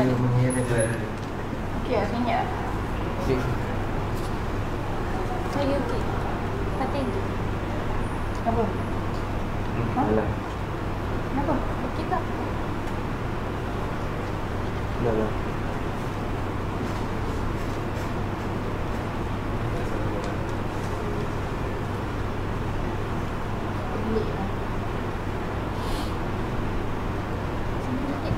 mengirim. Okey, senyap. Okey. Saya okey. Fatin. Apa? Alah. Kenapa? Okey tak? Dah lah. Pelik lah. Sini sikit.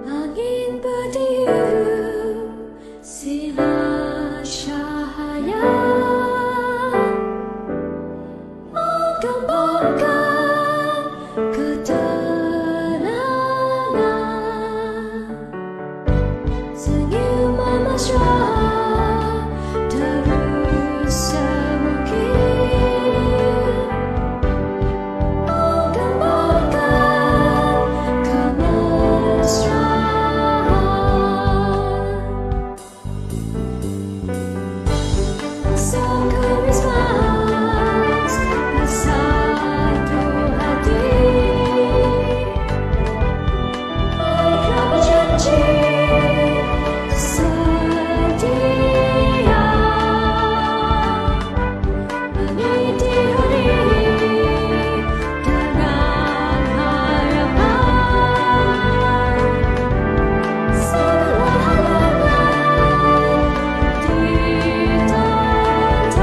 Angin bertiup sinar cahaya menggambarkan ketenangan, senyuman mesra terus semungkin menggambarkan kemesraan. Sang Christmas bersatu hati, mereka berjanji setia meniti hari dengan harapan. Segala halangan ditentang,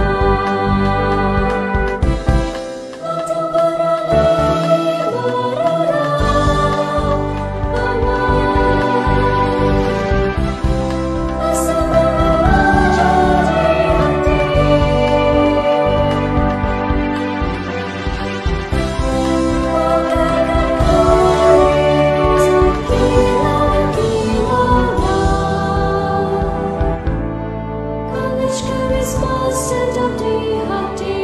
waktu beralih berorang asa meraja di hati. Bagaikan koin terkilau-kilauan, College Christmas sedap di hati.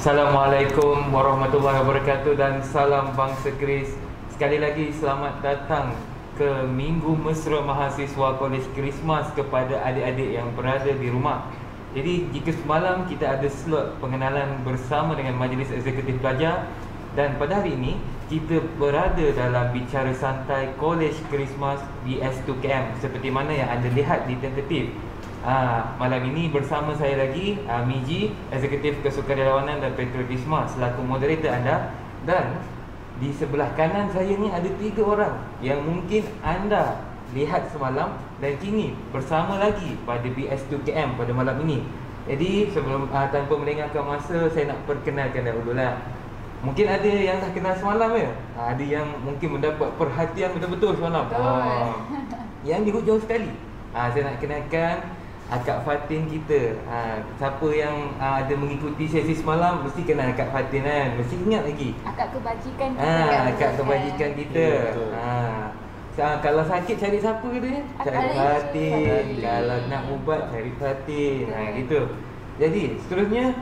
Assalamualaikum warahmatullahi wabarakatuh dan salam bangsa Keris. Sekali lagi selamat datang ke Minggu Mesra Mahasiswa Kolej Christmas kepada adik-adik yang berada di rumah. Jadi jika semalam kita ada slot pengenalan bersama dengan Majlis Eksekutif Pelajar, dan pada hari ini kita berada dalam bicara santai Kolej Christmas BS2KM seperti mana yang anda lihat di tentatif. Malam ini bersama saya lagi Miji, Eksekutif Kesukarelawanan dan Patriotisme selaku moderator anda. Dan di sebelah kanan saya ni ada 3 orang yang mungkin anda lihat semalam dan kini bersama lagi pada BS2KM pada malam ini. Jadi sebelum tanpa melengahkan masa, saya nak perkenalkan dahululah. Mungkin ada yang dah kenal semalam ya. Ada yang mungkin mendapat perhatian betul-betul semalam. Yang di hujung sekali. Saya nak kenalkan Kak Fatin kita. Siapa yang ada mengikuti sesi semalam mesti kenal Kak Fatin kan. Mesti ingat lagi. Akak kebajikan kita. Akak kebajikan kita. Kalau sakit cari siapa dia? Cari Fatin. Kalau nak ubat cari Fatin. Gitu. Jadi seterusnya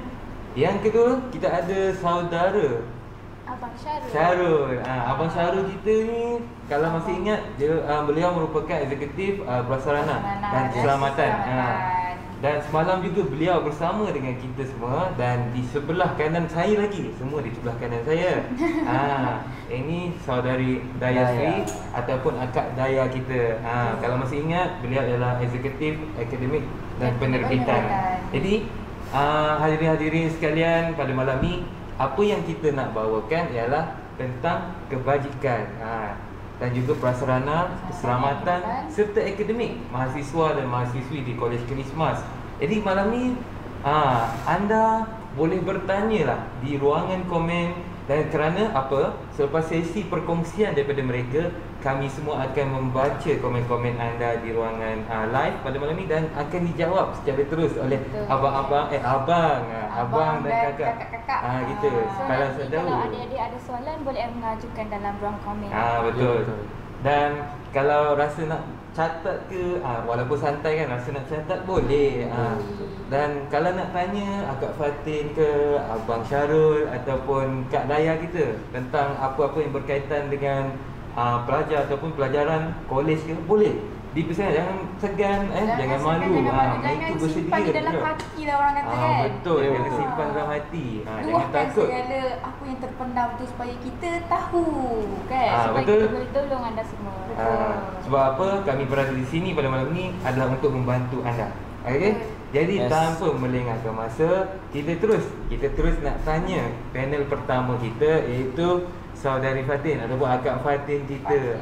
yang kedua kita ada saudara Abang Syarul. Syarul. Abang Syarul kita ni kalau masih ingat dia, beliau merupakan eksekutif prasarana dan keselamatan. Dan semalam juga beliau bersama dengan kita semua. Dan di sebelah kanan saya lagi, semua di sebelah kanan saya. Ini saudari Daya Sri ataupun akak Daya kita. Kalau masih ingat, beliau adalah eksekutif akademik dan penerbitan. Jadi hadirin-hadirin sekalian, pada malam ni apa yang kita nak bawakan ialah tentang kebajikan dan juga prasarana keselamatan serta akademik mahasiswa dan mahasiswi di Kolej Christmas. Jadi malam ni anda boleh bertanya lah di ruangan komen, dan kerana apa? Selepas sesi perkongsian daripada mereka, kami semua akan membaca komen-komen anda di ruangan live pada malam ni dan akan dijawab secara terus oleh abang dan kakak. Gitu. So Kalau nanti saya tahu. kalau adik-adik ada soalan, boleh mengajukan dalam ruang komen. Betul. Dan kalau rasa nak catat ke, walaupun santai kan, rasa nak catat boleh. Dan kalau nak tanya Akak Fatin ke Abang Syarul ataupun Kak Daya kita tentang apa-apa yang berkaitan dengan pelajar ataupun pelajaran kolej ke, boleh dipersilakan. Jangan segan, jangan malu. Jangan simpan di dalam hati lah orang kata kan. Betul, jangan simpan dalam hati. Jangan Luahkan takut. segala apa yang terpendam tu supaya kita tahu kan. Supaya betul. kita boleh tolong anda semua. Sebab apa kami berada di sini pada malam ni adalah untuk membantu anda. Okey? Jadi tanpa melengahkan masa, kita terus nak tanya panel pertama kita, iaitu saudari Fatin ataupun Akak Fatin kita.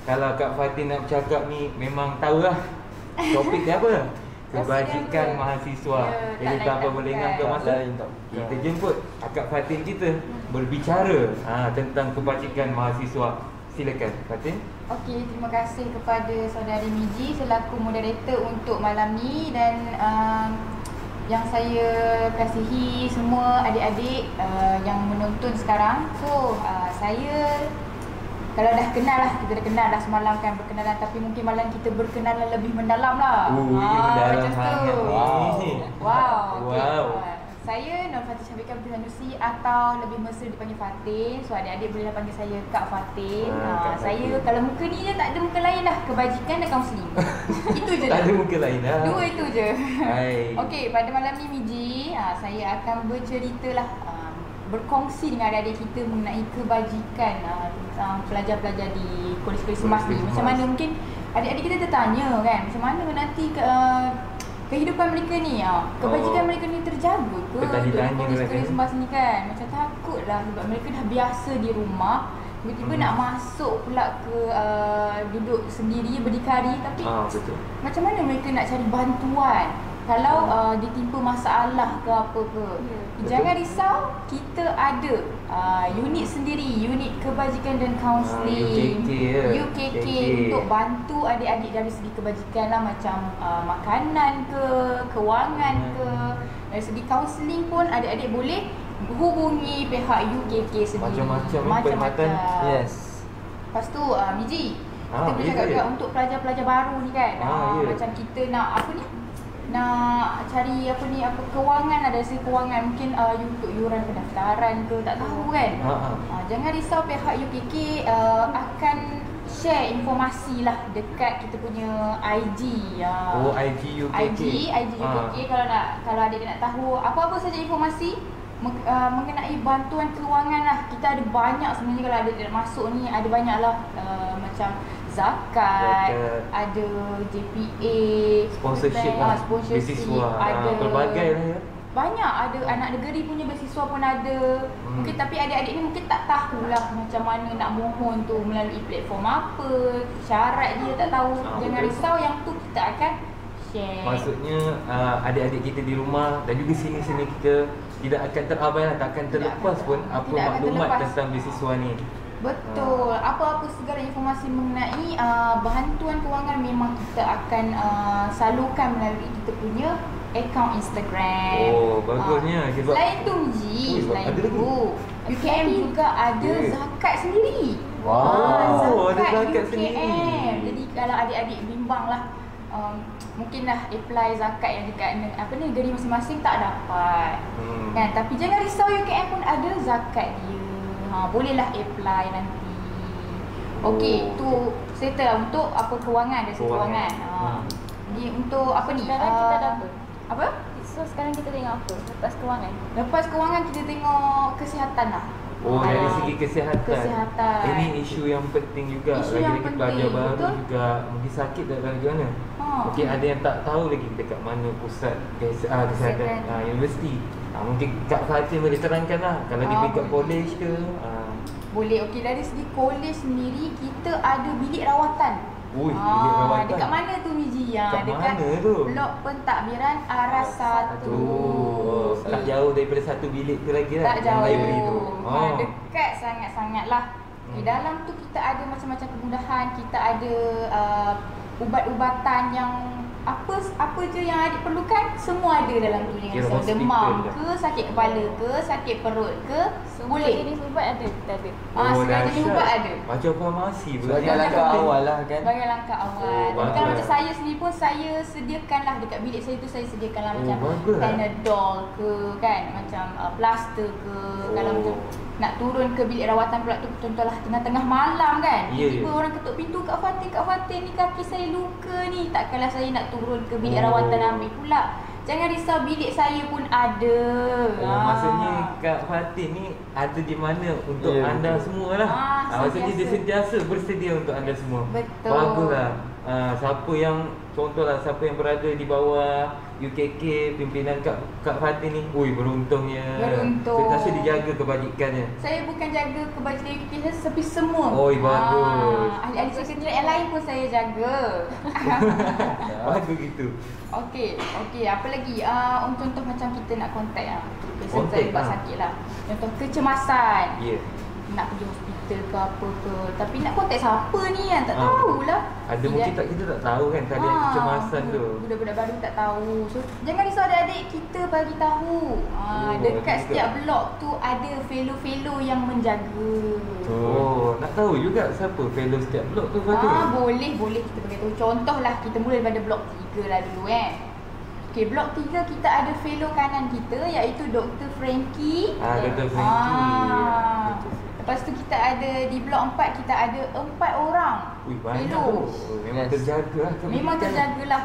Kalau Kak Fatin nak cakap ni memang tahulah topik dia apa. Kebajikan mahasiswa. Jadi tanpa melengahkan masa, kita jemput Akak Fatin kita berbicara tentang kebajikan mahasiswa. Silakan Fatin. Okey, terima kasih kepada saudari Miji selaku moderator untuk malam ni, dan yang saya kasihi semua adik-adik yang menonton sekarang. So saya, kalau dah kenal lah, kita dah kenal dah semalam kan, berkenalan, tapi mungkin malam kita berkenalan lebih mendalam lah. Mendalam macam sangat tu. ni. Wow. Saya Nur Fatih Syafiqah binti Sanusi, atau lebih mesra dipanggil Fatin. So adik-adik bolehlah panggil saya Kak Fatin. Kak Saya Fatin. kalau muka ni je tak ada muka lain lah, kebajikan dan kaunseling. Itu je. Tak ada muka lain dah. Dua itu je. Hai. Okey, pada malam ni Miji, saya akan bercerita lah, berkongsi dengan adik-adik kita mengenai kebajikan tentang pelajar-pelajar di Kolej Christmas ni. Macam mana mungkin adik-adik kita tertanya kan, macam mana nanti kehidupan mereka ni, kebajikan mereka ni terjaga ke Tadi untuk tanya Kolej kan. Christmas ni kan. Macam takut lah sebab mereka dah biasa di rumah, tiba-tiba nak masuk pula ke duduk sendiri berdikari, tapi Betul. macam mana mereka nak cari bantuan kalau ditimpa masalah ke apa ke. Jangan risau, kita ada unit sendiri, unit kebajikan dan kaunseling, UKK untuk bantu adik-adik dari segi kebajikan lah, macam makanan ke, kewangan ke. Dari segi kaunseling pun adik-adik boleh hubungi pihak UKK sendiri. Macam-macam. Yes. Lepas tu Miji, kita boleh cakap juga untuk pelajar-pelajar baru ni kan. Macam kita nak nak cari kewangan, ada segi kewangan, mungkin untuk yuran pendaftaran ke, tak tahu kan. Jangan risau, pihak UKK akan share informasi lah dekat kita punya IG. IG UKK. IG UKK. Kalau adik nak tahu apa-apa saja informasi mengenai bantuan kewangan lah, kita ada banyak sebenarnya. Kalau adik nak masuk ni, ada banyak lah, macam zakat, ada JPA, sponsorship lah, beasiswa, ada pelbagai lah ya. Banyak, ada anak negeri punya beasiswa pun ada. Mungkin tapi adik-adik ni mungkin tak tahulah macam mana nak mohon tu, melalui platform apa, syarat dia tak tahu. Jangan risau, yang tu kita akan share. Maksudnya adik-adik kita di rumah dan juga sini-sini kita tidak akan terabaikan, tak akan terlepas pun apa maklumat tentang beasiswa ni. Betul. Apa-apa segala informasi mengenai bantuan kewangan memang kita akan salurkan melalui kita punya akaun Instagram. Bagusnya. Selain tu Ji, selain tu UKM juga ada zakat sendiri. Ada zakat UKM. sendiri. Jadi kalau adik-adik bimbang lah, mungkinlah apply zakat yang dekat negeri masing-masing tak dapat. Kan, tapi jangan risau, UKM pun ada zakat dia. Bolehlah apply nanti. Okey, tu settle untuk kewangan, dari kewangan. Jadi untuk apa ni? Sekarang kita dah apa? Apa? So sekarang kita tengok apa? Lepas kewangan. Lepas kewangan kita tengok kesihatan lah. Oh, dari Ah, segi kesihatan. Kesihatan. Ini isu yang penting juga. Isu yang Lagi-lagi pelajar penting, baru betul. juga mungkin sakit tak tahu macam mana. Mungkin ada yang tak tahu lagi dekat mana pusat kesihatan Kesihatan. universiti. Mungkin Kak Fatin boleh terangkan lah. Kalau dia pergi kat boleh. college ke. Boleh. Okey, dari segi kolej sendiri kita ada bilik rawatan. Ui, bilik rawatan. Dekat mana tu Miji? Kat Dekat mana tu? blok pentadbiran Aras 1. Oh, tak jauh daripada satu bilik tu lagi lah. Tak yang jauh. library tu. Dekat sangat-sangat lah. Di dalam tu kita ada macam-macam kemudahan. Kita ada ubat-ubatan yang apa je yang adik perlukan, semua ada dalam tu. Kira So, hospital demam dah. ke, sakit kepala ke, sakit perut ke, Semua boleh. jenis ubat ada, kita ada. Segala jenis dahsyat. ubat ada. Macam farmasi pula. Sebagai Dia langkah cakap. awal lah kan. Sebagai langkah awal. Oh, Bukan bagus. macam saya sendiri pun saya sediakanlah dekat bilik saya tu, saya sediakanlah Oh, macam bagus. Panadol ke kan, macam plaster ke. Kalau Oh. macam nak turun ke bilik rawatan pula tu, contohlah tengah-tengah malam kan. Ya, Tiba-tiba ya. orang ketuk pintu, Kak Fatin ni kaki saya luka ni. Takkanlah saya nak turun ke bilik Oh. rawatan ambil pula. Jangan risau, bilik saya pun ada. Oh, maksudnya Kak Fatin ni ada di mana untuk Ya, anda betul. semua lah. Maksudnya dia sentiasa bersedia untuk anda semua. Betul. Baguslah. Siapa yang contohlah siapa yang berada di bawah UKK pimpinan Kak Fatin ni, ui beruntungnya. Beruntung. Saya rasa dijaga kebajikannya. Saya bukan jaga kebajikan kita, tapi semua. Oi, bagus. Ahli-ahli sekretariat yang lain pun saya jaga. Bagus gitu. Okey, apa lagi? Contoh macam kita nak kontak Biasa Kontak, saya buat sakit lah. Contoh kecemasan. Ya. Nak pergi hospital ke apa ke. Tapi nak kontak siapa ni kan? Tak Ah. tahulah. Ada mungkin kita tak tahu kan tadi kecemasan tu. Budak-budak baru tak tahu. So jangan risau adik-adik, kita bagi tahu. Dekat bagus setiap juga. blok tu ada fellow-fellow yang menjaga. Oh, nak tahu juga siapa fellow setiap blok tu Fatin? Boleh kita bagi tahu. Contohlah kita mula daripada blok 3 lah dulu Okey, blok 3 kita ada fellow kanan kita iaitu Dr. Frankie. Dr. Frankie. Lepas tu kita ada di blok 4 kita ada 4 orang. Ui, banyak fellow. tu. Memang Yes. terjaga lah. Memang terjagalah.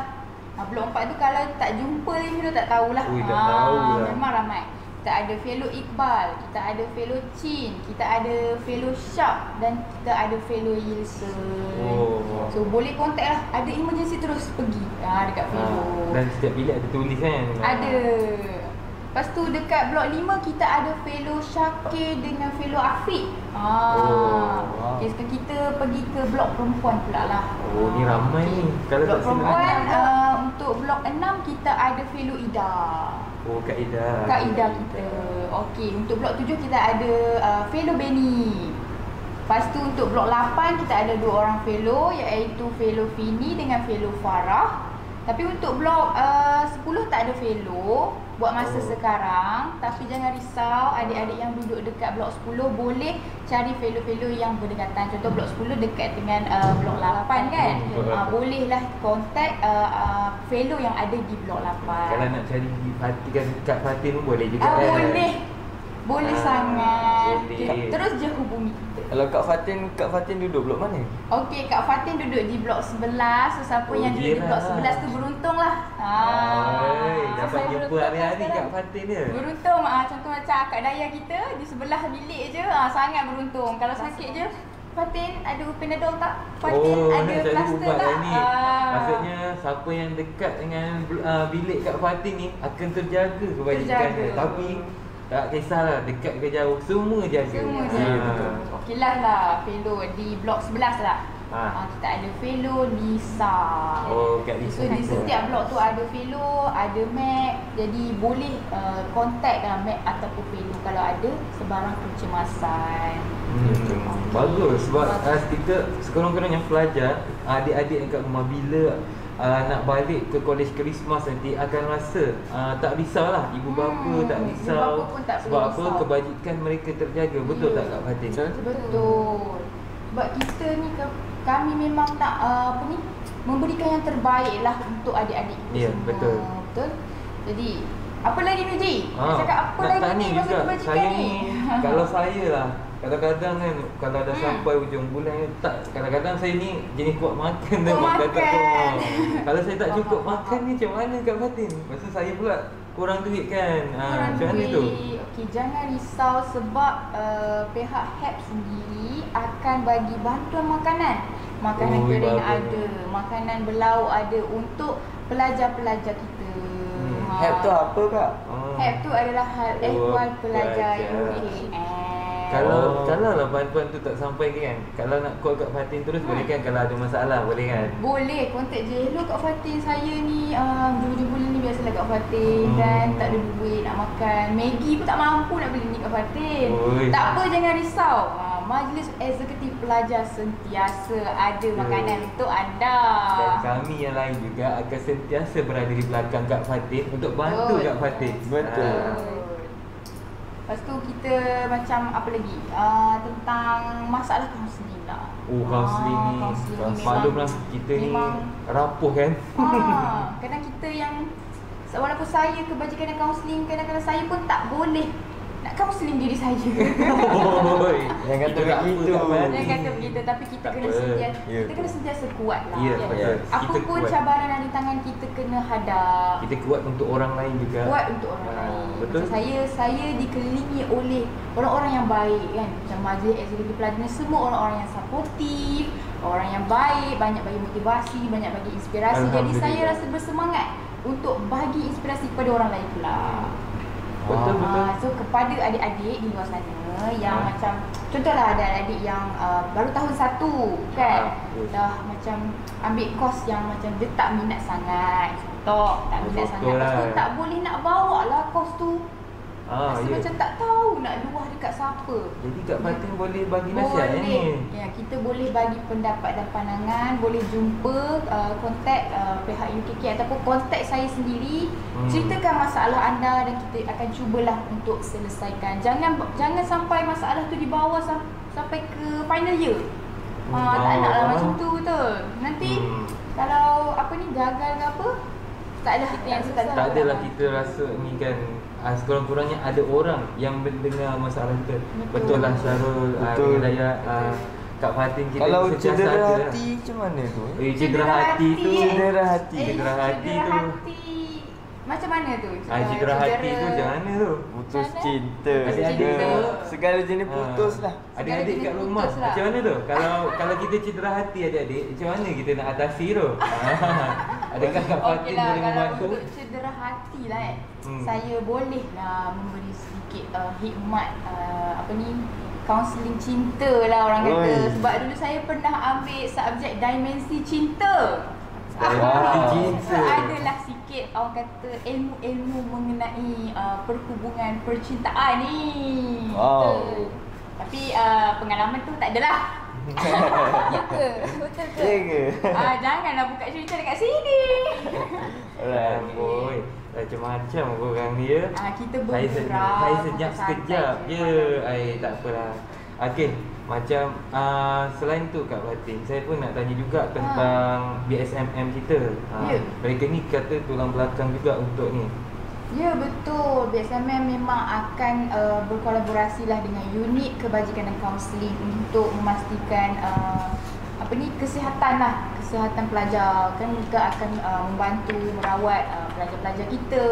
Blok 4 tu kalau tak jumpa lagi kita tak tahulah. Ui, tak tahulah. Memang ramai. Kita ada fellow Iqbal, kita ada fellow Chin, kita ada fellow Sharp dan kita ada fellow Yilson. Oh. So boleh contact lah. Ada emergency terus pergi dekat fellow. Dan setiap bilik ada tulis kan? Ada. Lepas tu dekat blok 5 kita ada fellow Syakir dengan fellow Afiq. wow. Okay, sekarang kita pergi ke blok perempuan pula lah. Oh, ni ramai ni. Kalau Blok tak silap. perempuan untuk blok 6 kita ada fellow Ida. Oh, Kak Ida. Kak Ida kita. Okey, untuk blok 7 kita ada fellow Benny. Lepas tu untuk blok 8 kita ada 2 orang fellow iaitu fellow Fini dengan fellow Farah. Tapi untuk blok 10 tak ada fellow buat masa sekarang. Tapi jangan risau, adik-adik yang duduk dekat blok 10 boleh cari fellow-fellow yang berdekatan. Contoh blok 10 dekat dengan blok 8 kan. Blok 8. Bolehlah kontak fellow yang ada di blok 8. Kalau nak cari Fatin kan Kak Fatin pun boleh juga kan? Boleh. Boleh sangat. boleh. Terus je hubungi kita. Kalau Kak Fatin duduk blok mana? Okey, Kak Fatin duduk di blok 11. So siapa yang duduk di blok yelah. 11 tu beruntung lah. Dapat saya jumpa beruntung hari-hari sekarang. Kak Fatin dia. Beruntung. Contoh macam akak daya kita di sebelah bilik je. Sangat beruntung. Kalau sakit je, Fatin ada Panadol tak? Fatin ada nak cari plaster ubat tak? ni. Maksudnya siapa yang dekat dengan bilik Kak Fatin ni akan terjaga kebajikannya. Terjaga. Tapi tak kisahlah dekat ke jauh, semua jaga. Semua Ah. je. Okey lah fellow di blok 11 lah. Ah. Kita ada fellow Lisa. Oh, Kak Lisa. So di setiap blok tu ada fellow, ada Mac. Jadi boleh contact Mac ataupun fellow kalau ada sebarang kecemasan. Bagus sebab kita sekurang-kurangnya pelajar, adik-adik yang kat rumah bila nak balik ke kolej Christmas nanti akan rasa tak risaulah ibu bapa tak ibu risau. bapa pun tak Sebab perlu apa? risau. Kebajikan mereka terjaga. Betul tak Kak Fatin? Betul. Sebab kita ni kami memang nak memberikan yang terbaik lah untuk adik-adik kita Ya, semua. betul. Betul. Jadi apa lagi Miji? Nak cakap apa nak lagi tanya ni pasal juga, kebajikan saya ni? ni kalau saya lah kadang-kadang kan kalau dah sampai ujung bulan ni, tak, kadang-kadang saya ni jenis kuat makan Kuat Kak makan. Fatin. Kalau saya tak cukup Faham, makan ni macam mana Kak Fatin? Lepas tu saya pula kurang duit kan. Kurang Macam mana duit. tu? Okey, jangan risau sebab pihak HEP sendiri akan bagi bantuan makanan. Makanan Oi, kering bagus. ada, makanan berlauk ada untuk pelajar-pelajar kita. Help tu apa kak? HEP tu adalah hal ehwal pelajar pelajar. UKM. Kalau Oh. lah bantuan tu tak sampai kan. Kalau nak call Kak Fatin terus boleh kan, kalau ada masalah boleh kan. Boleh, kontak je. Hello Kak Fatin, saya ni hujung bulan ni biasalah Kak Fatin dan tak ada duit nak makan. Maggi pun tak mampu nak beli ni Kak Fatin. Oi. Tak apa, jangan risau. Majlis Eksekutif Pelajar sentiasa ada makanan untuk anda. Dan kami yang lain juga akan sentiasa berada di belakang Kak Fatin untuk bantu Betul. Kak Fatin. Betul. Lepas tu kita macam apa lagi? Tentang masalah kaunseling lah. Oh, kaunseling ni kaunseling ni maklumlah kita ni memang- rapuh kan. Kadang kita yang walaupun saya kebajikan dan kaunseling, kadang-kadang saya pun tak boleh nak kaunseling diri saya. Oi, Yang kata itu rapuh begitu. Kak Fatin. Jangan kata begitu, tapi kita Tak kena apa. sentiasa Ya. kita kena sentiasa kuat lah. Ya, betul. Apa Kita pun kuat. cabaran yang di tangan kita kena hadap. Kita kuat untuk orang lain juga. Kuat untuk orang lain. Betul. Macam saya dikelilingi oleh orang-orang yang baik kan. Macam majlis eksekutif pelajar ni semua orang-orang yang supportif, orang yang baik, banyak bagi motivasi, banyak bagi inspirasi. Jadi saya Alhamdulillah. rasa bersemangat untuk bagi inspirasi kepada orang lain pula. Betul. So kepada adik-adik di luar sana yang Ah. macam contohlah ada adik yang baru tahun 1 kan, Yes. dah macam ambil kos yang macam dia tak minat sangat, tak minat Betul sangat. Lepas tu lah. tak boleh nak bawa lah kos tu. Rasa Ya. macam tak tahu nak luah dekat siapa. Jadi Kak Fatin boleh bagi nasihat ni. Boleh. Ya, kita boleh bagi pendapat dan pandangan, boleh jumpa kontak pihak UKK ataupun kontak saya sendiri. Ceritakan masalah anda dan kita akan cubalah untuk selesaikan. Jangan sampai masalah tu dibawa sampai ke final year. Tak nak lah macam tu betul. Nanti kalau apa ni gagal ke apa, tak ada yang susah. Tak adalah kita rasa ni kan, sekurang-kurangnya ada orang yang mendengar masalah kita. Betul lah Syarul, Betul. dengan Dayat, Kak Fatin kita Kalau sentiasa cedera ada. hati macam mana tu? Cedera hati tu. Cedera hati. Cedera hati tu. Macam mana tu? Cedera hati tu macam mana tu? Putus Macam mana? cinta. Adik-adik Ke tu. segala jenis putus lah. Adik-adik kat Segala rumah jenis putus lah. macam mana tu? Kalau kita cedera hati adik-adik, macam mana kita nak atasi tu? Adakah Kak Fatin Okey lah, boleh kalau membantu? untuk cedera hati lah saya boleh lah memberi sedikit hikmat apa ni, kaunseling cinta lah orang kata. Oi. Sebab dulu saya pernah ambil subjek dimensi cinta. Dimensi cinta. So, adalah sikit orang kata ilmu-ilmu mengenai perhubungan percintaan ni. Wow. Betul. Tapi pengalaman tu tak adalah. Ya ke? Betul ke? Ya ke? Janganlah buka cerita dekat sini. Alright. Boy, macam-macam orang ni ya. Kita Saya bergurau, senyap santai sekejap je. je. Tak apalah. Okey, macam selain tu Kak Fatin, saya pun nak tanya juga tentang BSMM kita. Ya. Mereka ni kata tulang belakang juga untuk ni. Ya betul, BSMM memang akan berkolaborasi lah dengan unit kebajikan dan kaunseling untuk memastikan apa ni, kesihatan lah, kesihatan pelajar. Kan juga akan membantu merawat pelajar-pelajar kita,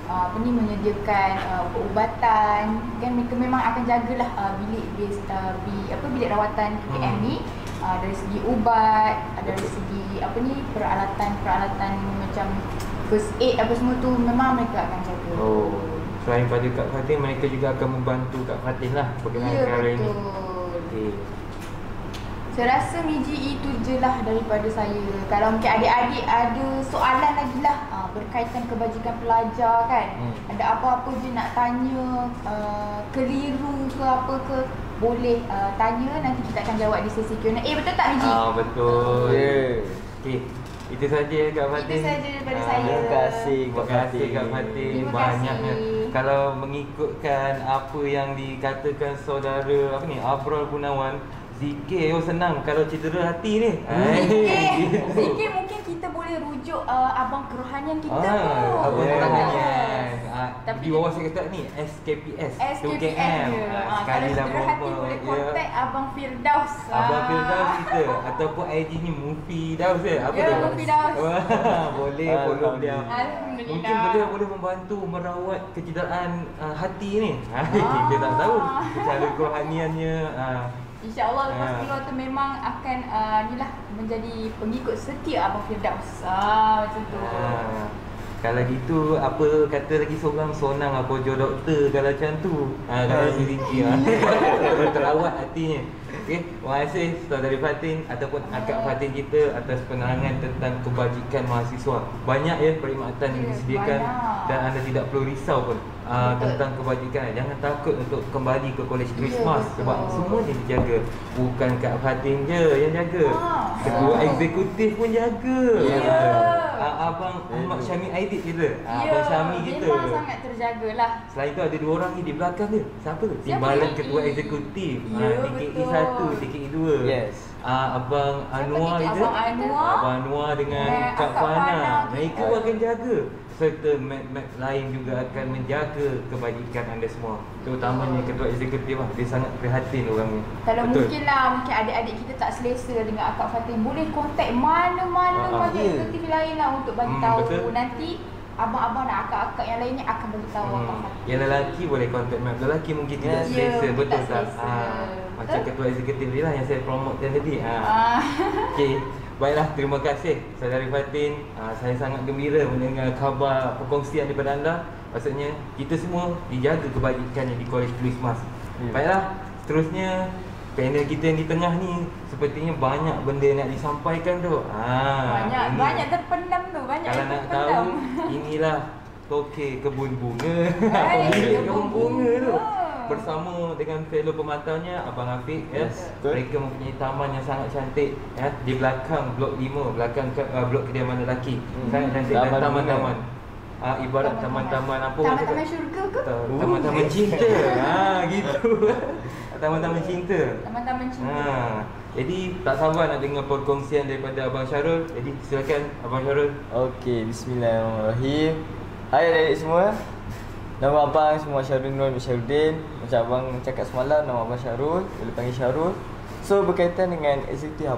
apa ni, menyediakan perubatan. Kan mereka memang akan jagalah bilik rawatan KM ni. Dari segi ubat, dari segi apa ni, peralatan macam first aid apa semua tu memang mereka akan jaga. Oh, selain pada Kak Fatin, mereka juga akan membantu Kak Fatin lah berkenaan Ya perkara ini. betul. Okey. Saya rasa Miji itu je lah daripada saya. Kalau mungkin adik-adik ada soalan lagi lah berkaitan kebajikan pelajar kan. Ada apa-apa je nak tanya, keliru ke apa ke, boleh tanya, nanti kita akan jawab di sesi Q&A. Betul tak Miji? Betul. Ya. Okey. Itu saja Kak Fatin. Itu saja daripada saya. Terima kasih Terima Kak kasih Fatin. Kak Fatin. Terima Banyaknya. kasih. Kalau mengikutkan apa yang dikatakan saudara apa ni, Abrol Gunawan, zikir senang kalau cedera hati ni. Zikir mungkin kita boleh rujuk abang kerohanian kita Abang Yeah. kerohanian. Tapi Di bawah sekretariat ni SKPS, SKPM 2KM. Kalau Sekali lah cedera hati promo. boleh Ya. kontak Abang Firdaus. Abang Firdaus kita ataupun IG ni Mufi Daus Apa Ya, tu? Mufi Daus. Boleh follow dia. Alhamdulillah. Mungkin beliau boleh membantu merawat kecederaan hati ni. Kita tak tahu cara kerohaniannya. InsyaAllah lepas keluar tu memang akan inilah menjadi pengikut setia Abang Firdaus. Macam tu. Kalau gitu apa kata lagi seorang sonang apa jo doktor kalau macam tu. Kalau rezeki terawat hatinya. Okey, terima kasih Saudari Fatin ataupun Akak Fatin kita atas penerangan tentang kebajikan mahasiswa. Banyak ya perkhidmatan yang disediakan banyak. dan anda tidak perlu risau pun tentang kebajikan. Jangan takut untuk kembali ke Kolej Christmas sebab semuanya dijaga. Bukan Kak Fatin je yang jaga. Ketua eksekutif pun jaga. Abang Ahmad Syami Aidit kita. Abang Syami kita. Memang sangat terjagalah. Selain tu ada dua orang ni di belakang dia. Siapa? Timbalan Ketua Eksekutif. DKI 1, DKI 2. Yes. Abang Anwar DKI? itu. Abang Anwar. Abang Anwar dengan Kak Kak Fana. Fana. Mereka pun akan jaga. Serta mat-mat lain juga akan menjaga kebajikan anda semua. Terutamanya Ketua Eksekutif lah. Dia sangat prihatin orang ni. Kalau mungkin adik-adik kita tak selesa dengan Akak Fatin, boleh kontak mana-mana majlis eksekutif lain lah untuk bagi tahu. Betul. Nanti abang-abang dan akak-akak yang lainnya akan bagi tahu Akak Fatin. Yang lelaki boleh kontak Mat. Lelaki mungkin tidak Yes. selesa. Ya, Betul tak tak? selesa. Macam Betul. Ketua Eksekutif dia lah yang saya promote tadi. Okey. Baiklah, terima kasih Saudari Fatin. Saya sangat gembira mendengar khabar perkongsian daripada anda. Maksudnya kita semua dijaga kebajikannya di Kolej Christmas. Baiklah, seterusnya panel kita yang di tengah ni sepertinya banyak benda nak disampaikan tu. Banyak terpendam tu, banyak Kalau yang nak terpendam. tahu, inilah Tokek Kebun Bunga. Hai, Pemilik Kebun Kebun Bunga tu. Bunga. Bersama dengan fellow pemantaunya Abang Afiq ya. betul. Mereka mempunyai taman yang sangat cantik ya di belakang blok 5, belakang blok kediaman lelaki. Sangat cantik dan Taman taman-taman. Ibarat taman-taman apa orang Taman-taman cakap? syurga ke? Taman-taman cinta. Gitu. Taman-taman cinta. Taman-taman cinta. Jadi tak sabar nak dengar perkongsian daripada Abang Syarul. Jadi silakan Abang Syarul. Okey, bismillahirrahmanirrahim. Hai adik-adik semua. Nama abang semua Syarul Nur Syarudin. Macam abang cakap semalam, nama abang Syarul, boleh panggil Syarul. So berkaitan dengan eksekutif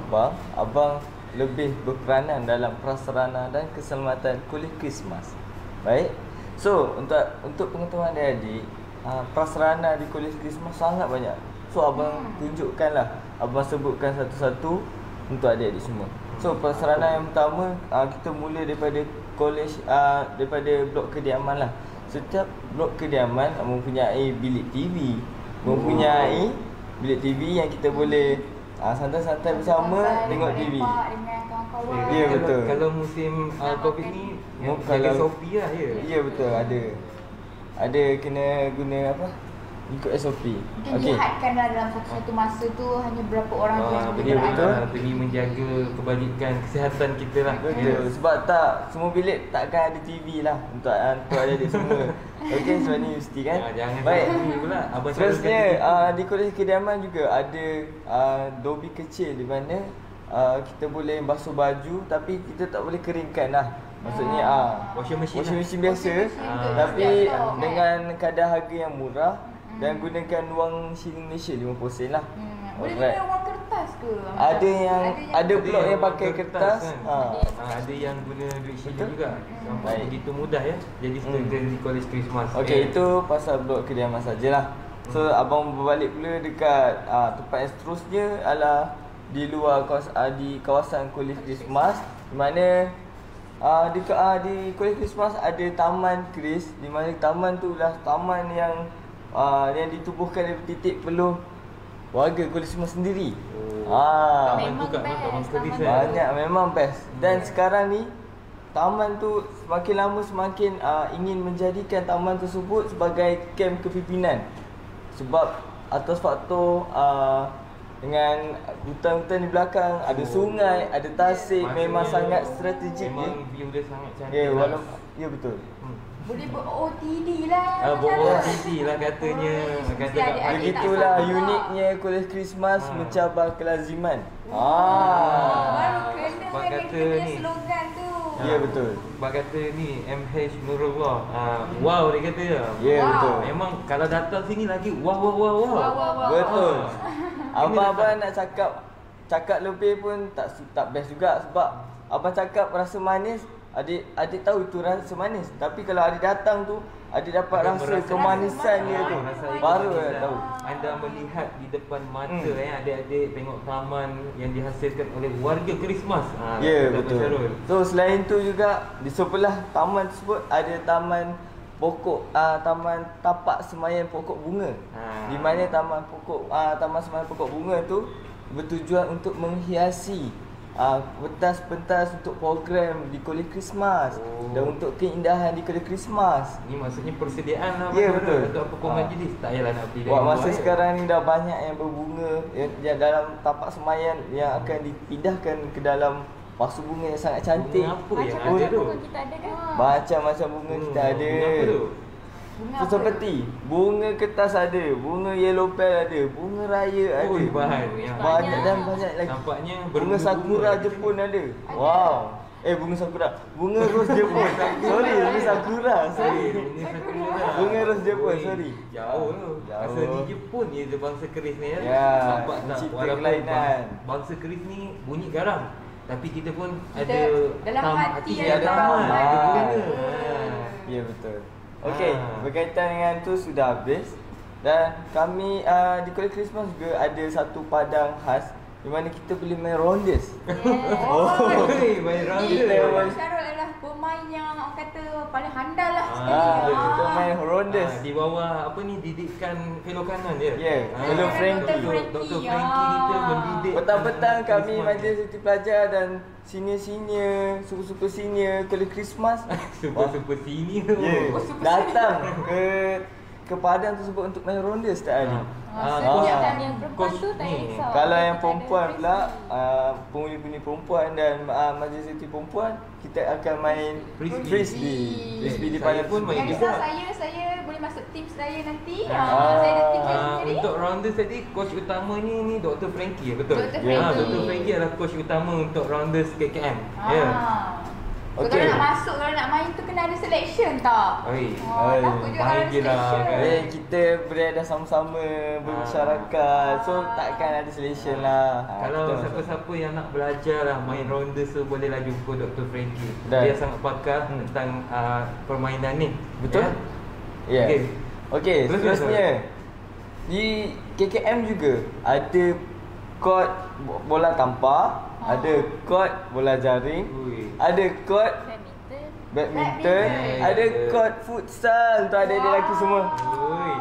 abang lebih berperanan dalam prasarana dan keselamatan Kolej Christmas. Baik. So untuk pengetahuan adik-adik, prasarana di Kolej Christmas sangat banyak. So abang tunjukkanlah, abang sebutkan satu-satu untuk adik-adik semua. So prasarana yang pertama, kita mula daripada kolej, daripada blok kediaman lah. Setiap blok kediaman mempunyai bilik TV, mempunyai bilik TV yang kita boleh santai-santai bersama tengok TV. Dengan kawan-kawan. Ya, betul. Kalau musim Covid ni jaga Kalau- Shopee lah ya. Ya betul, ada kena guna apa? Ikut SOP. Mungkin dihadkanlah dalam satu masa tu hanya berapa orang tu yang boleh ya, betul. berada. Demi menjaga kebajikan kesihatan kita lah. Betul. Sebab tak semua bilik takkan ada TV lah untuk adik-adik semua. Okey, sebab ni mesti kan. Jangan Baik. ni pula. Abang Syarul Seterusnya kata di kolej kediaman juga ada dobi kecil di mana kita boleh basuh baju tapi kita tak boleh keringkan lah. Maksudnya washing machine washing lah. machine biasa tapi dengan kadar harga yang murah dan gunakan wang shilling Malaysia 50 sen lah. Boleh Alright. guna wang kertas ke? Ada blok yang pakai kertas. kan? Ada yang guna duit shilling juga. Sampai Baik. begitu mudah ya. Jadi student di Kolej Christmas. Okey, itu pasal blok kediaman sajalah. So abang berbalik pula dekat tempat yang seterusnya adalah di luar di kawasan Kolej Christmas, di mana di Kolej Christmas ada taman Chris, di mana taman tu adalah taman yang ditubuhkan dari titik peluh warga Kolej Christmas sendiri. Taman Memang tu kat best, Taman Keris taman kan. Banyak, memang best. Dan sekarang ni taman tu semakin lama semakin ingin menjadikan taman tersebut sebagai kem kepimpinan. Sebab atas faktor dengan hutan-hutan di belakang, ada sungai, ada tasik, memang sangat strategik. Memang view dia sangat cantik. Ya, lah. walaupun ya betul. Boleh ber-OTD lah. OTD lah katanya. Kata kat adik-adik Begitulah tak sama. uniknya kuliah Christmas mencabar kelaziman. Baru kena Sebab dengan kata kita punya ni. slogan tu. Ya, betul. Sebab kata ni MH Nurullah. Wow dia kata. Ya, Wow. betul. Memang kalau datang sini lagi wow. Wah. Betul. Ah. Abang-abang nak cakap lebih pun tak best juga sebab abang cakap rasa manis, adik tahu itu rasa manis. Tapi kalau adik datang tu, adik dapat Ada rasa merasa- kemanisan dia tu. Rasa Baru kemanisan. tahu. Anda melihat di depan mata adik-adik tengok taman yang dihasilkan oleh warga Christmas. Ya, kata Abang betul. Syarul. So selain tu juga di sebelah taman tersebut ada taman taman tapak semayan pokok bunga. Di mana taman semayan pokok bunga tu bertujuan untuk menghiasi pentas-pentas untuk program di kuliah Christmas dan untuk keindahan di kuliah Christmas. Ni maksudnya persediaan lah Ya, Abang betul. Syarul untuk pokok majlis. Tak payahlah nak beli dari Buat luar, masa ya. sekarang ni dah banyak yang berbunga yang dalam tapak semayan yang akan dipindahkan ke dalam pasu bunga yang sangat cantik. Bunga apa yang Macam ada tu? pun kita ada kan? Macam-macam bunga kita ada. Bunga apa tu? Bunga So, apa? seperti bunga kertas ada, bunga yellow pearl ada, bunga raya ada. Oh, bahan yang Banyak dan banyak lagi. Nampaknya Bunga berbunga-bunga. sakura Jepun ada. Wow. Bunga sakura. Bunga ros Jepun. Sorry, bunga sakura. Sorry. Bunga sakura. Bunga ros Jepun, Oi, sorry. Jauh tu. Jauh. Asal di Jepun je dia bangsa keris ni ya. Ya, Nampak tak mencipta walaupun kelainan. bangsa keris ni bunyi garang. Tapi kita pun Kita ada dalam hati ada ada taman, taman. ada bunga. Ya, betul. Okey, Ah. berkaitan dengan tu sudah habis. Dan kami di kuliah Christmas juga ada satu padang khas di mana kita boleh main rondes. Oi, main round Ni dia. Abang Syarul adalah pemain yang orang kata paling handal lah sekali. Kita main rondes. Di bawah apa ni didikan fellow kanan dia. Ya, fellow Frankie. Dr. Frankie kita mendidik Petang-petang kami Christmas. majlis cuti pelajar dan senior-senior, suku-suku senior kuliah Christmas super senior. Ya, datang ke padang tersebut untuk main ronde setiap hari. Setiap Ah. yang perempuan tu tak ni. risau. Kalau yang Kita perempuan ada pula, pengundi-pengundi perempuan dan majlis cuti perempuan, kita akan main frisbee di Saya padang pun main Yang juga. risau saya boleh masuk tim saya nanti. Ah. Saya ada tim saya sendiri. Untuk rounders tadi coach utamanya ni Dr. Frankie betul? Dr. Frankie. Dr. Frankie adalah coach utama untuk rounders KKM. Ya. So, Okey. kalau nak masuk, kalau nak main tu kena ada selection tak? Oi. Oi, Takut juga kalau main ada je lah, selection. kan? Kita berada sama-sama bermasyarakat, so takkan ada selection lah. Kalau kita masuk. siapa-siapa yang nak belajar lah main rounders tu bolehlah jumpa Dr. Frankie. Dan- Dia sangat pakar tentang permainan ni. Betul? Ya. Okey. Okey, Terus, seterusnya di KKM juga ada court bola tampar, ada court bola jaring, Ui. ada court badminton. badminton, Badminton. ada court futsal untuk adik-adik lelaki semua. Oi.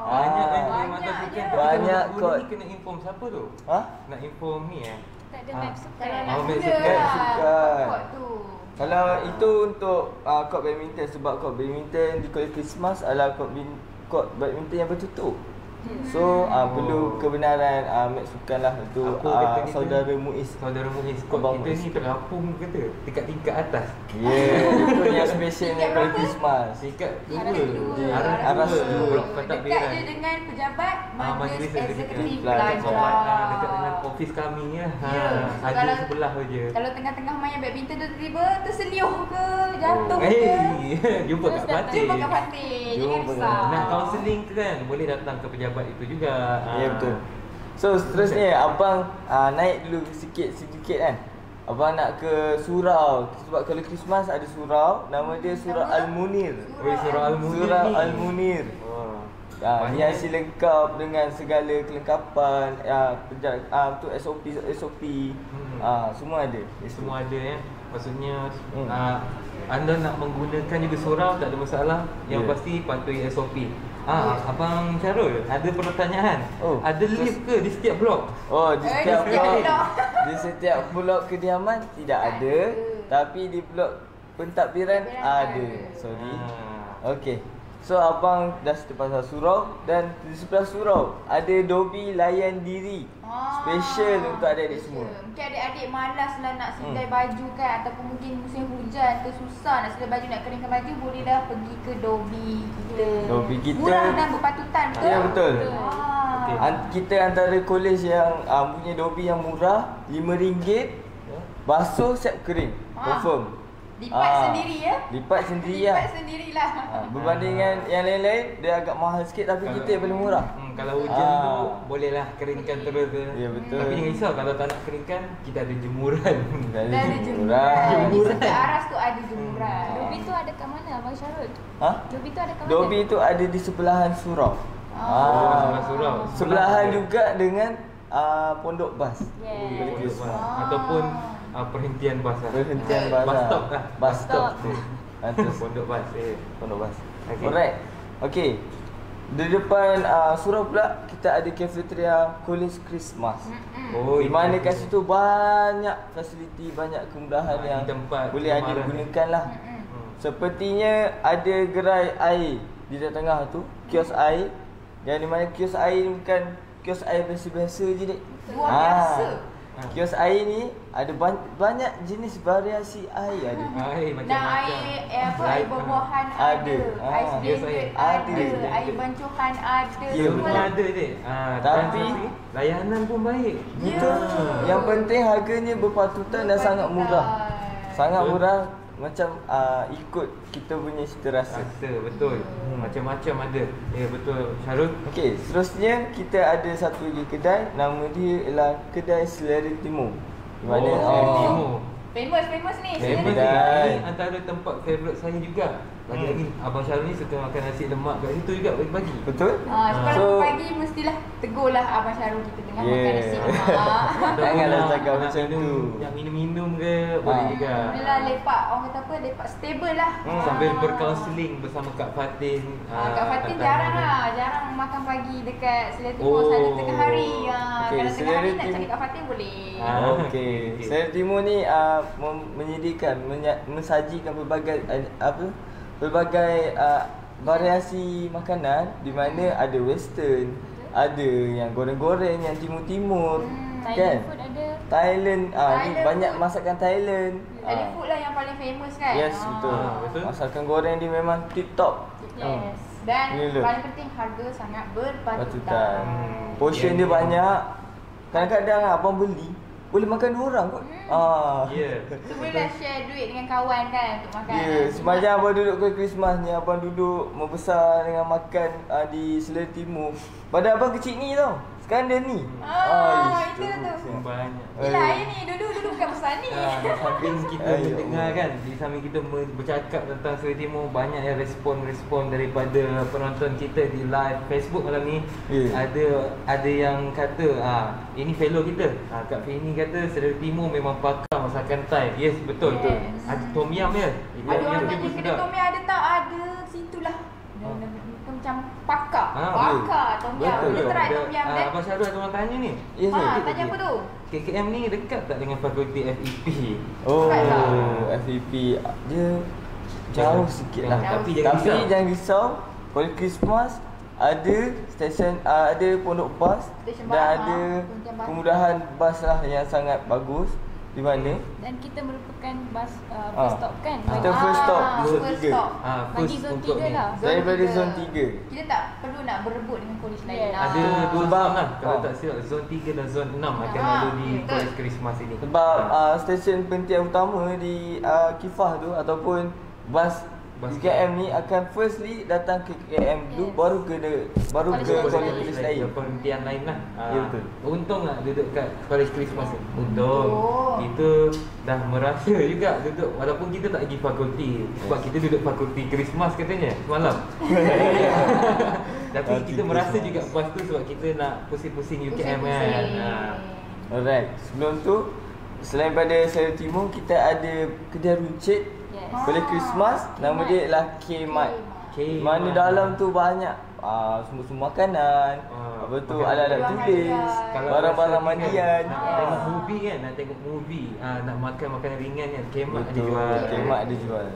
Banyak kan dia banyak mata sukan. je. Tapi Banyak kalau kot. ni kena inform siapa tu? Ha? Nak inform ni Tak ada Ah. map sukan. Kalau nak Oh, guna sukan. lah Sukan. court tu. Kalau itu untuk court badminton, sebab court badminton di kuliah Christmas adalah court badminton yang bertutup. So perlu kebenaran mat sukan lah untuk Apa kata ni saudara tu? Muiz. Saudara Muiz kot Abang kita Muiz. ni terapung kata tingkat-tingkat atas. Ya, itu yang special Tingkat kuliah berapa? Christmas. Tingkat Aras dua. dua. Aras dua. Blok Dekat pentadbiran. je dengan pejabat Majlis Majlis Eksekutif Pelajar. Pelajar. Dekat dengan office kami ya. Ya. Ada Kalau- sebelah je. Kalau tengah-tengah main badminton tu tiba-tiba terseliuh ke, jatuh ke. Jumpa kat Fatih. Jumpa kat Fatih. Jangan Jumpa. risau. Nak kaunseling ke kan? Boleh datang ke pejabat itu juga. Ya, betul. So seterusnya abang naik dulu sikit kan. Abang nak ke surau sebab kalau Christmas ada surau, nama dia Surau Al-Munir. Oi, Surau Al-Munir Surau ni. Al-Munir. Wah. Hiasi lengkap dengan segala kelengkapan untuk SOP semua ada. Semua ada ya. Maksudnya Hmm. anda nak menggunakan juga surau tak ada masalah. Yang Ya. pasti patuhi SOP. Abang Syarul, ada pertanyaan. Oh, Ada lift ke di setiap blok? Oh, di setiap di setiap blok. blok. Di setiap blok kediaman tidak ada, tapi di blok pentadbiran ada. Sorry. Okey. So abang dah cerita pasal surau. Dan di sebelah surau ada Dobi layan diri. Special untuk adik-adik semua. Mungkin adik-adik malas lah nak selai baju kan, ataupun mungkin musim hujan ke susah nak selai baju, nak keringkan baju, boleh dah pergi ke Dobi kita. Dobi kita. Murah dan berpatutan ke? Ya, betul. Okey. Kita antara kolej yang punya Dobi yang murah, RM5. Basuh siap kering. Confirm. Lipat sendiri ya? Lipat sendiri lah. Lipat sendirilah. Berbandingan yang lain-lain, dia agak mahal sikit tapi kita yang paling murah. Kalau hujan tu bolehlah keringkan terus ke. Ya, betul. Tapi jangan risau, kalau tak nak keringkan, kita ada jemuran. Dan Dah ada jemuran. Di setiap aras tu ada jemuran. Dobi tu ada kat mana Abang Syarul? Ha? Dobi tu ada kat mana? Dobi tu ada di sebelahan surau. sebelah surau. Sebelahan juga dengan Pondok Bas. Yes. Ataupun perhentian bas lah. Perhentian bas. Bus stop lah. Bus stop. Terus Pondok bas. Pondok Bas. Okay. Alright. Okay. Di depan surau pula kita ada cafeteria College Christmas. Oh, Di mana kat situ banyak fasiliti, banyak kemudahan yang tempat boleh adik kemaran. gunakan lah. Sepertinya ada gerai air di tengah tu, kios air. Yang di mana kios air ni bukan kios air biasa-biasa je dek. Luar biasa. Kios air ni ada banyak jenis variasi air ada. Air Nak macam-macam. air apa, air buah-buahan Ada. ada, air Yes, blended ada. ada, air bancuhan ada. Ya, Semua Semualah. ada je. Tapi- layanan pun baik. Betul. Yang penting harganya berpatutan dan sangat murah. Sangat Betul. murah macam ikut kita punya cita rasa. Rasa betul. Macam-macam ada. Ya betul Syarul. Okey, seterusnya kita ada satu lagi kedai, nama dia ialah Kedai Selera Timur. Di mana Selera Timur. Famous ni. Famous Kedai. ni antara tempat favourite saya juga. Lagi-lagi Abang Syarul ni suka makan nasi lemak kat situ juga pagi-pagi. Betul? Kalau pagi mestilah tegurlah Abang Syarul kita tengah Yeah. makan nasi lemak. Janganlah cakap Nak macam minum, tu. Nak minum-minum ke boleh juga. Mula lepak, orang kata apa, lepak stable lah. Sambil berkaunseling bersama Kak Fatin. Kak Fatin tentang jarang mana. lah, jarang makan pagi dekat Selera Timur, selalu tengah hari. Okey, Kalau tengah Selera hari nak Timur. cari Kak Fatin boleh. Okey. okey. Selera Timur ni menyediakan mensajikan pelbagai variasi makanan di mana ada western, ada yang goreng-goreng, yang timur-timur, kan? Thailand food ada. Thailand, ni Thailand banyak food. masakan Thailand. Thailand food lah yang paling famous kan. Yes, betul. betul. Masakan goreng dia memang tip top. Yes. Dan Gila. paling penting harga sangat berpatutan. Patutan. Portion dia banyak. Kadang-kadang abang beli boleh makan 2 orang kot. Ya. So bolehlah share duit dengan kawan kan untuk makan. Ya, semacam abang duduk ke Christmas ni, abang duduk membesar dengan makan di Selera Timur. Badan abang kecil ni tau. Sekarang dia ni. Itu tu. Banyak. Yelah, air ni dulu bukan besar ni. Samping kita Ay, mendengar Allah. kan, di samping kita bercakap tentang Selera Timur, banyak yang respon daripada penonton kita di live Facebook malam ni. Ya. Ada yang kata ini fellow kita, Kak Fini kata Selera Timur memang pakar masakan Thai. Yes, betul. Yes. Ada tom yum ya. Ada orang dia tanya pun kedai sedap. tom yum ada tak? Ada, situlah. Macam pakar. Ah, Pakar tom yum. Betul, Boleh betul. try tom yum dan. Abang Syarul ada orang tanya ni. Yes, Tanya apa tu? KKM ni dekat tak dengan fakulti FEP? Oh, Dekat tak? FEP dia jauh sikit lah. Tapi jangan Tapi risau. jangan risau. College Christmas ada stesen, ada pondok bas Stesen dan bas, ada kemudian bas. kemudahan bas lah yang sangat bagus. Di mana? Dan kita merupakan bus Ah. first stop kan. Kita Bagi- first stop zone first 3. stop. Bagi First zone untuk 3 ni. lah. Daripada tiga. zone 3. Kita tak perlu nak berebut dengan kolej lain Yes. lah. Ada 2 Sebab- zon lah. Kalau ah. tak silap zon 3 dan zon 6 akan Ah, ada di betul. College Christmas ini. Sebab stesen penting utama di Kifah tu ataupun bas Bas KKM ni akan firstly datang ke KKM dulu, Yes. baru ke College college lain. Penghentian lain lah. Ya, betul. Untung lah duduk kat College Christmas ni. Untung. Oh. Kita dah merasa juga duduk walaupun kita tak pergi fakulti. Sebab kita duduk fakulti Christmas katanya semalam. Tapi Fakulti kita merasa Christmas. juga puas tu sebab kita nak pusing-pusing UKM kan. Pusing-pusing. Alright, sebelum tu selain pada Selera Timur kita ada kedai runcit Yes. College Christmas, nama dia ialah K-Mart. K-Mart. Mana dalam tu banyak semua makanan, apa tu makanan. alat-alat tulis, Kalau barang-barang rasa ringan, mandian. Nak tengok movie kan, nak tengok movie, nak makan makanan ringan kan, Kmart ada Betul, jual. K-Mart ada jual.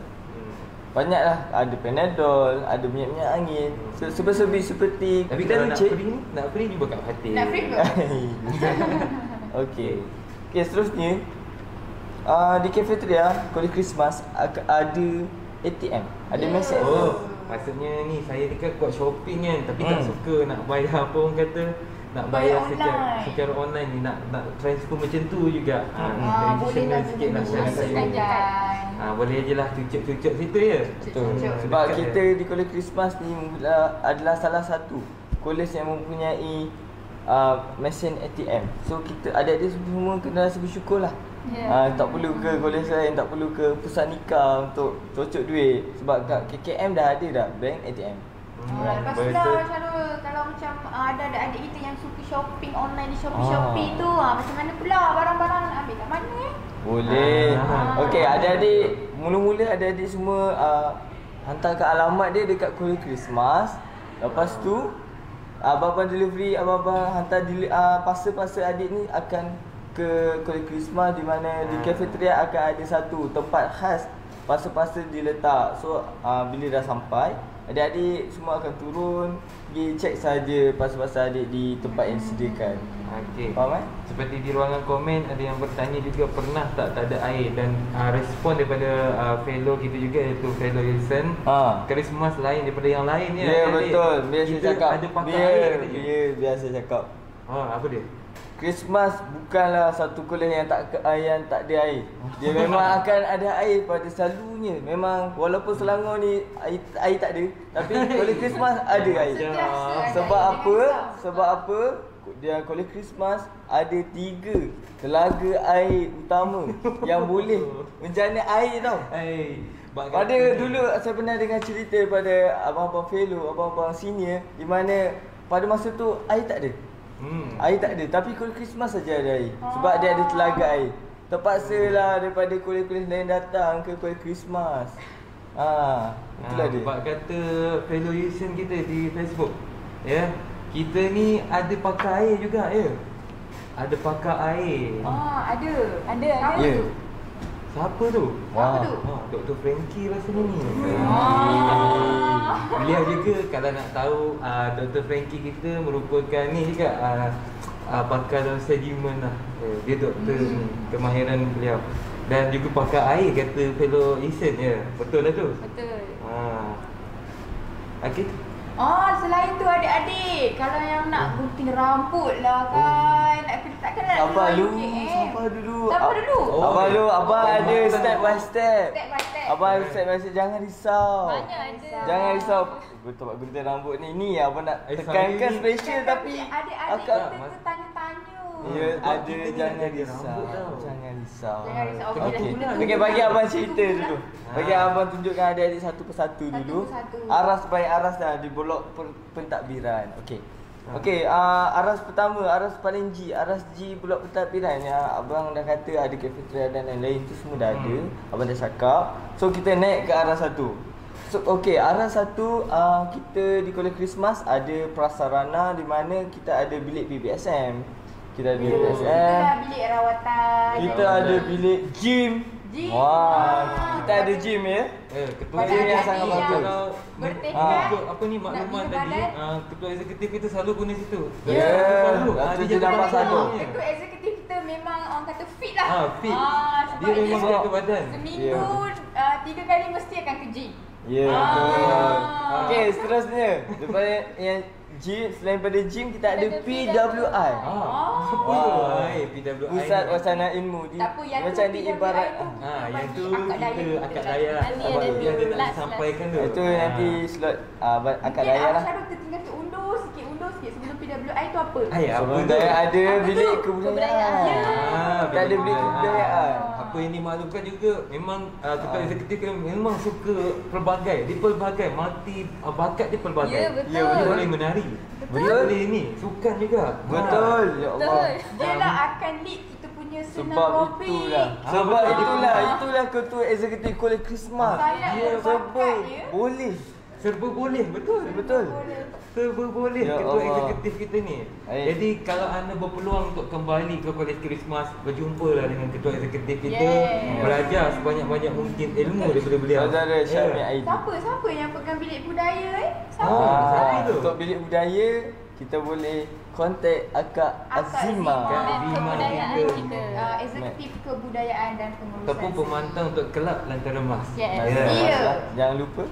banyaklah, ada Panadol, ada minyak-minyak angin. Serba-serbi seperti Tapi kedai kalau nak runcit. free jumpa kat Fatih. Nak free ke? Okey. Okey, seterusnya di cafeteria College Christmas ada ATM, ada mesin. Oh, maksudnya ni saya ni kan kuat shopping kan, tapi tak suka nak bayar apa orang kata, nak bayar secara online ni, nak transfer macam tu juga. Boleh lah sikit lah cara saya. saya. Boleh je lah cucuk-cucuk situ ya. Betul. Cucuk. Sebab Dekat kita di College Christmas ni adalah salah satu college yang mempunyai mesin ATM. So kita adik-adik semua kena rasa bersyukur lah. Tak perlu ke college lain, tak perlu ke pusat nikah untuk cocok duit. Sebab kat KKM dah ada dah bank ATM. Lepas tu lah Syarul, kalau macam ada adik kita yang suka shopping online di Shopee tu, macam mana pula barang-barang nak ambil kat mana Boleh. Okey, adik-adik mula-mula adik-adik semua hantar ke alamat dia dekat College Christmas. Lepas tu abang-abang delivery, abang-abang hantar parcel-parcel adik ni akan ke College Christmas, di mana di cafeteria akan ada satu tempat khas parcel-parcel diletak. So bila dah sampai, adik-adik semua akan turun pergi cek saja parcel-parcel adik di tempat yang disediakan. Okey. Faham Seperti di ruangan komen ada yang bertanya juga, pernah tak ada air, dan respon daripada fellow kita juga, iaitu fellow Wilson. Christmas lain daripada yang lain ya. Ya, adik. betul. Biar saya Kita cakap. ada pakai air katanya. Biar saya cakap. Apa dia? Christmas bukanlah satu kolej yang tak ada air. Dia memang akan ada air pada selalunya. Memang walaupun Selangor ni air tak ada, tapi kolej Christmas ada air. Sebab apa? Sebab apa? Dia kolej Christmas ada 3 telaga air utama yang boleh menjana air tau. Pada dulu saya pernah dengar cerita daripada abang-abang fellow, abang-abang senior, di mana pada masa tu air tak ada. Air tak ada, tapi kolej Christmas saja ada air. Sebab dia ada telaga air. Terpaksa lah daripada kolej-kolej lain datang ke kolej Christmas. Itulah dia. Sebab kata fellow Yusin kita di Facebook, ya, kita ni ada pakai air juga ya. Ada pakai air. Ada. Ya. Siapa tu? Apa tu? Dr. Frankie rasanya ni. Beliau juga kalau nak tahu, Dr. Frankie kita merupakan ni juga pakar dalam sedimen lah. Dia doktor ni, kemahiran beliau. Dan juga pakai air kata fellow Isen ya. Betul lah tu? Betul. Okey. Selain tu adik-adik, kalau yang nak gunting rambut lah kan, takkan nak Sabar dulu dulu, sabar dulu. Sabar dulu. Abang dulu, abang Abang ada matang. step by step. Step by step. Abang ada step by step, jangan risau. Banyak ada. Jangan risau. Betul gunting rambut ni abang nak tekankan sorry. special tapi adik-adik akak kita tertanya-tanya. ya Sebab ada, kita ni jangan nak jaga risau. rambut tau. Jangan risau. Jangan risau. Okey, Okey. dah dulu. Okey, bagi abang cerita Dulu. dulu. Bagi abang tunjukkan adik-adik satu persatu dulu. persatu. Aras by aras dah di blok pentadbiran. Okey. Okey, aras pertama, aras paling G, aras G blok pentadbiran yang abang dah kata ada cafeteria dan lain-lain tu semua dah ada. Abang dah cakap. So kita naik ke aras satu. So okey, aras satu kita di College Christmas ada prasarana di mana kita ada bilik BBSM. Kita ada bilik Kita BBSM. dah bilik rawatan. Kita ada bilik gym. Gym. Wah, kita ada gym ya. Ketua Pada Gym yang adik-adik sangat yang bagus. bertekad Apa ni maklumat nak bina tadi, badan. ketua eksekutif kita selalu guna situ. Ya, Selalu. Datuk Dia Jenderal jaga Ambassador. badannya. Ketua eksekutif kita memang orang kata fit lah. Fit. Sebab Dia memang dia- jaga badan. seminggu 3 kali mesti akan ke gym. Ya, betul. Okey, Ah. seterusnya daripada yang gym, selain pada gym kita ada Ada PWI. Wah, PWI. Pusat Wacana Ilmu di Tak apa, yang tu macam PWI diibarat tu. Yang tu Akad kita daya akad kita daya lah. nanti Abang ada dia ada nak last. sampaikan tu. itu nanti slot akad Mungkin raya lah. Syarul tertinggal undur sikit sebelum PWI tu apa? Apa Sebelum tu? dah ada Apa bilik tu? kebudayaan. Kita ada bilik kebudayaan. Apa yang dimaklumkan juga, memang ketua eksekutif kan memang suka pelbagai. Dia pelbagai, multi bakat dia pelbagai. Ya, betul. Dia boleh menari. Dia boleh ni, sukan juga. Betul, ya Allah. Dia lah akan lead kita punya senam Sebab aerobik. itulah. Sebab betul. itulah ketua eksekutif College Christmas. Sangat Dia berbakat, sebab ya. boleh. Serba boleh, betul. Betul. Serba boleh Ya ketua Allah. eksekutif kita ni. Baik. Jadi kalau anda berpeluang untuk kembali ke Kolej Christmas, berjumpalah dengan ketua eksekutif kita, Yeah. belajar sebanyak-banyak mungkin ilmu daripada beliau. Saudara Syami Aidi. Siapa yang pegang bilik budaya Siapa? siapa itu? Untuk bilik budaya kita boleh kontak Akak Azima. Kak dan Azima kebudayaan kita. kita. Eksekutif kebudayaan dan pengurusan. Ataupun pemantau untuk kelab Lantara Emas. Yes. Ya. Ya. Jangan lupa.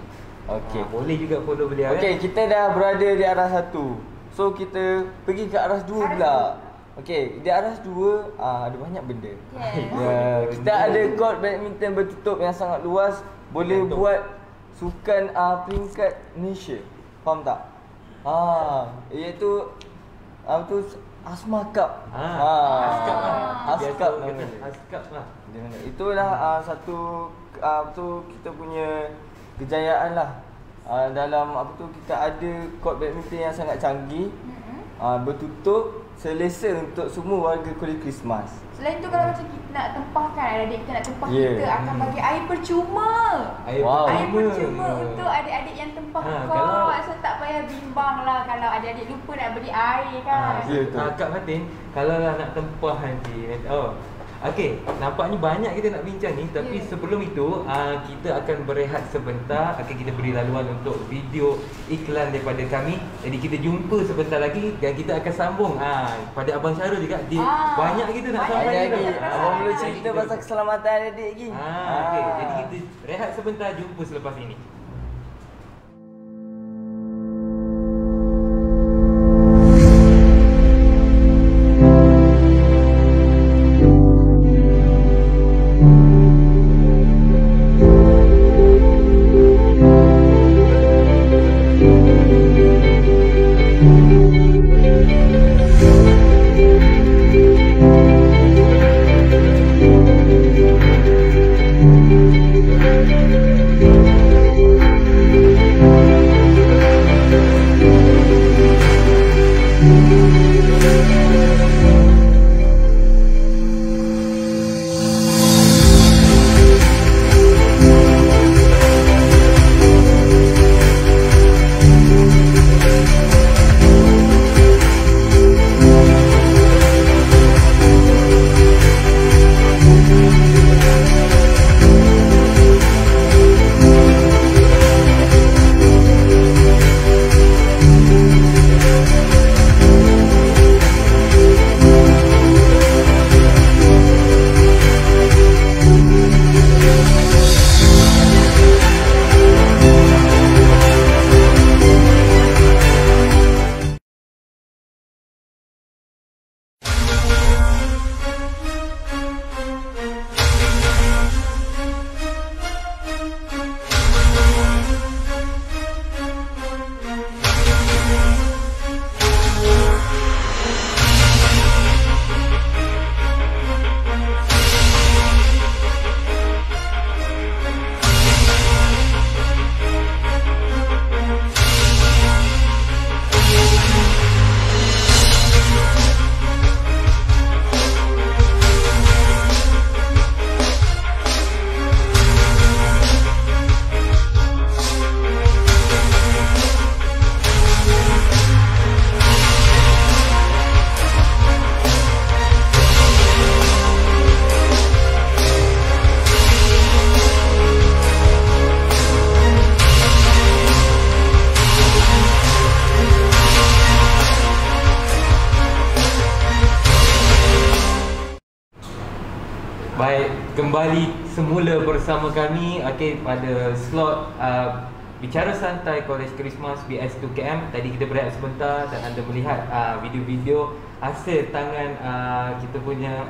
Okey. Boleh juga follow beliau. Okey, kita dah berada di arah 1. So kita pergi ke arah 2 pula. Okey, di arah 2 ada banyak benda. Yes. Ya, kita ada court badminton bertutup yang sangat luas. Boleh Betul. buat sukan peringkat Malaysia. Faham tak? Iaitu tu Asma Cup. Askap lah. Askap Biasa nama kata dia. Askap lah. Itulah satu tu kita punya kejayaan lah. Dalam kita ada court badminton yang sangat canggih. Bertutup selesa untuk semua warga Kolej Christmas. Selain tu kalau macam kita nak tempahkan, adik kita nak tempah, Yeah. kita akan bagi air percuma. Wow. Air percuma untuk adik-adik yang tempah kalau- kot. So tak payah bimbang lah kalau adik-adik lupa nak beli air kan. Ya, betul. Kak Fatin, kalau lah nak tempah nanti. Okey, nampaknya banyak kita nak bincang ni, tapi Ya. sebelum itu kita akan berehat sebentar. Akan kita beri laluan untuk video iklan daripada kami. Jadi kita jumpa sebentar lagi dan kita akan sambung pada Abang Syarul juga. Banyak kita nak banyak sampai Ada ni. lagi. Abang boleh Jadi cerita kita- pasal keselamatan adik lagi. Okey, jadi kita rehat sebentar, jumpa selepas ini. Baik, kembali semula bersama kami pada slot Bicara Santai Kolej Christmas BS2KM. Tadi kita berehat sebentar dan anda melihat video-video hasil tangan kita punya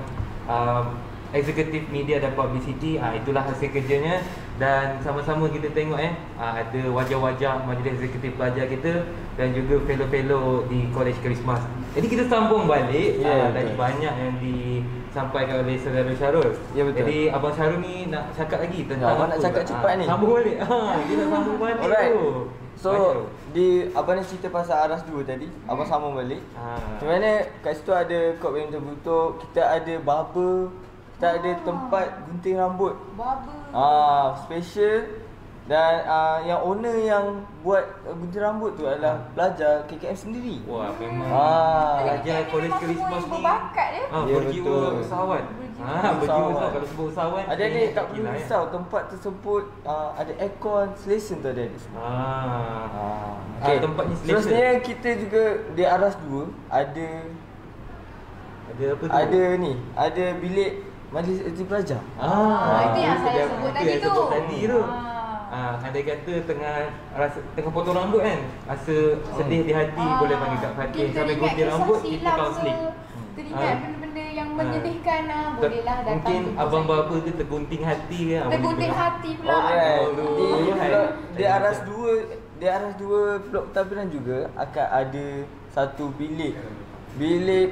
Executive Media dan Publicity. Itulah hasil kerjanya. Dan sama-sama kita tengok ada wajah-wajah majlis eksekutif pelajar kita dan juga fellow-fellow di Kolej Christmas. Jadi kita sambung balik. Tadi banyak yang disampaikan oleh saudara Syarul. Ya, betul. Jadi Abang Syarul ni nak cakap lagi tentang Abang nak cakap cepat ni. Sambung balik. Dia nak sambung balik Alright. tu. So abang nak cerita pasal aras 2 tadi. Abang sambung balik. Macam mana kat situ ada court badminton bertutup, kita ada barber, kita ada tempat gunting rambut. Barber. Special Dan yang owner yang buat gunting rambut tu adalah pelajar KKM sendiri. Wah, memang Ah. pelajar kolej Memang Christmas semua ni berbakat dia. Ya, berjiwa betul. usahawan. Berjiwa Berjiwa usahawan. usahawan. Kalau sebut usahawan, Adik-adik tak perlu gila, ya. risau, tempat tersebut ada aircon, selesa tu adik-adik semua. Okay. Tempat ni selesa. Seterusnya kita juga di aras 2 ada Ada apa tu? ada bilik majlis erti pelajar. Itu yang saya dia- sebut itu tadi yang tu. sebut tadi tu. Ah. Andai kata tengah potong rambut kan, rasa sedih di hati, boleh panggil Kak Fatih sampai gunting rambut, kita kaunseling. Teringat benda-benda yang menyedihkan bolehlah datang Mungkin jumpa abang saya. bapa tu tergunting hati ke. Tergunting hati pula. Alright. Oh, Di hai. blok di aras 2 blok pentadbiran juga akan ada satu bilik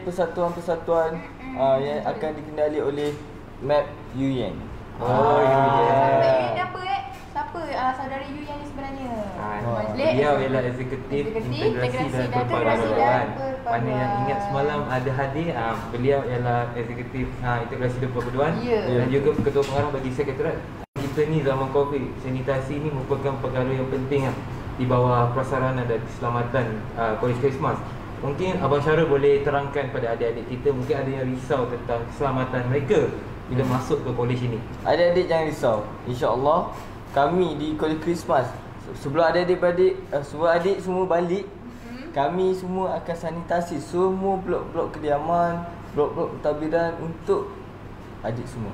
persatuan-persatuan yang akan dikendali oleh Map Yuyen. Oh, Saudara yeah. Yu ni apa Siapa saudara Yu yang ni sebenarnya? Majlis. Beliau ialah eksekutif integrasi dan perpaduan. Mana yang ingat semalam ada hadir, beliau ialah eksekutif integrasi dan perpaduan Ya. dan juga ketua pengarah bagi sekretariat. Kita ni zaman Covid, sanitasi ni merupakan perkara yang penting di bawah prasarana dan keselamatan Kolej Christmas. Mungkin Abang Syarul boleh terangkan pada adik-adik kita, mungkin ada yang risau tentang keselamatan mereka bila masuk ke kolej ini. Adik-adik jangan risau. InsyaAllah kami di Kolej Christmas sebelum adik semua balik, kami semua akan sanitasi semua blok-blok kediaman, blok-blok pentadbiran untuk adik semua.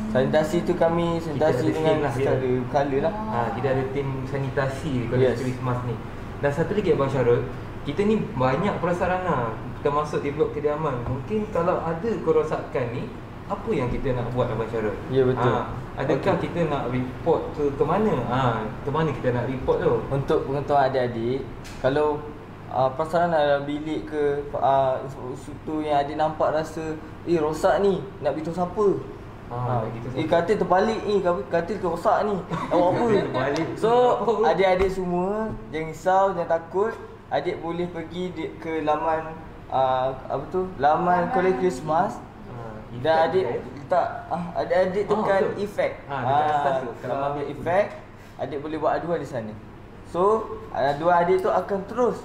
Sanitasi tu kami sanitasi Kita ada dengan tim lah, secara kala lah. Kita ada tim sanitasi di Kolej Yes. Christmas ni. Dan satu lagi Abang Syarul, kita ni banyak prasarana termasuk di blok kediaman. Mungkin kalau ada kerosakan ni, apa yang kita nak buat Abang Syarul? Ya, betul. Adakah Okey. kita nak report ke mana? Ke mana kita nak report tu? Untuk pengetahuan adik-adik, kalau prasarana dalam bilik ke sutu yang adik nampak rasa rosak ni, nak beritahu siapa? Nak beritahu siapa? Katil terbalik ni, katil rosak ni. Awak apa? Terbalik. So, adik-adik semua jangan risau, jangan takut. Adik boleh pergi ke laman laman Kolej Christmas. Dan adik letak adik tekan betul. efek. Dekat atas tu. Kalau ambil efek, adik boleh buat aduan di sana. So, aduan adik tu akan terus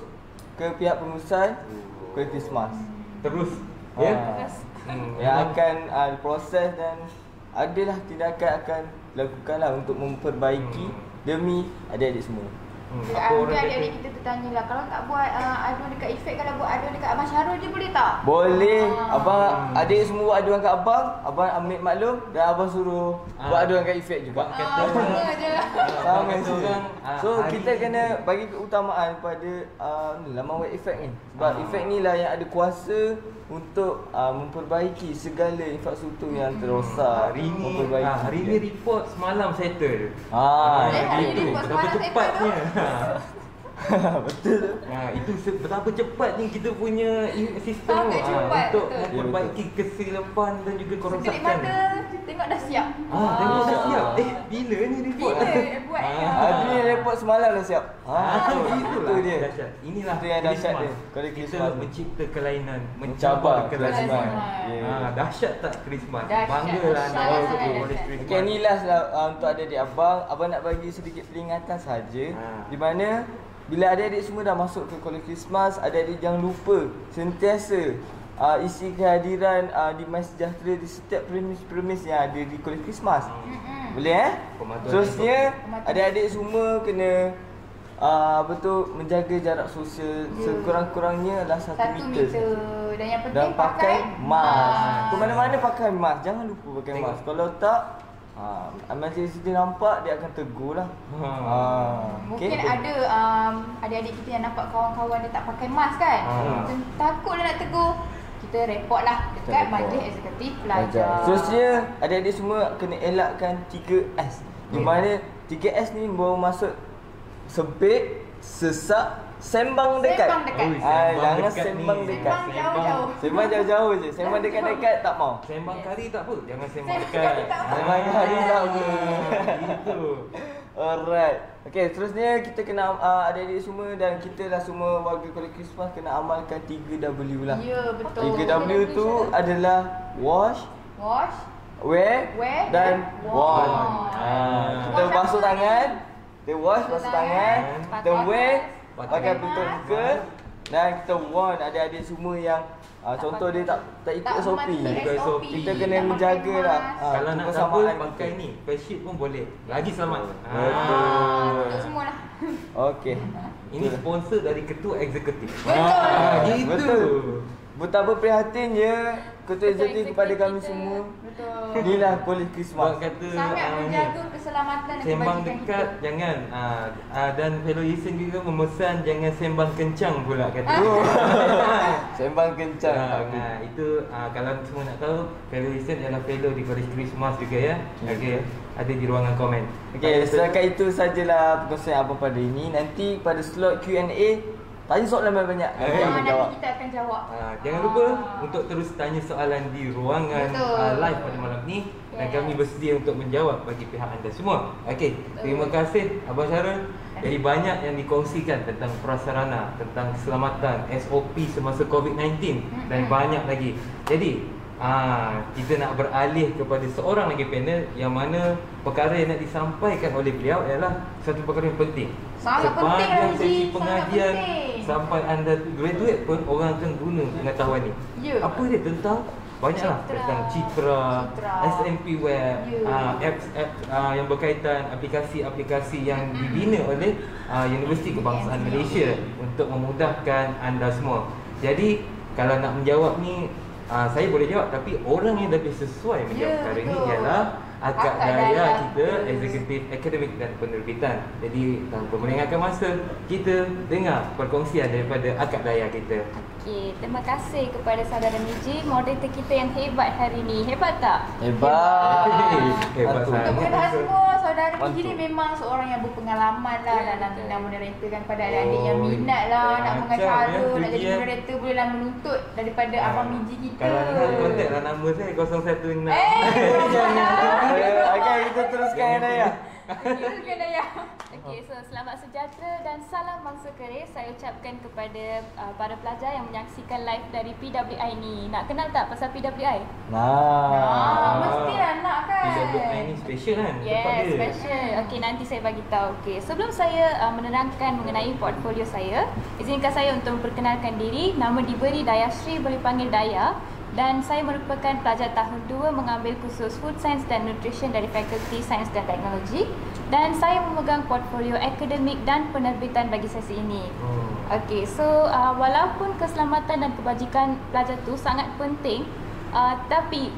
ke pihak pengurusan Kolej Christmas. Terus ya. Yang akan proses dan adalah tindakan akan lakukanlah untuk memperbaiki demi adik-adik semua. Apa orang kata? Adik-adik kita tertanyalah, kalau tak buat aduan dekat efek, kalau buat aduan dekat Abang Syarul je boleh tak? Boleh. Abang adik semua buat aduan kat abang ambil maklum dan abang suruh buat aduan kat efek juga. Sama je. Sama je. Orang, So hari kita kena bagi keutamaan pada laman web effect ni. Sebab efek ni lah yang ada kuasa untuk memperbaiki segala infrastruktur yang terosak. Hari ni report semalam settle. Hari ni Itu report betapa semalam cepatnya. Betul. Itu betapa cepatnya kita punya sistem Sangat cepat, untuk betul. memperbaiki kesilapan dan juga Sekelip kerosakan. mata tengok dah siap. Tengok dah siap. Bila ni report? Bila buat ni? Hari ni report semalam dah siap. Itulah Itu dia. dahsyat. Inilah Itu yang dahsyat Christmas. dia. Kolej Kita Christmas. mencipta kelainan, Mencabar mencabar kelainan. kelainan. Dahsyat tak Christmas? Dahsyat. Banggalah nak Sangat, masuk ke sangat kolej dahsyat. Christmas. Okay, ni last lah untuk adik-adik abang. Abang nak bagi sedikit peringatan saja. Di mana bila adik-adik semua dah masuk ke Kolej Christmas, adik-adik jangan lupa sentiasa isi kehadiran di MySejahtera di setiap premis-premis yang ada di Kolej Christmas. Boleh Pematuhan Seterusnya adik-adik semua kena menjaga jarak sosial sekurang-kurangnya adalah 1 1 meter. meter. Dan yang penting Dan pakai mask. Ke Ah. mana-mana pakai mask. Jangan lupa pakai Tengok. mask. Kalau tak, macam dia nampak, dia akan tegur lah. Mungkin ada adik-adik kita yang nampak kawan-kawan dia tak pakai mask kan. Takut dia nak tegur. Kita report lah Kita dekat report. Majlis Eksekutif Pelajar. Seterusnya, adik-adik semua kena elakkan 3S. Di mana 3S ni baru masuk sempit, sesak, sembang dekat. Sembang dekat. Jangan dekat sembang ni. dekat. Sembang jauh-jauh. Sembang jauh-jauh je. Sembang dekat-dekat tak mau. Sembang kari tak apa, jangan sembang Sembang dekat. kari tak apa. Sembang kari tak apa. Itu. Alright. Okay, seterusnya kita kena adik-adik semua dan kita lah semua warga Kolej Christmas kena amalkan 3W lah. Ya, betul. 3W tu adalah wash, Wash, wear dan want. Kita basuh tangan, kita wash basuh tangan, kita wear pakai buka dan kita want adik-adik semua yang contoh dia tak ikut Tak SOP. mematuhi Ikut SOP. Kita kena tak pakai menjaga lah. mask. Kalau nak kebersamaan double pakai kita. ni, face sheet pun boleh. Lagi selamat. Betul. Untuk semua lah. Okey. Ini sponsor dari ketua eksekutif. Betul. Gitu. Betapa prihatin je Ketua Eksekutif kepada kami kita. semua. Betul. Inilah polis Sebab Christmas. kata Sangat ni, menjaga keselamatan dan sembang kebajikan dekat kita. jangan dan fellow Yasin juga memesan jangan sembang kencang pula kata. Sembang kencang. Itu kalau semua nak tahu fellow Yasin adalah fellow di Polis Christmas juga ya. Okey, ada di ruangan komen. Okey, setakat itu sajalah perkongsian apa pada ini. Nanti pada slot Q&A tanya soalan banyak-banyak. Nanti Nanti akan jawab. kita akan jawab. Jangan lupa untuk terus tanya soalan di ruangan Betul. live pada malam ni dan Yes. kami bersedia untuk menjawab bagi pihak anda semua. Okey, terima kasih Abang Syarul. Jadi banyak yang dikongsikan tentang prasarana, tentang keselamatan, SOP semasa COVID-19 dan banyak lagi. Jadi kita nak beralih kepada seorang lagi panel yang mana perkara yang nak disampaikan oleh beliau ialah satu perkara yang penting. Sangat penting, Sepanjang Haji. sesi Sangat pengajian penting. sampai anda graduate pun orang akan guna pengetahuan ni. Ya. Apa dia tentang banyaklah Citra. tentang citra, Citra. SMP web, Ya. apps yang berkaitan aplikasi-aplikasi yang dibina oleh Universiti Kebangsaan Malaysia untuk memudahkan anda semua. Jadi kalau nak menjawab ni saya boleh jawab tapi orang yang lebih sesuai menjawab Ya, perkara ni betul. ialah akad Akad daya daya kita, kita. Eksekutif Akademik dan Penerbitan. Jadi tanpa melengahkan masa, kita dengar perkongsian daripada akad daya kita. Okey, terima kasih kepada saudara Miji, moderator kita yang hebat hari ni. Hebat tak? Hebat. Hebat Betul. sangat. Untuk pengetahuan semua, saudara Mantul. Miji ni memang seorang yang berpengalaman lah Ya, dalam betul. bidang moderator kan pada adik-adik yang Oh, minat lah nak macam mengacara, ya, nak jadi Miji, moderator bolehlah menuntut daripada abang Miji kita. Kalau nak kontak lah nama saya 016. Okey, kita teruskan Daya. Teruskan Daya. Okey, so selamat sejahtera dan salam bangsa keris saya ucapkan kepada para pelajar yang menyaksikan live dari PWI ni. Nak kenal tak pasal PWI? Mestilah nak kan. PWI ni special kan? tempat Yes, dia. special. Okey, nanti saya bagi tahu. Okey, sebelum saya menerangkan mengenai portfolio saya, izinkan saya untuk memperkenalkan diri. Nama diberi Daya Sri, boleh panggil Daya. Dan saya merupakan pelajar tahun 2 mengambil kursus Food Science dan Nutrition dari Fakulti Sains dan Teknologi. Dan saya memegang portfolio akademik dan penerbitan bagi sesi ini. Okey, so walaupun keselamatan dan kebajikan pelajar tu sangat penting, tapi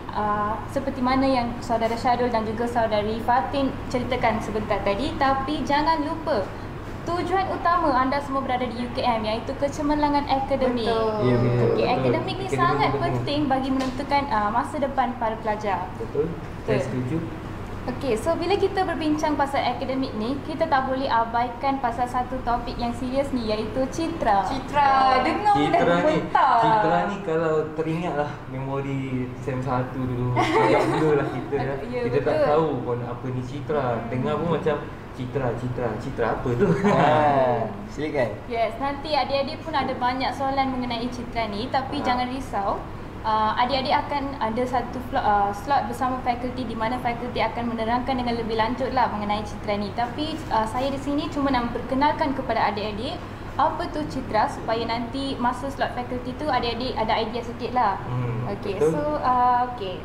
seperti mana yang saudara Syarul dan juga saudari Fatin ceritakan sebentar tadi, tapi jangan lupa tujuan utama anda semua berada di UKM iaitu kecemerlangan akademik. Betul. Ya, betul. Okey, akademik ni Akademik sangat betul. penting bagi menentukan masa depan para pelajar. Betul. Saya Betul. setuju. Okey, so bila kita berbincang pasal akademik ni, kita tak boleh abaikan pasal satu topik yang serius ni iaitu citra. Citra, dengar dah Citra ni, gemetar. Citra ni kalau teringatlah memori SEM 1 dulu. Agak dulu lah kita ya. Ya, Kita tak betul. tahu pun apa ni Citra. Dengar pun macam Citra apa tu? Silakan. Yes, nanti adik-adik pun ada banyak soalan mengenai citra ni, tapi jangan risau. Adik-adik akan ada satu slot bersama fakulti di mana fakulti akan menerangkan dengan lebih lanjut lah mengenai citra ni. Tapi saya di sini cuma nak memperkenalkan kepada adik-adik apa tu citra supaya nanti masa slot fakulti tu adik-adik ada idea sikit lah. Okey, betul. so okey.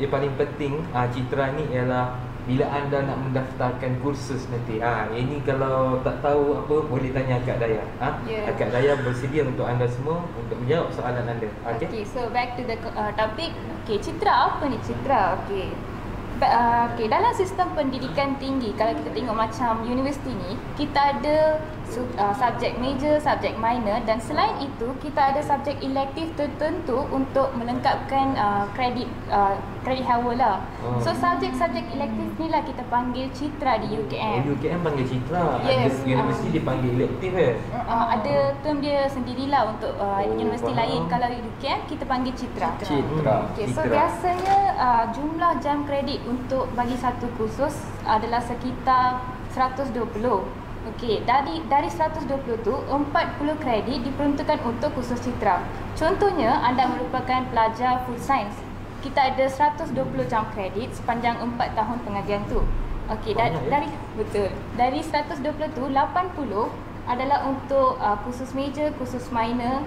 Dia paling penting Citra ni ialah bila anda nak mendaftarkan kursus nanti. Ini kalau tak tahu apa boleh tanya Akak Daya. Ya. Akak Daya bersedia untuk anda semua untuk menjawab soalan anda. Okey. Okay, so back to the topic. Okay, citra apa ni citra? Okay. Okay, dalam sistem pendidikan tinggi, kalau kita tengok macam universiti ni, kita ada subjek major, subjek minor dan selain itu kita ada subjek elektif tertentu untuk melengkapkan kredit hawa lah. So subjek-subjek elektif ni lah kita panggil citra di UKM. UKM panggil Citra. Yes. Ada universiti dipanggil elektif Ada term dia sendirilah untuk universiti faham. lain. Kalau UKM kita panggil citra. Citra. Okay, so Citra. biasanya jumlah jam kredit untuk bagi satu kursus adalah sekitar 120. Okey, dari 120 tu 40 kredit diperuntukkan untuk kursus citra. Contohnya anda merupakan pelajar food science. kita ada 120 jam kredit sepanjang 4 tahun pengajian tu. Okey, Banyak, ya? dari betul. Dari 120 tu 80 adalah untuk kursus major, kursus minor.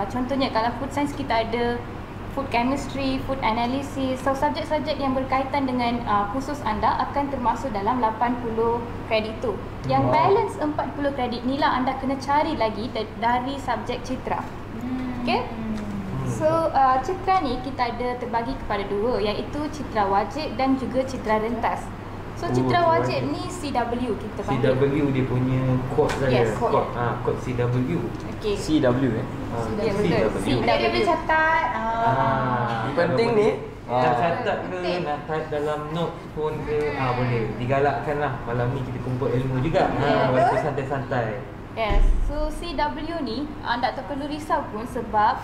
Contohnya kalau food science kita ada food chemistry, food analysis. So subjek-subjek yang berkaitan dengan kursus anda akan termasuk dalam 80 kredit tu. Yang Wow. balance 40 kredit ni lah anda kena cari lagi dari subjek citra. Okey? So citra ni kita ada terbagi kepada dua, iaitu citra wajib dan juga citra rentas. So citra Oh, wajib ni CW kita panggil. CW dia punya kod saya. Yes, Kod kod CW. Okey. CW Ya, betul. CW. Dia boleh catat. Penting ni. Nak catat ke, nak type dalam note pun ke, boleh. Digalakkan lah. Malam ni kita kumpul ilmu juga. Waktu santai-santai. Yes. So CW ni anda tak perlu risau pun sebab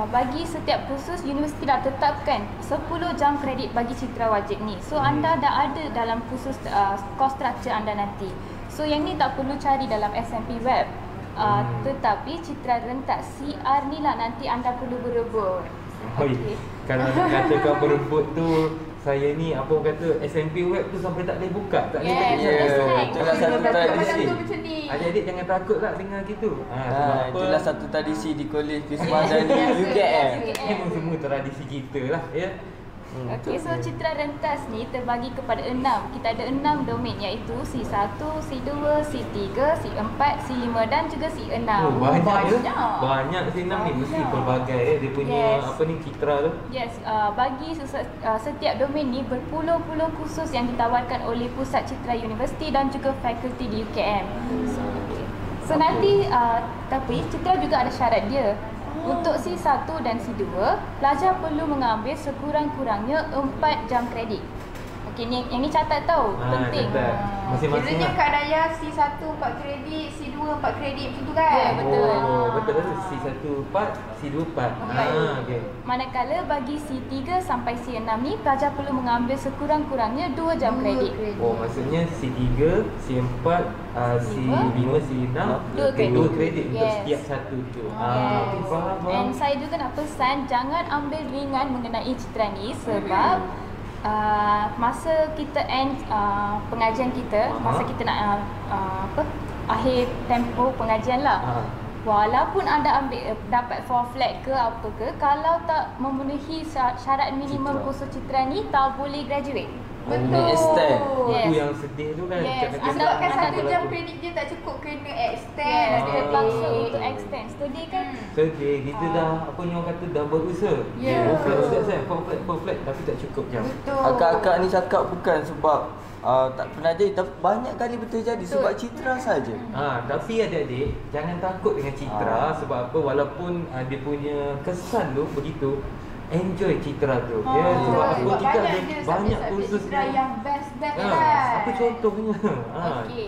bagi setiap kursus universiti dah tetapkan 10 jam kredit bagi citra wajib ni. So anda dah ada dalam kursus course structure anda nanti. So yang ni tak perlu cari dalam SMP web. Tetapi citra rentak CR ni lah nanti anda perlu berebut. Oi, kalau nak katakan berebut tu, saya ni apa orang kata SMP web tu sampai tak boleh buka, tak boleh Yes, tengok. yes. Itulah satu tradisi. Macam ni. Adik-adik jangan takut lah dengar gitu. Sebab apa? Itulah satu tradisi di Kolej Krismas dan di UKM. Memang semua tradisi kita lah, ya. Okey, so citra rentas ni terbagi kepada 6. Kita ada 6 domain iaitu C1, C2, C3, C4, C5 dan juga C6. Banyak. Banyak C6 ni mesti pelbagai dia punya Yes. apa ni citra tu. Yes, bagi setiap domain ni berpuluh-puluh kursus yang ditawarkan oleh Pusat Citra Universiti dan juga fakulti di UKM. So nanti tapi citra juga ada syarat dia. Untuk C1 dan C2, pelajar perlu mengambil sekurang-kurangnya 4 jam kredit. Okey, yang ni catat tau, penting. Catat. Masing-masing Kiranya lah. Kak Daya C1 4 kredit, C2 4 kredit macam tu kan? Ya, betul. Betul. C1 4, C2 4. Okey. Manakala bagi C3 sampai C6 ni, pelajar perlu mengambil sekurang-kurangnya 2 jam kredit. Maksudnya C3, C4, C5, C6 Dua kredit. 2 kredit untuk Yes. setiap satu tu. Yes. Faham. And saya juga nak pesan, jangan ambil ringan mengenai citra ni sebab masa kita end pengajian kita, masa kita nak akhir tempoh pengajian lah. Walaupun anda ambil dapat 4 flat ke apa ke, kalau tak memenuhi syarat minimum kursus citra ni, tak boleh graduate. Betul. extend. Yes. Itu yang sedih tu kan. Yes, Cakap-cakap Sebabkan anda 1 jam kredit je tak cukup, kena extend. Yes, Ah. terpaksa untuk extend. Sedih kan? sedih. Kita dah apa ni orang kata dah berusaha. Ya. Flat saya 4 flat tapi tak cukup jam. Betul. Akak-akak ni cakap bukan sebab tak pernah jadi, tapi banyak kali betul jadi sebab citra saja. Tapi adik-adik jangan takut dengan citra sebab apa, walaupun dia punya kesan tu begitu, enjoy citra tu. Ya, sebab apa Sebab kita ada dia banyak subjek-subjek kursus citra ni. yang best kan. Apa contohnya? Okey,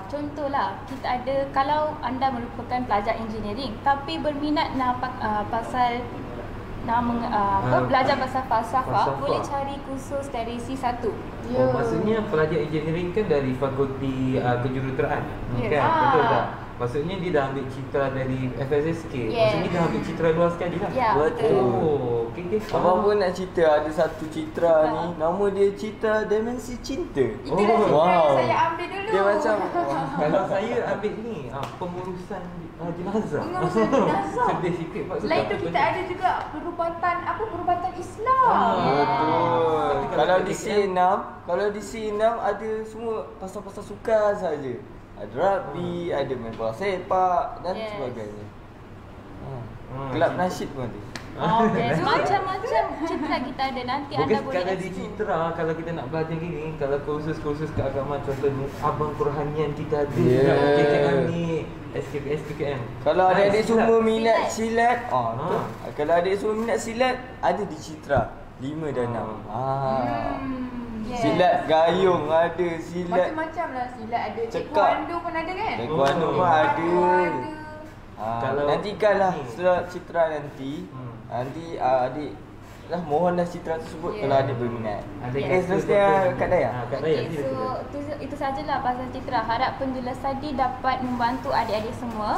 contohlah kita ada, kalau anda merupakan pelajar engineering tapi berminat nak pasal belajar pasal falsafah, boleh cari kursus dari C1. Maksudnya pelajar engineering kan dari fakulti kejuruteraan. Yes. Kan? Betul tak? Maksudnya dia dah ambil citra dari FSSK. Yes. Maksudnya dah ambil citra luar sekali lah. Ya, betul. Okey. Apa pun nak cerita, ada satu citra ni, nama dia Citra Dimensi Cinta. Itulah citra wow. yang saya ambil dulu. Dia macam Kalau saya ambil ni pengurusan jenazah. Pengurusan jenazah. Sedih sikit Pak. Selain tu kita ada juga perubatan Islam. betul. Tapi Kalau kalau di PKM, C6, kalau di C6 ada semua pasal-pasal sukan saja. Ada rugby, ada main bola sepak dan Yes. sebagainya. Kelab nasyid pun ada. Yes, macam-macam citra kita ada. Nanti anda Bukan boleh sekadar di explore. citra, kalau kita nak belajar gini, kalau kursus-kursus keagamaan contohnya abang kerohanian kita ada Yeah. juga KKM ni, SKPS PKM. Kalau adik-adik Silat. semua minat silat, Ah. kalau adik semua minat silat, ada di Citra 5 dan 6. Yes. Silat gayung ada, silat Macam-macam lah silat ada. Cekak. Taekwondo pun ada kan? taekwondo pun ada. Kalau- Nantikanlah ni. setelah Citra nanti. Nanti adik lah mohonlah Citra tersebut Yeah. kalau adik berminat. Ada Okay, yang seterusnya Kak Daya. Kak Daya. Okay, so itu sajalah pasal citra. Harap penjelas tadi dapat membantu adik-adik semua.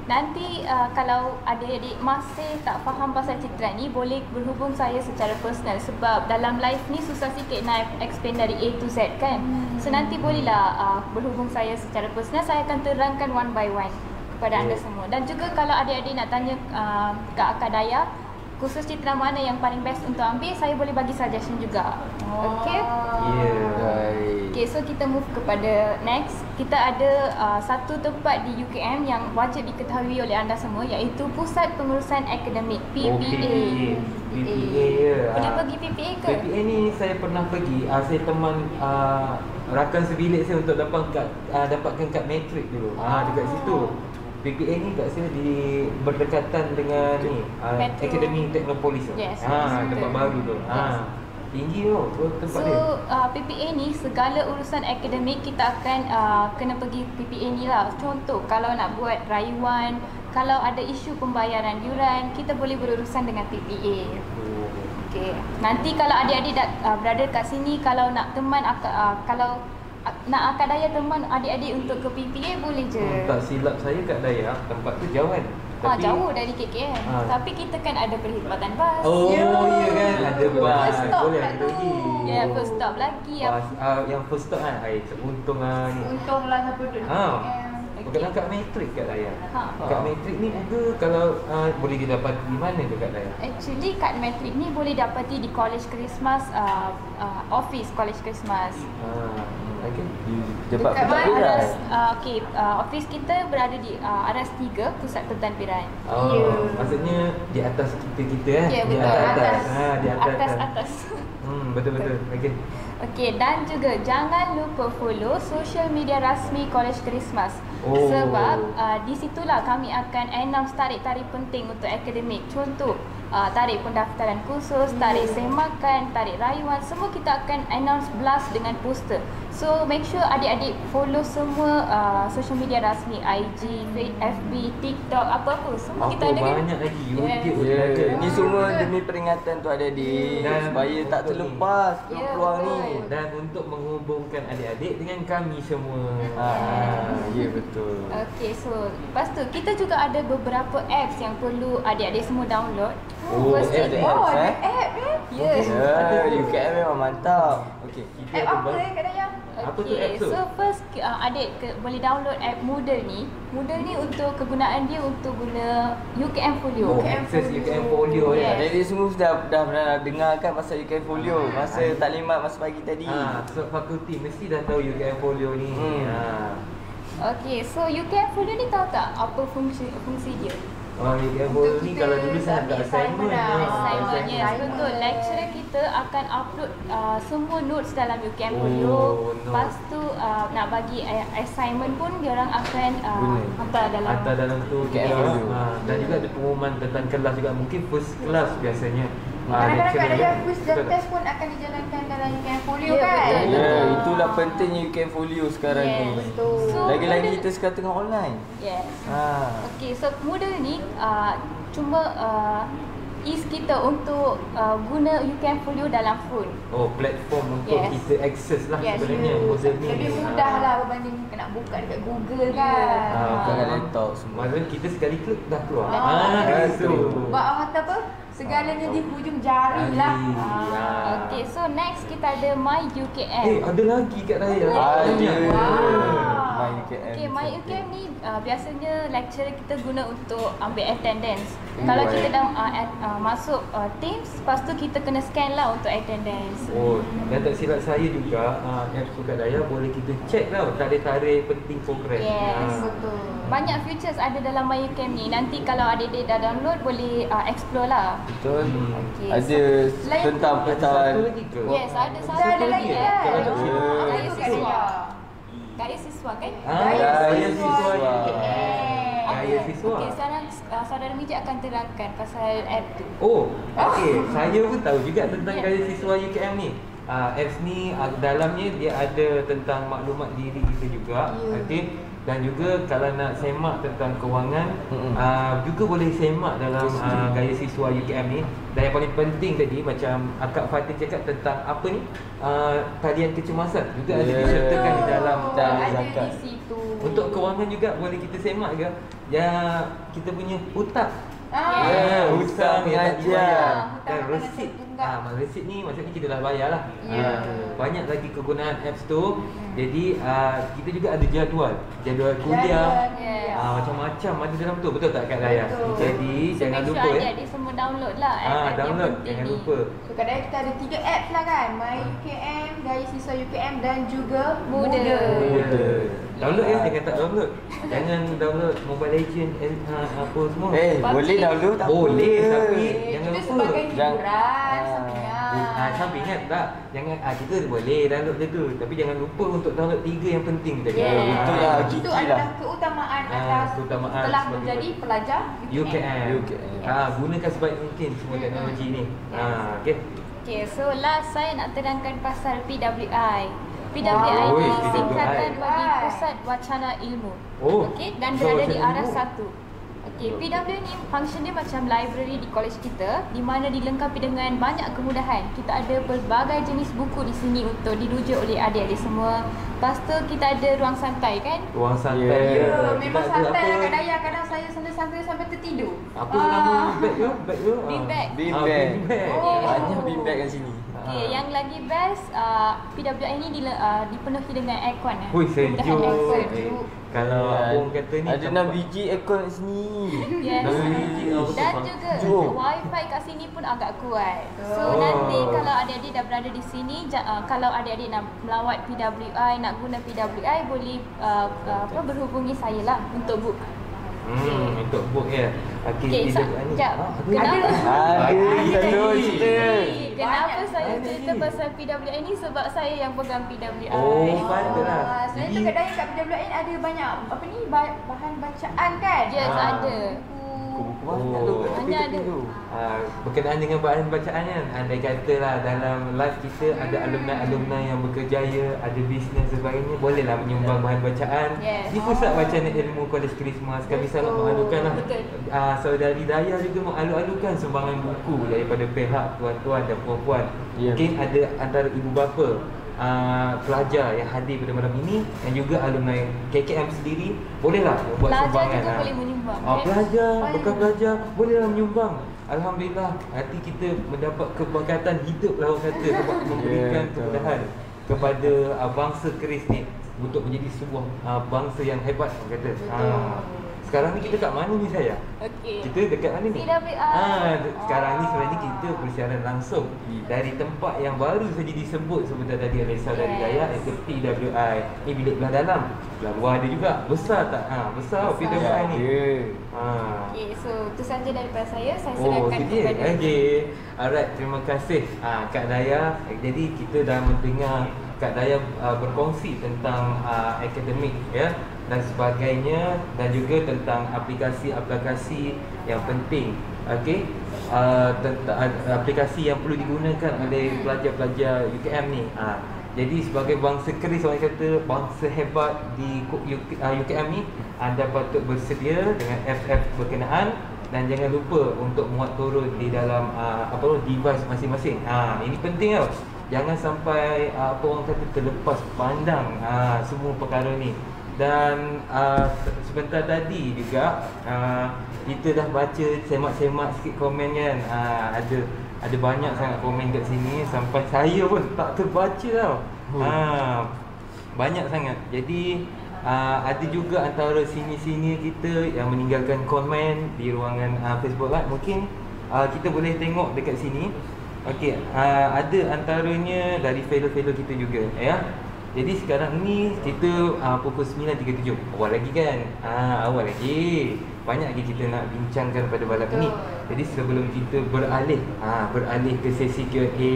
Nanti kalau adik-adik masih tak faham pasal citra ni, boleh berhubung saya secara personal sebab dalam live ni susah sikit nak explain dari A to Z kan. So nanti bolehlah berhubung saya secara personal, saya akan terangkan one by one kepada anda semua. Dan juga kalau adik-adik nak tanya ke Akak Daya, kursus citra mana yang paling best untuk ambil, saya boleh bagi suggestion juga. Okay? Baik. Okay, so kita move kepada next. Kita ada satu tempat di UKM yang wajib diketahui oleh anda semua, iaitu Pusat Pengurusan Akademik, PPA. PPA ya. Pernah pergi PPA ke? PPA ni saya pernah pergi. Saya teman rakan sebilik saya untuk dapatkan kad matrik dulu. Dekat situ. PPA ni kat sini berdekatan dengan ni Metro. Akademi Teknopolis. Yes, tempat baru tu. Yes. Tinggi tu tempat dia. So PPA ni segala urusan akademik kita akan kena pergi PPA ni lah. Contoh kalau nak buat rayuan, kalau ada isu pembayaran yuran, kita boleh berurusan dengan PPA. Okay. Nanti kalau adik-adik berada kat sini, kalau nak teman kalau nak Akak Daya teman adik-adik untuk ke PPA boleh je. Tak silap saya kat Dayak, tempat tu jauh kan. Jauh dari KKM. Tapi kita kan ada perkhidmatan bas. Ya kan, ada bas. First stop Boleh kat ada tu. lagi. Ya, first stop lagi. Yang first stop kan, untung lah ni. Untunglah siapa duduk di KM. Bukan kat matrik kat Dayak. Ha. Kad matrik ni juga kalau boleh didapati di mana tu kat Dayak? Actually kad matrik ni boleh dapati di College Christmas, office College Christmas. Okay. Dapat Dekat petak mana? beras. Office kita berada di Aras 3, Pusat Pentadbiran. Maksudnya di atas kita Ya, Di betul. atas. Di Atas. Betul. Okey. Okey, dan juga jangan lupa follow social media rasmi College Christmas. Oh. Sebab di situlah kami akan announce tarikh-tarikh penting untuk akademik. Contoh, tarikh pendaftaran kursus, tarikh semakan, tarikh rayuan, semua kita akan announce blast dengan poster. So make sure adik-adik follow semua social media rasmi, IG, FB, TikTok, apa-apa semua kita ada kan. Banyak lagi Yes. YouTube Ya, ada. ni semua demi peringatan tu adik-adik Dan supaya tak betul ni. terlepas Ya, peluang ni. betul. Dan untuk menghubungkan adik-adik dengan kami semua. Ya betul. Okay, so lepas tu kita juga ada beberapa apps yang perlu adik-adik semua download. First ada thing- apps, ada eh? app Yes. Ya, UKM memang mantap. Okey, kita App ada apa Kak Daya? Apa tu Okay, app tu? so first adik boleh download app Moodle ni. Moodle ni untuk kegunaan dia untuk guna UKM Folio. Access UKM Folio Yes. ya. Adik semua dah pernah dengar kan pasal UKM Folio masa taklimat masa pagi tadi. So fakulti mesti dah tahu UKM Folio ni. Okay, so UKM Folio ni tahu tak apa fungsi dia? UKM Folio ni kalau dulu saya ada assignment. Assignment, yes, betul. Lecturer kita akan upload semua notes dalam UKM Folio. notes. Lepas tu nak bagi assignment pun diorang akan hantar dalam tu UKM juga. Folio. Dan juga ada pengumuman tentang kelas juga. Mungkin first class biasanya. Kadang-kadang Kak lecturer Daya dia- quiz dan betul tak? test pun akan dijalankan dalam UKM Folio Ya, kan? betul. Ya, itulah pentingnya UKM Folio sekarang Yes, ni. betul. So, Lagi-lagi Moodle- kita sekarang tengah online. Yes. Ha. Okay, so Moodle ni cuma is kita untuk guna UKM Folio dalam phone. Platform untuk Yes. kita akses lah Yes, sebenarnya yes. model ni. Lebih mudah lah berbanding nak buka dekat Google kan. Bukan kat laptop semua. Maksudnya kita sekali klik dah keluar. betul. Itu. Sebab orang kata apa? Segalanya di hujung jari lah. Okay, so next kita ada My UKM. ada lagi kat Raya. Ada. Wow. My UKM. Okay, My UKM ni biasanya lecturer kita guna untuk ambil attendance. Kalau kita dah masuk Teams, lepas tu kita kena scan lah untuk attendance. Dan tak silap saya juga, apps tu kat Raya boleh kita check tau tarikh-tarikh penting program. Yes. Betul. Banyak features ada dalam My UKM ni. Nanti kalau adik-adik dah download boleh explore lah. Betul. Okay, Ada selain tentang Ada pengetahuan. satu lagi ke? Yes, ada satu Ada lagi lagi, kan? kalau tak silap. Apa Gaya tu Kak siswa. Daya? Gaya siswa kan? Gaya siswa. UKM. Gaya siswa. Okay, sekarang saudara Mijit akan terangkan pasal app tu. Okey, saya pun tahu juga tentang Ya. gaya siswa UKM ni. Apps ni dalamnya dia ada tentang maklumat diri kita juga. Ya. Okey. Dan juga kalau nak semak tentang kewangan, juga boleh semak dalam Gaya Siswa UKM ni. Dan yang paling penting tadi, macam Kak Fatin cakap tentang apa ni, talian kecemasan juga ada disertakan di dalam ada zakat. di situ. Untuk kewangan juga boleh kita semak ke. Ya, kita punya hutang. hutang yang tak pengajar. dibayar. Dan Hutang resit. pengajar Resit ni maksudnya kita dah bayar lah. Ya. Banyak lagi kegunaan apps tu. Jadi kita juga ada jadual kuliah. Yes. Macam-macam ada dalam tu. Betul tak Kak Daya? Betul. Jadi So jangan make lupa sure ya. adik-adik semua download lah app yang Download, penting jangan ni. lupa. So kadang-kadang kita ada 3 apps lah kan. My UKM, Gaya Siswa UKM dan juga Muda. Muda. Download ya, jangan tak download. Jangan download Mobile Legend apa semua. Boleh download tak Boleh, apa. tapi jangan Itu lupa. sebagai Jangan- hiburan, sampingan. Sampingan tak. Jangan kita boleh download dia tu, tapi jangan lupa untuk download 3 yang penting tadi. Yes. Itu lah, Itu gigi adalah lah. keutamaan atas keutamaan setelah sebagai menjadi pelajar UKM. UKM. Gunakan sebaik mungkin semua teknologi ni. Okey. Okay, so last saya nak terangkan pasal PWI. PWI Wow. ni Oi, singkatan PWI. bagi Pusat Wacana Ilmu. Oh, Okey, dan Pusat berada di Wacana arah Ilmu. 1. Okey, PWI ni function dia macam library di college kita, di mana dilengkapi dengan banyak kemudahan. Kita ada pelbagai jenis buku di sini untuk dirujuk oleh adik-adik semua. Lepas tu kita ada ruang santai kan? Ruang santai. Ya. Ya, memang Kita ada santai lah apa? Kak Daya. Kadang saya santai-santai sampai tertidur. Apa nama beg tu? Beg tu? Bean bag. Bean Ah, bag. bean bag. Oh. Banyak bean bag kat sini. Okey, yang lagi best PWI ni dipenuhi dengan aircon. Hui, Kemudahan sejuk. aircon. Kalau abang kata ni ada 6 biji aircon kat sini. Yes. Dan Faham. juga Jom. wifi kat sini pun agak kuat. So Oh. nanti kalau adik-adik dah berada di sini, kalau adik-adik nak melawat PWI, nak guna PWI, boleh berhubungi saya lah untuk book. Untuk book ya. Okey, sekejap. Kenapa? Ada cerita. Kenapa saya cerita pasal PWI ni? Sebab saya yang pegang PWI. Oh, patutlah. Sebenarnya tu Kak Daya kat PWI ada banyak bahan bacaan kan? Yes, ada. Buku banyak tu kat Banyak tepi ada. tu. Berkenaan dengan bahan bacaan kan, andai katalah dalam live kita ada alumni-alumni yang berkejaya, ada bisnes sebagainya, bolehlah menyumbang bahan bacaan Yes. di Pusat Wacana Ilmu Kolej Christmas. Kami sangat mengalukan lah. Betul. Saudari Daya juga mengalu-alukan sumbangan buku daripada pihak tuan-tuan dan puan-puan. Ya. Mungkin ada antara ibu bapa, pelajar yang hadir pada malam ini dan juga alumni KKM sendiri, bolehlah buat Pelajar sumbangan. juga boleh menyumbang. Pelajar, bekas pelajar bolehlah menyumbang. Alhamdulillah, hati kita mendapat keberkatan hidup lah orang kata sebab memberikan betul. kemudahan kepada bangsa keris ni untuk menjadi sebuah bangsa yang hebat orang kata. Sekarang ni kita kat mana ni saya? Okey. Kita dekat mana ni? PWI. Sekarang ni sebenarnya kita bersiaran langsung dari tempat yang baru saja disebut sebentar tadi oleh saudari Yes. Daya, iaitu PWI. Ni bilik belah dalam. Belah luar ada juga. Besar tak? Besar PWI ni. Okey, so itu saja daripada saya. Saya Oh, serahkan sedih. kepada Okey. Alright, terima kasih Kak Daya. Jadi kita dah mendengar Kak Daya berkongsi tentang akademik ya dan sebagainya, dan juga tentang aplikasi-aplikasi yang penting. Okey. Tentang aplikasi yang perlu digunakan oleh pelajar-pelajar UKM ni. Jadi sebagai bangsa keris, orang kata bangsa hebat di UKM ni, anda patut bersedia dengan FF berkenaan dan jangan lupa untuk muat turun di dalam device masing-masing. Ini penting tau. Jangan sampai orang kata terlepas pandang semua perkara ni. Dan sebentar tadi juga kita dah baca, semak-semak sikit komen kan. Ada banyak sangat komen kat sini sampai saya pun tak terbaca tau. Banyak sangat. Jadi ada juga antara senior-senior kita yang meninggalkan komen di ruangan Facebook Live. Mungkin kita boleh tengok dekat sini. Okey, ada antaranya dari fellow-fellow kita juga ya. Jadi sekarang ni kita pukul 9.37. Awal lagi kan? Awal lagi. Banyak lagi kita nak bincangkan pada malam ni. Jadi sebelum kita beralih ke sesi Q&A,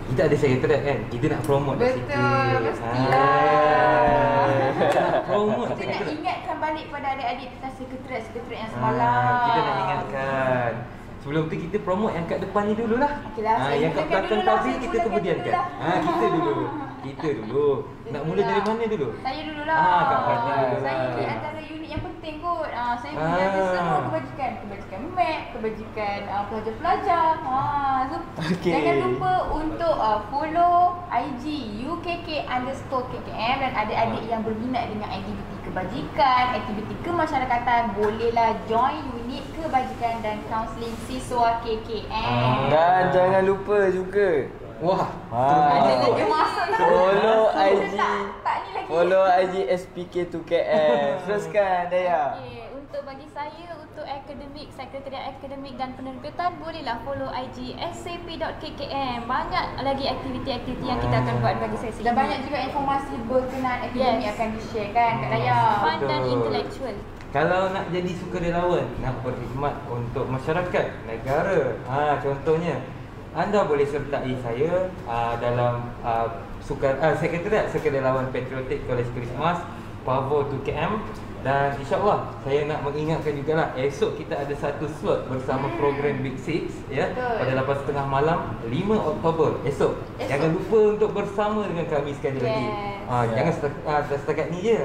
kita ada secretariat kan? Kita nak promote Betul, sikit. mestilah. Kita nak promote Kita nak sikit. ingatkan balik pada adik-adik tentang sekretariat yang semalam. Kita nak ingatkan. Sebelum tu kita promote yang kat depan ni dululah. Okeylah, saya Yang kat mulakan belakang dululah, tadi saya kita mulakan kemudiankan. dululah. Kita dulu. Kita dulu. Nak mula dari mana dulu? Saya dululah. Kak Fadli dulu Saya lah. ni antara unit yang penting kot. Saya menjaga semua kebajikan. Kebajikan MEC, kebajikan pelajar-pelajar. So Okey. jangan lupa untuk follow IG UKK_KKM dan adik-adik yang berminat dengan aktiviti kebajikan, aktiviti kemasyarakatan, bolehlah join unit kebajikan dan kaunseling siswa KKM. Dan jangan lupa juga Wah. Ada Ah. lagi masuk tak? Follow IG. Tak ni lagi. Follow IG SPK2KM. Teruskan Daya. Okey, untuk bagi saya, untuk akademik, sekretariat akademik dan penerbitan, bolehlah follow IG scp.kkm. Banyak lagi aktiviti-aktiviti yang kita akan buat bagi sesi Dan ini. banyak juga informasi berkenaan akademik Yes. akan di-share kan Kak Daya. Fun dan Betul. intellectual. Kalau nak jadi sukarelawan, nak berkhidmat untuk masyarakat, negara, contohnya anda boleh sertai saya dalam Sekretariat Sukarelawan Patriotik Kolej Christmas Pavo 2KM. Dan insyaAllah saya nak mengingatkan jugalah, esok kita ada satu slot bersama program Big Six ya, Betul. pada 8.30 malam 5 Oktober esok. Jangan lupa untuk bersama dengan kami sekali lagi. Yes. Jangan setakat ni je.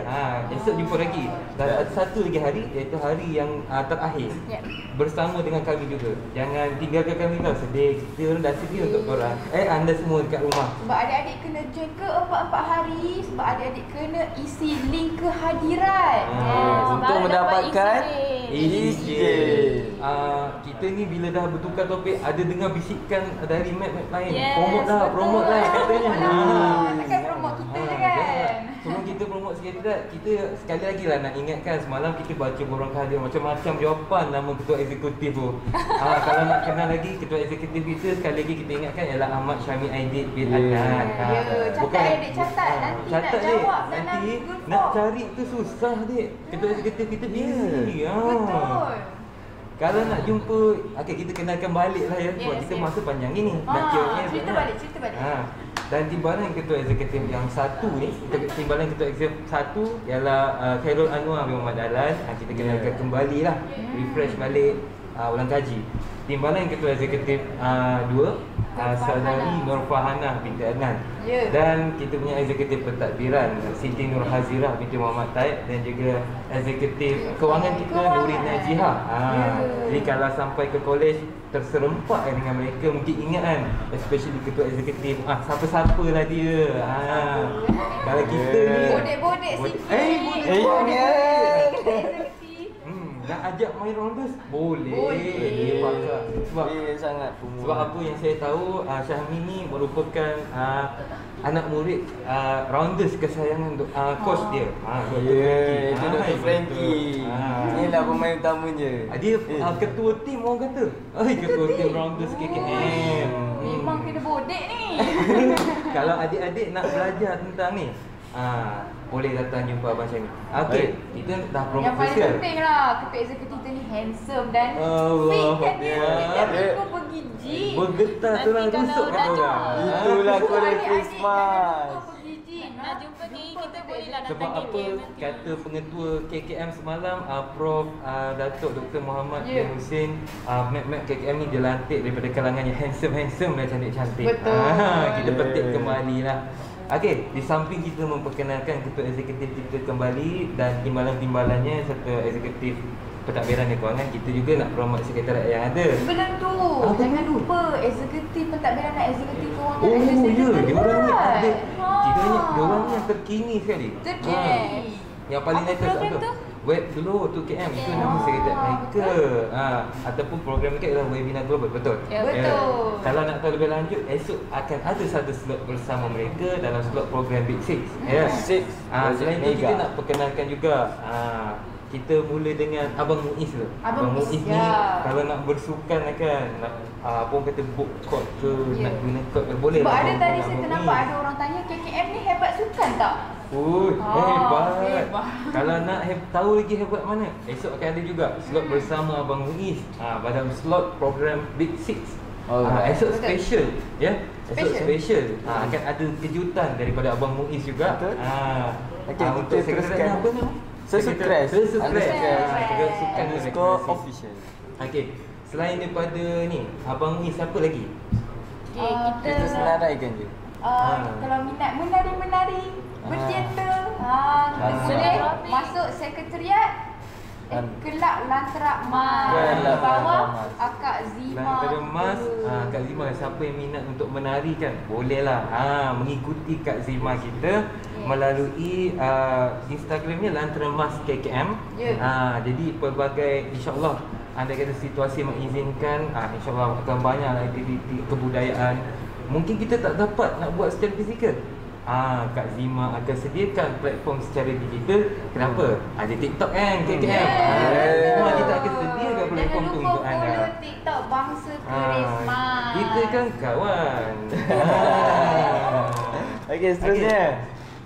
Esok jumpa lagi. Dan ada satu lagi hari, iaitu hari yang terakhir. Yep. Bersama dengan kami juga. Jangan tinggalkan kami tau. Sedih. Kita dah sedih untuk korang. Anda semua dekat rumah. Sebab adik-adik kena join ke 4 hari. Sebab adik-adik kena isi link kehadiran. Untuk baru dapat mendapatkan isi. Kita ni bila dah bertukar topik, ada dengar bisikan dari map-map lain. Yes, Promote lah katanya. Takkan promote kita je kan. Sebelum kita promote sekretariat, kita sekali lagi lah nak ingatkan, semalam kita baca borang kehadiran macam-macam jawapan nama ketua eksekutif tu. Kalau nak kenal lagi ketua eksekutif kita, sekali lagi kita ingatkan ialah Ahmad Syamil Aidit bin Adnan. Catat adik, catat. Nanti catat, nak jawab Dek. dalam Nanti Google nak Form. cari tu susah dek. Ketua eksekutif kita busy. Betul. Kalau nak jumpa, kita kenalkan balik lah ya. Sebab Yes, kita yes. masa panjang ni. Nak Q&A cerita banyak. balik. Dan timbalan ketua eksekutif yang satu ni, timbalan ketua eksekutif satu ialah Khairul Anwar bin Muhammad Dahlan. Kita kenalkan kembali lah, refresh balik, ulang kaji. Timbalan ketua eksekutif dua, Saudari Nur Fahanah binti Adnan. Ya. Dan kita punya eksekutif pentadbiran Siti Nur Hazirah binti Muhammad Taib, dan juga eksekutif kewangan kita Nurin Najihah. Jadi kalau sampai ke kolej terserempak dengan mereka, mungkin ingat kan, especially ketua eksekutif, siapa-siapa lah dia. Kalau kita ni Bodek-bodek sikit. bodek. Nak ajak main rounders? Boleh. Dia pakar. Sebab sangat pemula. sebab apa yang saya tahu, Syahmi ni merupakan anak murid rounders kesayangan untuk coach dia. Itu Dr. Frankie. Inilah pemain utamanya. Dia ketua tim orang kata. Ketua tim rounders KKM. Memang kena bodek ni. Kalau adik-adik nak belajar tentang ni, boleh datang jumpa Abang Syahmi. Okey, kita dah promote Yang paling sosial. penting lah, ketua eksekutif kita ni handsome dan Allah fit kan dia. Akbar. Dia kau pergi gym. Bergetar tu lah, Nanti kalau rusuk kat dah orang. Itulah So, Kolej adik-adik Christmas. jangan lupa pergi gym. Nak jumpa KI kita boleh lah Sebab datang apa KKM nanti. kata pengetua KKM semalam, Prof Datuk Dr. Muhammad Ya. bin Hussein, map-map KKM ni dilantik daripada kalangan yang handsome dan cantik-cantik. Betul. Kita petik kembali lah. Okey, di samping kita memperkenalkan ketua eksekutif kita kembali dan timbalan-timbalannya serta eksekutif pentadbiran dan kewangan, kita juga nak promote sekretariat yang ada. Sebelum tu, Apa jangan tu? lupa eksekutif pentadbiran dan eksekutif kewangan. Oh ada ya, sekretariat. dia orang ni ada. Kiranya dia orang ni Ha. yang terkini sekali. Terkini. Yang paling Apa latest program tu? Web dulu 2KM itu Yeah. nama sekretariat Oh, mereka. Ataupun program mereka ialah webinar global, betul? Ya, betul. Kalau nak tahu lebih lanjut, esok akan ada satu slot bersama mereka dalam slot program Big Six. Ya. Six. Selain itu Mega. kita nak perkenalkan juga, kita mula dengan Abang Muiz tu. Abang Muiz, ni ya. kalau nak bersukan kan, nak apa orang kata book court ke, Ya. nak guna court ke, boleh Sebab lah ada Abang tadi Muiz. saya ternampak ada orang tanya KKM ni hebat sukan tak? Hebat. hebat. Kalau nak tahu lagi hebat mana, esok akan ada juga slot bersama Abang Muiz pada slot program Big Six. Alright. Esok Betul. special ya. Esok Special. special. Akan ada kejutan daripada Abang Muiz juga. Betul. Okey, Untuk kita teruskan. sekretariat apa nama? Sesukres. Sesukres. Underscore Underscore official. Okey. Selain daripada ni, Abang Muiz siapa lagi? Okay, Kita senaraikan je. Kalau minat menari-menari, berteater, kita boleh masuk sekretariat Kelab Lantera Mas. Di bawah Akak Zima. Lantera Mas, Kak Zima, siapa yang minat untuk menari kan, bolehlah mengikuti Kak Zima kita melalui Instagramnya Lantera Mas KKM. Jadi pelbagai, insyaAllah anda kata situasi mengizinkan, insyaAllah akan banyak aktiviti kebudayaan. Mungkin kita tak dapat nak buat secara fizikal, Kak Zima akan sediakan platform secara digital. Kenapa? Ada TikTok kan, KKM. Semua kita akan sediakan platform tu untuk anda. Jangan lupa follow TikTok Bangsa Christmas. Kita kan kawan. Okey, seterusnya.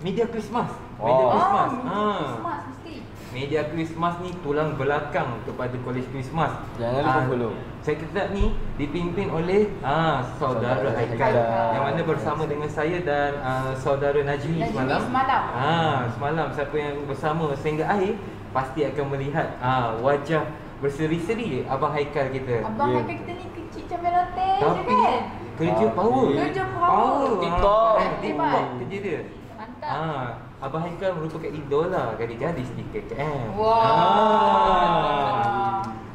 Media Christmas. Oh. Media Christmas. Christmas mesti. Media Christmas ni tulang belakang kepada Kolej Christmas. Jangan lupa follow. Sekretariat ni dipimpin oleh saudara Haikal, yang mana bersama dengan saya dan saudara Najmi semalam. Semalam siapa yang bersama sehingga akhir pasti akan melihat wajah berseri-seri Abang Haikal kita. Abang Haikal kita ni kecil macam melotek je Tapi kan. kerja power. Kerja power. TikTok. TikTok kerja dia. Mantap. Abang Haikal merupakan idola gadis-gadis di KKM.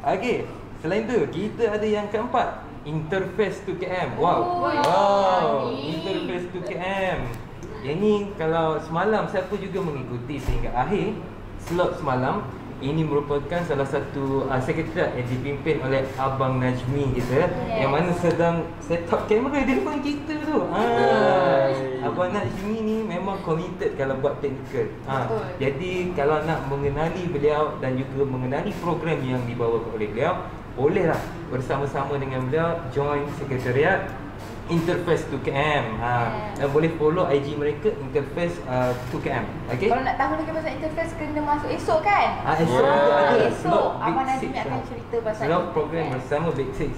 Okey, selain tu kita ada yang keempat, Interface to KM. Wow. Interface to KM. Yang ni kalau semalam siapa juga mengikuti sehingga akhir slot semalam, ini merupakan salah satu sekretariat yang dipimpin oleh Abang Najmi kita, yang mana sedang set up kamera di depan kita tu. Abang Najmi ni memang committed kalau buat technical. Jadi kalau nak mengenali beliau dan juga mengenali program yang dibawa oleh beliau, bolehlah bersama-sama dengan beliau join sekretariat Interface 2KM. Dan boleh follow IG mereka Interface 2KM. Okey. Kalau nak tahu lagi pasal interface kena masuk esok kan? Esok juga ada Esok slot Abang Big Najmi Six akan cerita pasal slot program interface. bersama Big Six.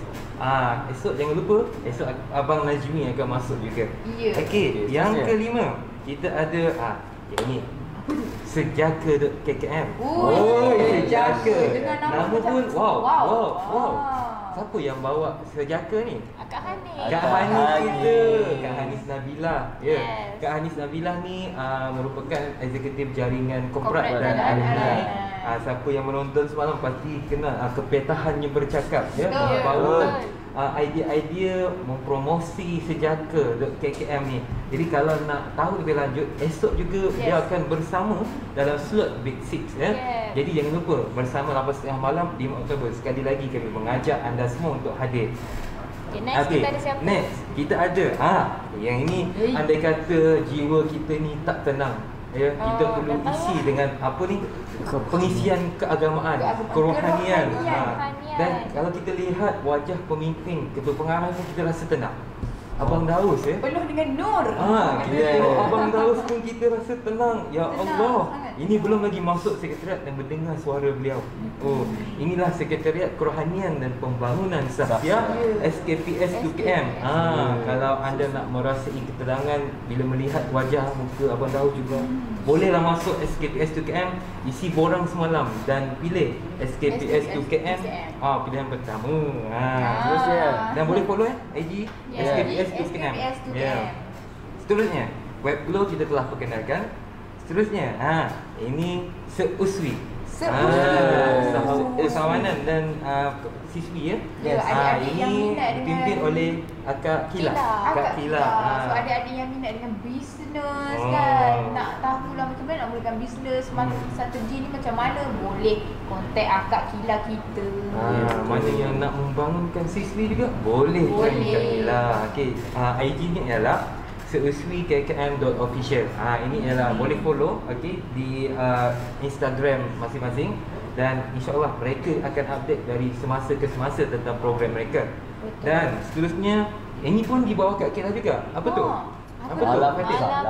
Esok jangan lupa, esok Abang Najmi akan masuk juga. Ya. Okey, yang seterusnya. kelima kita ada yang ni. Sejaka.kkm. Sejaka. Dengan nama Nama pun macam- wow. Siapa yang bawa Sejaka ni? Akak Hanis. Kak Hanis kita, Kak Hanis Nabilah. Ya. Yes. Kak Hanis Nabilah ni merupakan eksekutif jaringan korporat Korporat dan dan alumni. alumni. Siapa yang menonton semalam pasti kenal kepetahannya bercakap, ya. Betul. Membawa Betul. idea-idea mempromosi Sejaka.kkm ni. Jadi kalau nak tahu lebih lanjut, esok juga dia akan bersama dalam slot Big Six, ya. Yes. Jadi jangan lupa bersama 8.30 malam 5 Oktober. Sekali lagi kami mengajak anda semua untuk hadir. Okay, next kita ada siapa? Next kita ada yang ini andai kata jiwa kita ni tak tenang, ya, kita perlu dah tahu isi lah. dengan apa ni, pengisian keagamaan, kerohanian. kerohanian. Dan kalau kita lihat wajah pemimpin, ketua pengarah ni, kita rasa tenang. Abang Daus, ya. Penuh dengan nur. Kita tengok Abang Daus pun kita rasa tenang. Ya Tenang Allah, sangat. ini belum lagi masuk sekretariat dan mendengar suara beliau. Inilah Sekretariat Kerohanian dan Pembangunan Sahsiah SKPS 2KM. Kalau anda nak merasai ketenangan bila melihat wajah muka Abang Daus juga, bolehlah masuk SKPS 2KM, isi borang semalam dan pilih SKPS 2KM. Pilihan pertama. Seterusnya. Dan boleh follow IG SKPS 2KM. SKPS 2KM. Ya. Seterusnya, Webglow kita telah perkenalkan. Seterusnya, ini Seuswi. Usahawanan dan siswi, ya. Ya, adik-adik yang ini minat dengan- dipimpin oleh Akak Kila. Kak Kila. So adik-adik yang minat dengan bisnes kan, nak tahulah macam mana nak mulakan bisnes, strategi ni macam mana, boleh kontak Akak Kila kita. Mana yang nak membangunkan siswi juga boleh join Boleh. Kak Kila. Okey, IG ni ialah seuswi.kkm.official. Ini ialah boleh follow, okey, di Instagram masing-masing, dan insya-Allah mereka akan update dari semasa ke semasa tentang program mereka. Dan seterusnya, ini pun di bawah Kak Kila juga. Apa tu? apa tu? Malam Fatin? Gala.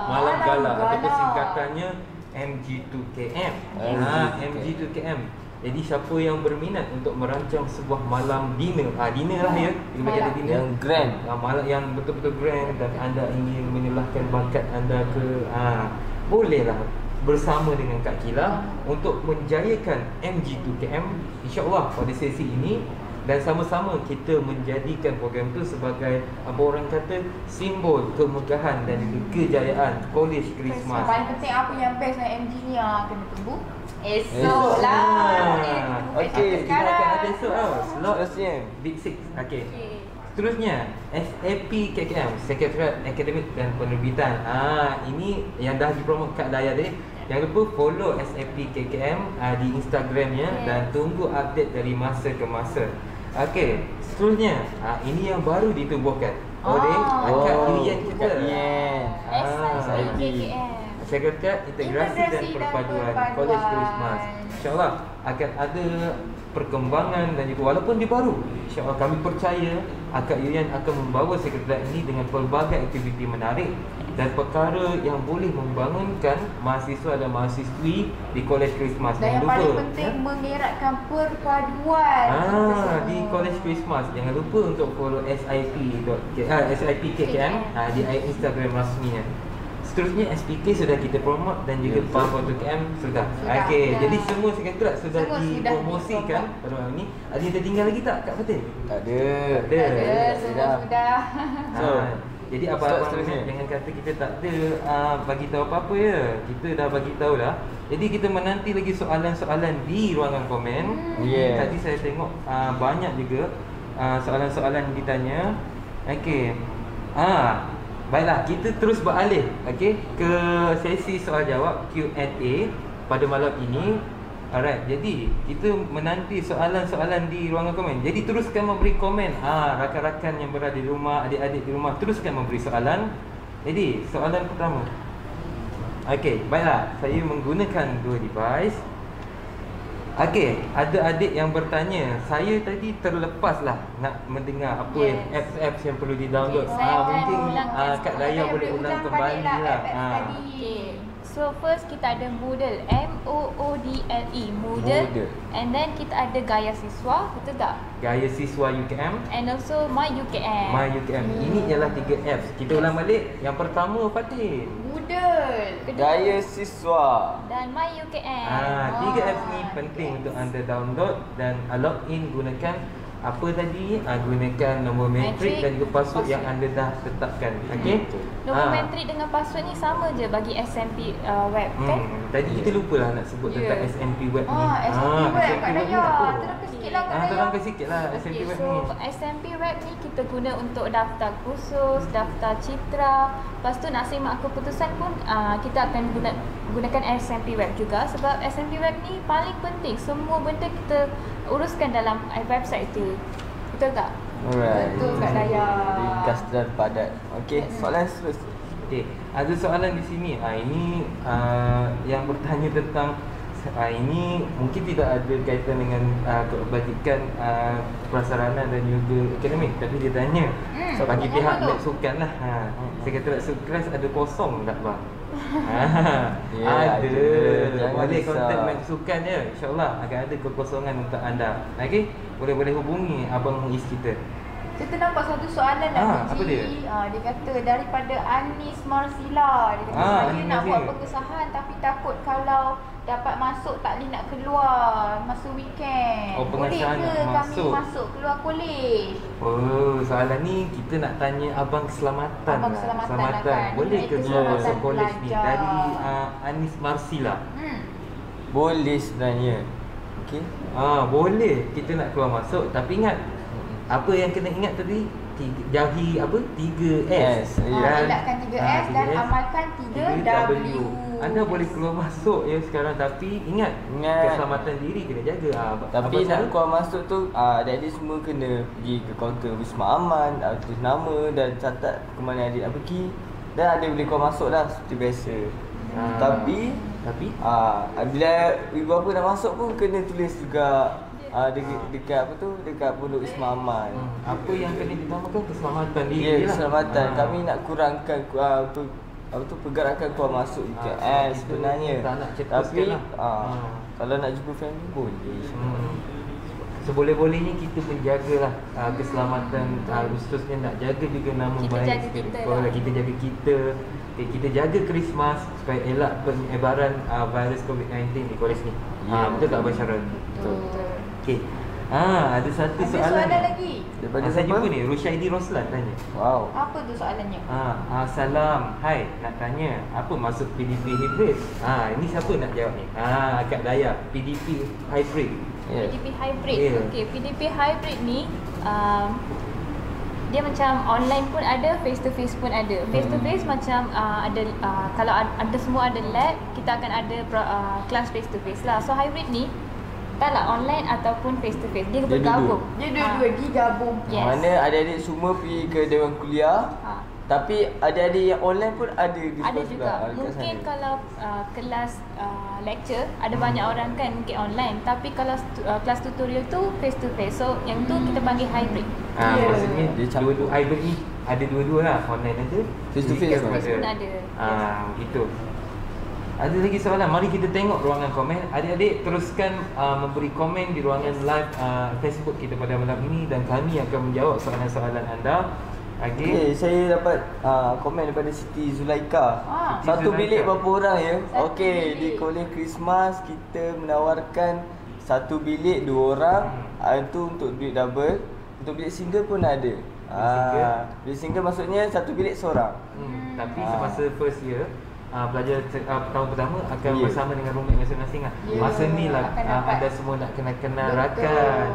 Malam Gala Gala. ataupun singkatannya MG2KM. MG2KM. Jadi siapa yang berminat untuk merancang sebuah malam dinner, dinner lah, ya. Kita bagi ada dinner Yang grand. malam yang betul-betul grand, dan anda ingin menyalahkan bakat anda ke, bolehlah bersama dengan Kak Kila untuk menjayakan MG2KM. InsyaAllah pada sesi ini dan sama-sama kita menjadikan program tu sebagai apa orang kata simbol kemegahan dan juga kejayaan College Christmas. Paling penting apa yang best dengan MG ni kena tunggu esok Esok. lah. Okey, Kita akan ada esok tau. Slot Seterusnya. Big Six. Okey. Seterusnya SAP KKM, Sekretariat Akademik dan Penerbitan. Ini yang dah dipromote kat Daya tadi. Jangan lupa follow SAP KKM di Instagramnya dan tunggu update dari masa ke masa. Okey, seterusnya ini yang baru ditubuhkan oleh Kak Yuyen kita. Kak Yuyen. SIP KKM. Sekretariat Integrasi dan Perpaduan College Christmas. InsyaAllah akan ada perkembangan dan juga walaupun dia baru, InsyaAllah kami percaya Kak Yuyen akan membawa sekretariat ini dengan pelbagai aktiviti menarik dan perkara yang boleh membangunkan mahasiswa dan mahasiswi di College Christmas. Dan yang paling penting mengeratkan perpaduan di College Christmas. Jangan lupa untuk follow SIP KKM di Instagram rasminya. Seterusnya SPK sudah kita promote dan juga Power KM sudah. Okey, jadi semua sekretariat sudah dipromosikan pada malam ni. Ada yang tertinggal lagi tak Kak Fatin? Tak ada. Semua sudah. So, jadi stop apa-apa seterusnya. jangan kata kita tak ada bagi tahu apa-apa ya. Kita dah bagi tahu dah. Jadi kita menanti lagi soalan-soalan di ruangan komen. Yes. Tadi saya tengok banyak juga soalan-soalan yang ditanya. Okey. Baiklah, kita terus beralih ke sesi soal jawab Q&A pada malam ini. Alright, jadi kita menanti soalan-soalan di ruangan komen. Jadi teruskan memberi komen. Rakan-rakan yang berada di rumah, adik-adik di rumah, teruskan memberi soalan. Jadi, soalan pertama. Okey, baiklah. Saya menggunakan dua device. Okey, ada adik yang bertanya, saya tadi terlepaslah nak mendengar apa yang apps-apps yang perlu di-download. Saya akan Mungkin ulangkan Kak Daya boleh ulang kembali lah. Okay. So first kita ada Moodle, Moodle, Moodle. And then kita ada Gaya Siswa, betul tak? Gaya Siswa UKM, And also My UKM. My UKM. Ini ialah 3 apps. Kita ulang balik. Yang pertama Fatin. Moodle. Gaya Siswa. Dan My UKM. 3 apps ni penting untuk anda download dan login gunakan apa tadi? Gunakan nombor metrik dan juga password yang anda dah tetapkan. Okey? Nombor metrik dengan password ni sama je bagi SMP web kan? Tadi kita lupalah nak sebut tentang SMP web ni. SMP web Kak SMP web ni Daya. apa? Terangkan sikit lah Kak Daya. Terangkan sikit lah SMP Okay, web so ni. SMP web ni kita guna untuk daftar kursus, daftar citra. Lepas tu nak semak keputusan pun kita akan gunakan SMP web juga. Sebab SMP web ni paling penting. Semua benda kita uruskan dalam website tu. Betul tak? Alright. Betul Kak Daya. Ringkas dan padat. Okey, soalan seterusnya. Okey, ada soalan di sini. Ini yang bertanya tentang ini mungkin tidak ada kaitan dengan kebajikan prasarana dan juga akademik, tapi dia tanya bagi pihak lab sukan lah. Sekretariat sukan ada kosong tak bang? Ya, ada. Jangan Boleh risau. kontak lab sukan ya. InsyaAllah akan ada kekosongan untuk anda. Okey, boleh hubungi Abang Muiz kita. Saya ternampak satu soalan apa dia? Dia kata daripada Anis Marsila. Dia kata saya Anis nak buat Marsila. pengesahan tapi takut kalau dapat masuk tak boleh nak keluar masa weekend. Boleh pengesahan ke nak kami masuk. masuk keluar college? Soalan ni kita nak tanya Abang Keselamatan. Abang Keselamatan lah kan. Boleh ke Iaitu keluar keselamatan masuk college ni? pelajar. Dari Anis Marsila. Boleh sebenarnya. Okey. Boleh kita nak keluar masuk, tapi ingat apa yang kena ingat tadi? Jauhi apa? 3S. Elakkan 3S dan amalkan 3W. Anda boleh keluar masuk ya sekarang, tapi ingat keselamatan diri kena jaga. Tapi nak keluar masuk tu adik-adik semua kena pergi ke kaunter Wisma Aman, tulis nama dan catat ke mana adik nak pergi. Dan adik boleh keluar masuk lah seperti biasa. Tapi bila ibu bapa nak masuk pun kena tulis juga dekat apa tu, dekat pondok Wisma Aman. Apa yang kena ditamakan keselamatan diri Ya, lah. keselamatan. Kami nak kurangkan pergerakan keluar masuk UKM sebenarnya. tak nak Tapi cetuskan lah. kalau nak jumpa family boleh. Seboleh-bolehnya kita menjagalah keselamatan, khususnya nak jaga juga nama Kita baik jaga kita sekolah. lah. Kita jaga kita. Kita jaga Christmas supaya elak penyebaran virus COVID-19 di kolej ni. Ya, Betul tak Abang Syarul? Betul. Okey. Ada satu Ada soalan soalan ni. lagi. Daripada Saya siapa? jumpa ni Rushaidi Roslan tanya. Wow. Apa tu soalannya? Salam. Hai, nak tanya apa maksud PDP hybrid? Ini siapa nak jawab ni? Kak Daya, PDP hybrid. Yeah. PDP hybrid. Yeah. Okey, PDP hybrid ni dia macam online pun ada, face to face pun ada. Face to face macam ada kalau ada semua ada lab, kita akan ada kelas face to face lah. So hybrid ni taklah online ataupun face to face. Dia bergabung. Dia dua-dua digabung. Yes. Mana adik-adik semua pergi ke dewan kuliah. Tapi adik-adik yang online pun ada di Ada sekolah juga. dekat Mungkin sana. kalau kelas lecture ada banyak orang kan mungkin online. Tapi kalau kelas tutorial tu face to face. So yang tu kita panggil hybrid. Maksudnya Dia campur. dua-dua hybrid ni ada dua-dua lah. Online ada, Face to face physical pun ada. Gitu. Ada lagi soalan. Mari kita tengok ruangan komen. Adik-adik teruskan memberi komen di ruangan live Facebook kita pada malam ini dan kami akan menjawab soalan-soalan anda. Okey, saya dapat komen daripada Siti Zulaika. Siti Satu Zulaika. bilik berapa orang ya? Satu Okey, bilik. di Kolej Christmas kita menawarkan satu bilik 2 orang. Itu untuk duit double. Untuk bilik single pun ada. single? Bilik single maksudnya satu bilik seorang. Tapi semasa first year belajar tahun pertama akan Ya. bersama dengan roommate masing-masing lah. Ya, Masa ni lah akan dapat. anda semua nak kenal-kenal Betul. rakan.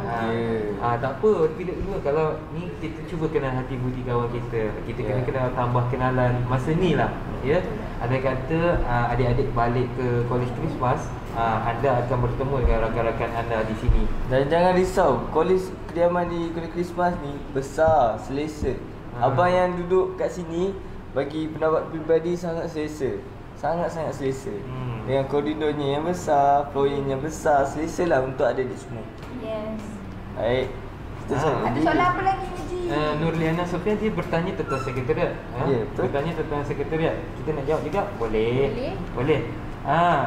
Ya. Tak apa, pilih dulu kalau ni kita cuba kenal hati budi kawan kita. Kita kena Ya. kenal, tambah kenalan masa ni lah. Ya. Ada kata adik-adik balik ke Kolej Christmas, anda akan bertemu dengan rakan-rakan anda di sini. Dan jangan risau, kolej kediaman di Kolej Christmas ni besar, selesa. Abang yang duduk kat sini bagi pendapat peribadi sangat selesa. Sangat-sangat selesa. Dengan koridornya yang besar, flooring yang besar, selesa lah untuk adik-adik semua. Yes. Baik. Kita Ada soalan apa lagi ni, Ji? Nurliana Sofian dia bertanya tentang sekretariat. Ya, betul. Bertanya tentang sekretariat. Kita nak jawab juga? Boleh. Boleh.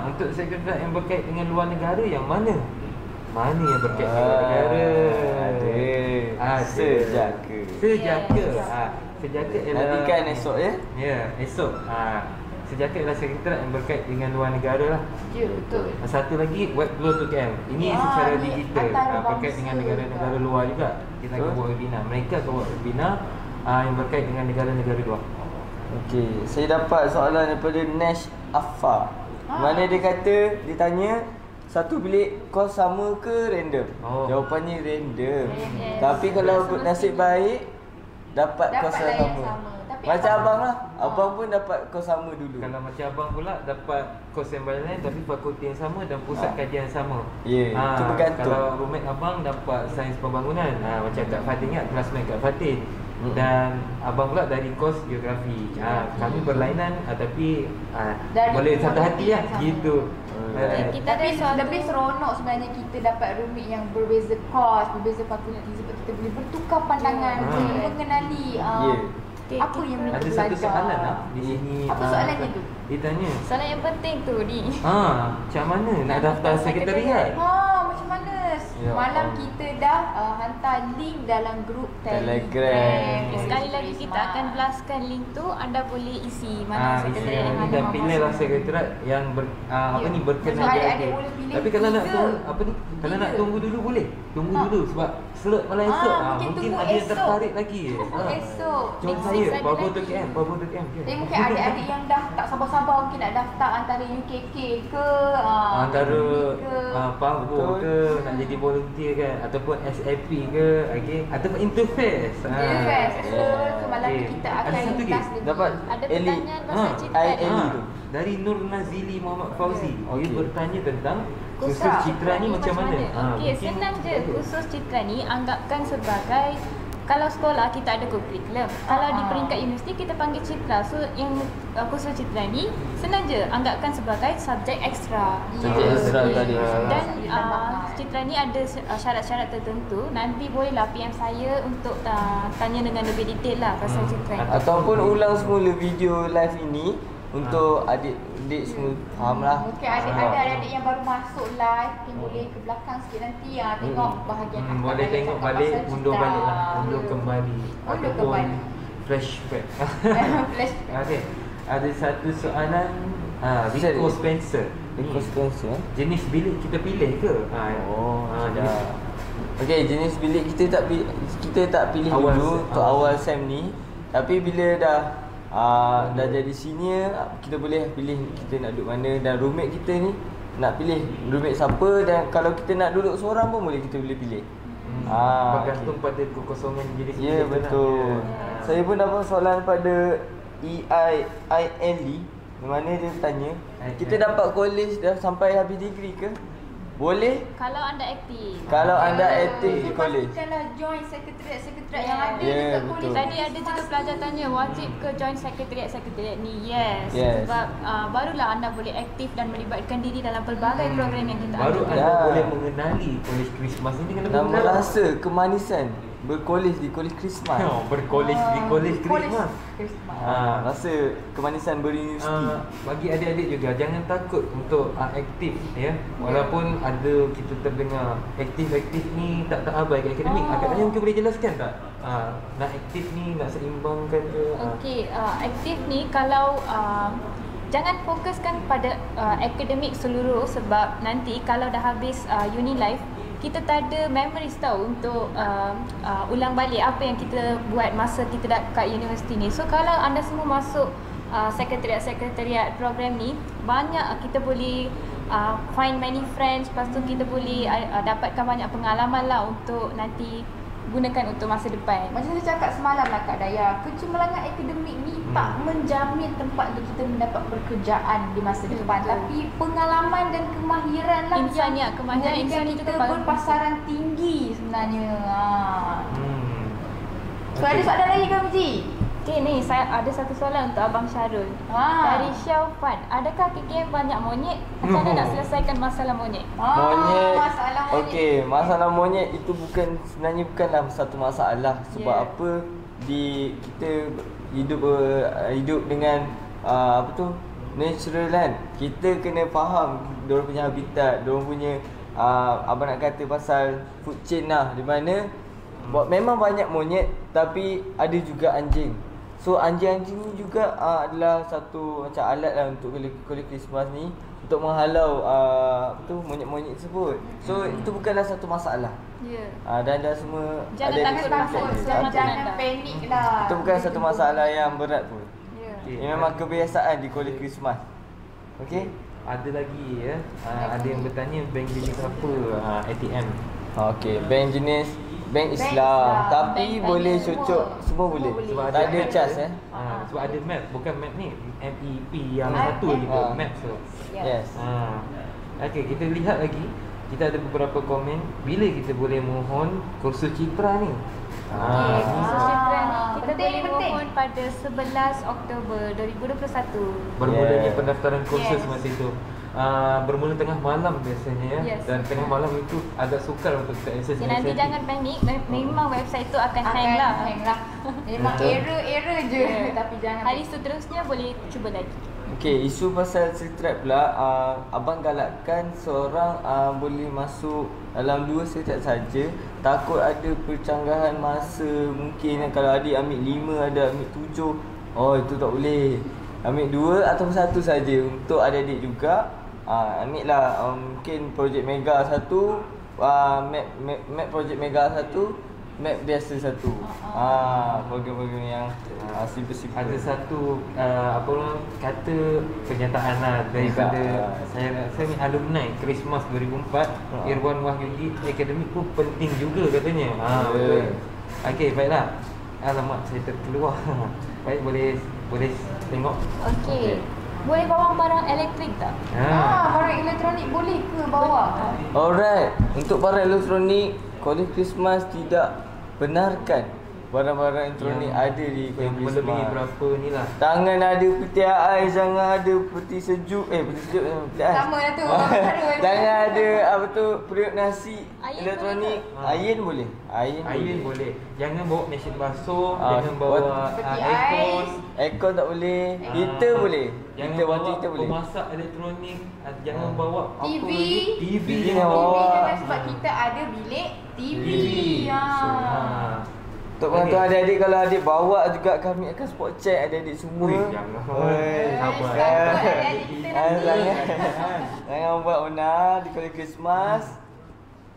Untuk sekretariat yang berkait dengan luar negara yang mana? Mana yang berkait dengan luar negara? Ada. Sejaka. Sejaka. Yes. Sejaka ialah Nantikan esok ya. Ya, esok. Sejaka ialah sekretariat yang berkait dengan luar negara lah. Ya, betul. Satu lagi web Glow to KM. Ini secara ni digital antarabangsa berkait dengan negara-negara luar juga. Kita akan Betul. buat webinar. Mereka akan buat webinar yang berkait dengan negara-negara luar. Okey, saya dapat soalan daripada Nash Affa. Mana dia kata, dia tanya satu bilik kos sama ke random? Jawapannya random. Yes. Tapi kalau nasib baik dapat kos Dapatlah yang yang sama. sama. Tapi Macam abang- abang lah. Abang pun dapat kos sama dulu. Kalau macam abang pula dapat kos yang lain tapi fakulti yang sama dan pusat kajian yang sama. Ya, itu bergantung. Kalau roommate abang dapat sains pembangunan. Macam Kak Fatin ingat classmate Kak Fatin. Dan abang pula dari kos geografi. Kami berlainan tapi Dari boleh satu hati lah fakulti yang sama. gitu. Kita ada Tapi suatu lebih seronok sebenarnya kita dapat roommate yang berbeza kos, berbeza fakulti sebab kita boleh bertukar pandangan, Ya. boleh mengenali Ya. apa yang mereka Ada belajar. satu soalan lah di sini. Apa soalannya tu? Dia tanya, soalan yang penting tu ni. macam mana nak daftar sekretariat? Macam mana? Ya Malam Allah. kita dah hantar link dalam grup Telegram. Telegram. Sekali lagi kita akan blastkan link tu, anda boleh isi mana Isi sekretariat yang yang anda dan mahu pilihlah masuk. sekretariat yang Ya. berkenan Macam dia adik-adik ada. boleh pilih Tapi kalau nak 3. tunggu kalau nak 3. tunggu dulu boleh. Tunggu dulu sebab slot malam esok. mungkin Mungkin tunggu ada yang esok. tertarik lagi. Esok. Contoh Next saya, week ada Power to lagi. KM, Power to KM. Tapi mungkin adik-adik yang dah tak sabar-sabar mungkin nak daftar antara UKK ke Antara ke. Power ke nak jadi volunteer kan ataupun SAP ke, okey, ataupun interface. Interface. So malam ni Okey. kita Ada akan satu lagi. ringkas lagi. Dapat Ada Eli. pertanyaan pasal Ah, citra I- ni. Eli tu. Dari Nur Nazili Muhammad Fauzi. Dia Okey. bertanya tentang Khusus khusus citra ni macam mana? Okey, senang je. Khusus citra ni anggapkan sebagai kalau sekolah kita ada kurikulum. Kalau di peringkat universiti kita panggil citra. So yang khusus citra ni senang je anggapkan sebagai subjek ekstra. Subjek ekstra tadi. Dan citra ni ada syarat-syarat tertentu. Nanti bolehlah PM saya untuk tanya dengan lebih detail lah pasal citra ni. Ataupun ulang semula video live ini untuk adik-adik semua faham lah. Mungkin ada adik-adik yang baru masuk live mungkin boleh ke belakang sikit nanti tengok bahagian akak Boleh yang tengok cakap balik, pasal undur citra. balik lah, undur kembali Undur ataupun kembali. flashback. Flashback. Okey. Ada satu soalan Rico Sorry. Spencer. Rico Spencer. Jenis bilik kita pilih ke? Oh, jenis dah. Okey, jenis bilik kita tak pilih Awal dulu sem. untuk awal sem ni. Tapi bila dah jadi senior, kita boleh pilih kita nak duduk mana, dan roommate kita ni nak pilih roommate siapa, dan kalau kita nak duduk seorang pun boleh, kita boleh pilih. Bergantung pada kekosongan diri Ya, sendiri. betul. Saya pun dapat soalan pada EINLE, di mana dia tanya, kita dapat college dah sampai habis degree ke? Boleh Kalau anda aktif. kalau anda aktif di college. Pastikanlah join sekretariat yang ada Ya, dekat betul. college. Tadi ada juga pelajar tanya wajib ke join sekretariat ni? Yes. Yes. Sebab barulah anda boleh aktif dan melibatkan diri dalam pelbagai program yang kita Baru adakan. anda Ya. boleh mengenali kolej Christmas ini kena Dan berkenal. merasa kemanisan berkolej di kolej Christmas. Berkolej di kolej Christmas. Rasa kemanisan beruniversiti. Bagi adik-adik juga jangan takut untuk aktif ya. Walaupun ada kita terdengar aktif ni tak abai kat akademik. Agaknya mungkin boleh jelaskan tak? Nak aktif ni nak seimbangkan ke? Okey, aktif ni kalau jangan fokuskan pada akademik seluruh, sebab nanti kalau dah habis uni life kita tak ada memories tau untuk ulang balik apa yang kita buat masa kita kat universiti ni. So kalau anda semua masuk sekretariat program ni, banyak kita boleh find many friends, lepas tu kita boleh dapatkan banyak pengalaman lah untuk nanti gunakan untuk masa depan. Macam saya cakap semalam lah Kak Daya, kecemerlangan akademik ni tak menjamin tempat untuk kita mendapat pekerjaan di masa depan. Tapi pengalaman dan kemahiran lah Insaniat, kemahiran menjadikan insani kita juga paling berpasaran tinggi sebenarnya. So Okey. ada soalan lagi ke Muji? Okay, ni saya ada satu soalan untuk Abang Syarul. Dari Syaufan, adakah KKM banyak monyet? Macam mana nak selesaikan masalah monyet? Monyet. Masalah monyet. Okey, masalah monyet itu sebenarnya bukanlah satu masalah. Sebab Yeah. apa, kita hidup dengan natural kan. Kita kena faham diorang punya habitat, diorang punya abang nak kata pasal food chain lah, di mana memang banyak monyet tapi ada juga anjing. So anjing-anjing ni juga adalah satu macam alat lah untuk kolej Christmas ni, untuk menghalau monyet-monyet tersebut. So itu bukanlah satu masalah. Ya. Dan dah semua Jangan ada takut diskon. pasal Tak selamat takut. anda. panik lah. Itu bukan satu masalah yang berat pun. Ya. Okey. Ini memang kebiasaan di kolej Christmas. Okey? Ada lagi ya. Ada yang bertanya bank jenis apa ATM. Okey, bank jenis bank Islam, Islam. tapi Bank boleh bank cocok semua boleh. Sebab Tak ada map charge tu. Sebab ada map, bukan map ni MEP yang satu lagi tu, map tu. Yes. Okey, kita lihat lagi. Kita ada beberapa komen bila kita boleh mohon kursus citra ni. Okay, kursus citra ni kita penting, boleh penting. mohon pada 11 Oktober 2021. Bermulanya Yeah. pendaftaran kursus Yes. masa itu. Bermula tengah malam biasanya ya. Yes. Dan tengah malam itu agak sukar untuk kita akses. Okay, nanti jangan panik, memang website tu akan hang lah. Memang Betul. error je. Tapi jangan Hari seterusnya boleh cuba lagi. Okey, isu pasal strap pula, abang galakkan seorang boleh masuk dalam 2 strap saja. Takut ada percanggahan masa, mungkin kalau adik ambil 5, ada ambil 7. Oh, itu tak boleh. Ambil 2 atau 1 saja untuk adik-adik juga. Ambil lah mungkin projek mega 1, map projek mega 1, map biasa 1. Program-program yang simple-simple. Ada satu apa orang kata pernyataan lah daripada saya rasa ni alumni Christmas 2004 Irwan Wahyudi, akademik pun penting juga katanya. Betul. Okey, baiklah. Alamak, saya terkeluar. Baik, boleh tengok. Okey. Boleh bawa barang elektrik tak? barang elektronik boleh ke bawa? Alright, untuk barang elektronik, kolej Christmas tidak benarkan barang-barang elektronik Yang- ada di kolej Yang melebihi Christmas. berapa ni lah. Jangan ada peti ais, jangan ada peti sejuk. Peti sejuk peti ais. Sama lah tu, orang baru. Jangan ada periuk nasi Iron elektronik. boleh Iron boleh. Iron boleh. Jangan bawa mesin basuh, Ah, jangan bawa peti aircon. ais. Aircon tak boleh. Heater boleh. Jangan Heater bawa water heater boleh. pemasak elektronik. Jangan bawa apa TV. lagi? TV TV jangan bawa. bawa. Jangan, sebab kita ada bilik TV. So, Untuk bantu adik-adik, kalau adik bawa juga, kami akan spot check adik-adik semua. Ui, jangan. Oi. Sabar. Takut adik-adik kita nanti. Jangan buat onar di kolej Christmas.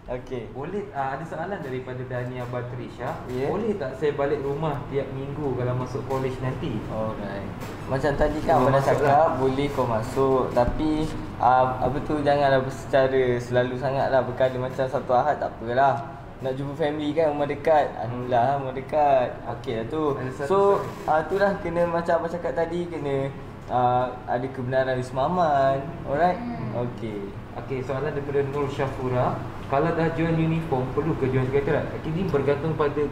Okey. Boleh ada soalan daripada Dania Batrisha. Ya. Boleh tak saya balik rumah tiap minggu kalau masuk college nanti? Alright. Macam tadi kan Kau abang dah masuk cakap boleh kau masuk, tapi apa tu janganlah secara selalu sangat lah. Berkala macam satu Ahad tak apalah. Nak jumpa family kan, rumah dekat. Alhamdulillah rumah dekat. Okey lah tu. Ada satu So itulah kena macam abang cakap tadi, kena ada kebenaran Wisma Aman. Alright. Okey. Okey, soalan daripada Nur Syafura. Kalau dah join uniform, perlu ke join sekretariat? Ini bergantung pada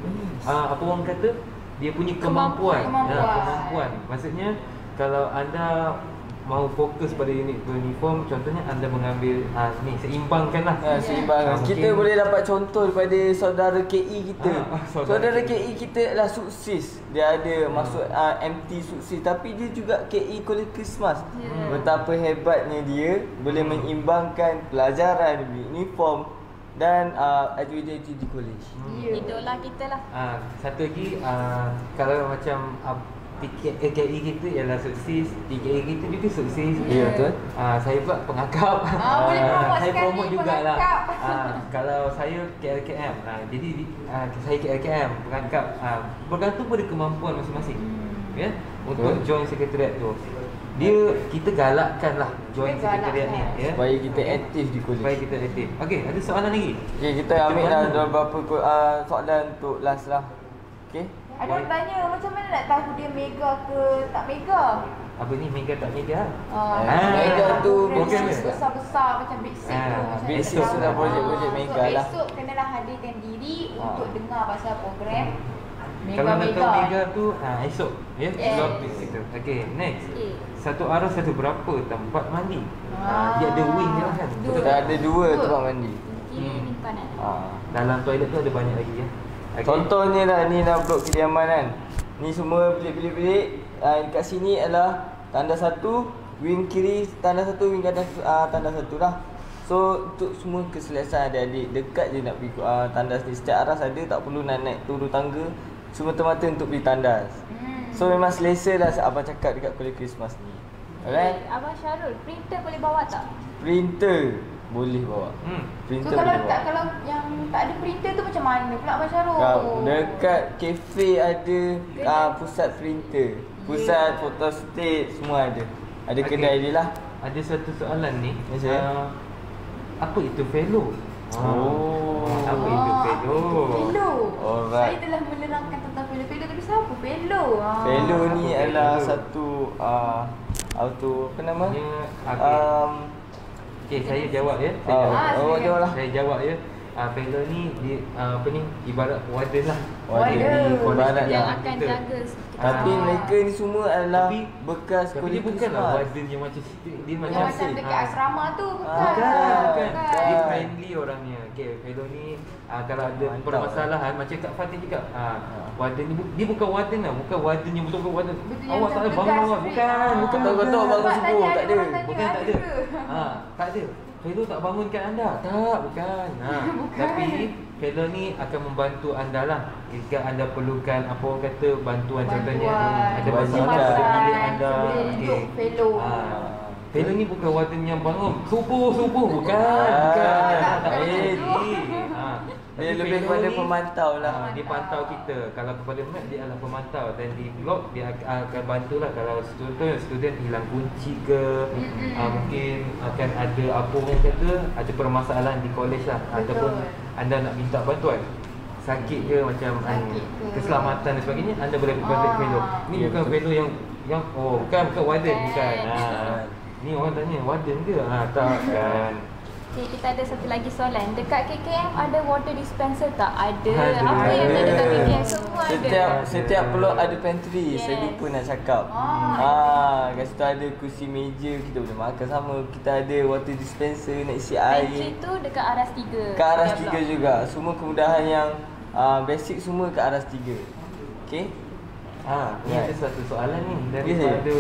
apa orang kata, dia punya kemampuan. Kemampuan. Maksudnya kalau anda mahu fokus pada unit uniform, contohnya anda mengambil ni seimbangkanlah. Seimbang. Kita mungkin- boleh dapat contoh daripada saudara KE kita. saudara Saudara KE kita adalah sukses. Dia ada masuk MT sukses, tapi dia juga KE College Christmas. Betapa hebatnya dia boleh mengimbangkan pelajaran, uniform dan aktiviti di college. Idola kita lah. Satu lagi kalau macam tiket KKE kita ialah sukses, TKE kita juga sukses. Ya, betul. Saya pula pengakap. Boleh promote saya sekali, promote jugalah. pengakap. Kalau saya KLKM, jadi saya KLKM pengakap. Bergantung pada kemampuan masing-masing. Ya, untuk join sekretariat tu. Kita galakkanlah join sekretariat ni, ya. Supaya kita aktif di college. Supaya kita aktif. Okey, ada soalan lagi? Okey, kita ambil Macam dah mana? beberapa soalan untuk last lah. Okey. Ada orang tanya macam mana nak tahu dia mega ke tak mega? Apa ni, mega tak mega? Mega tu bukan program ke? besar-besar macam Big Six tu macam Big mana Six tahu. tu dah projek-projek mega So, lah. Esok kenalah hadirkan diri untuk dengar pasal program Kalau nak tahu mega-mega. mega tu esok ya, Yes. sebab kita. Okey, next. Okey. Satu arah satu berapa tempat mandi? Dia ada wing je lah kan. Dua. Betul Kita tak? ada 2 tempat mandi. Kiri ni kanan. Dalam toilet tu ada banyak lagi ya. Okey. Contohnya lah, ni dah blok kediaman kan. Ni semua bilik-bilik. Dekat sini adalah tanda 1, wing kiri tanda 1, wing kanan tanda 1 lah. So untuk semua keselesaan adik-adik, dekat je nak pergi tandas ni. Setiap aras ada, tak perlu nak naik turun tangga. Semata-mata untuk beli tandas. So memang selesa lah abang cakap dekat College Christmas ni. Alright. Abang Syarul, printer boleh bawa tak? Printer boleh bawa. So Printer kalau boleh tak, bawa. kalau yang tak ada printer tu macam mana pula Abang Syarul? Dekat kafe ada pusat printer. Pusat photostat semua ada. Ada Okey. kedai dia lah. Ada satu soalan ni. Ya, saya. Apa itu fellow? Apa itu fellow? Fellow. Alright. Saya telah menerangkan tentang fellow. Fellow tapi siapa fellow? Fellow ni Apa adalah fellow? satu apa nama? Okey, saya jawab ya. silakan. Jawab lah. Saya jawab ya. Fellow ni dia apa ni, ibarat warden lah. Warden. Di college Ibarat kita. Yang akan jaga Tapi mereka ni semua adalah bekas Tapi dia College bukanlah Christmas. warden yang macam dia macam Yang macam dekat asrama tu bukan. Bukan. Dia Bukan. friendly orangnya. Okey, fellow ni kalau ada Mantap. permasalahan macam Kak Fatih cakap, warden ni dia bukan warden lah, bukan warden yang betul-betul warden. Betul yang Awak tak ada tegas, bangun awak. strict. Bukan Ketuk-ketuk bangun Sebab subuh, tadi tak ada. orang tanya, Bukan tak ada. ke? Tak ada. Fellow tak bangunkan anda. Tak, bukan. Tapi fellow ni akan membantu anda lah jika anda perlukan apa orang kata bantuan, contohnya ada masalah pada Bantuan. bilik anda. Boleh duduk fellow. Fellow ni bukan warden yang bangun subuh bukan. tak Tak boleh. Dia Tapi lebih fellow kepada ni, pemantau lah. Dia pantau kita. Kalau kepada Mat dia adalah pemantau, dan di blog dia akan bantulah kalau student hilang kunci ke, mungkin akan ada apa orang kata ada permasalahan di college lah, ataupun anda nak minta bantuan sakit ke macam Sakit ke. keselamatan dan sebagainya, anda boleh contact fellow. Ni Ya, bukan betul. fellow yang bukan warden, bukan. Ni orang tanya warden ke? Tak kan. Okay, kita ada satu lagi soalan. Dekat KKM ada water dispenser tak? Ada. Ada. Apa yang ada dekat Ada. KKM? Semua ada. Setiap plot ada pantry. Yes. Saya lupa nak cakap. Kat situ ada kursi meja, kita boleh makan sama. Kita ada water dispenser, nak isi Pantry air. tu dekat aras 3. Ke aras 3 juga. Semua kemudahan yang basic semua ke aras 3. Okey? Ni ada satu soalan ni daripada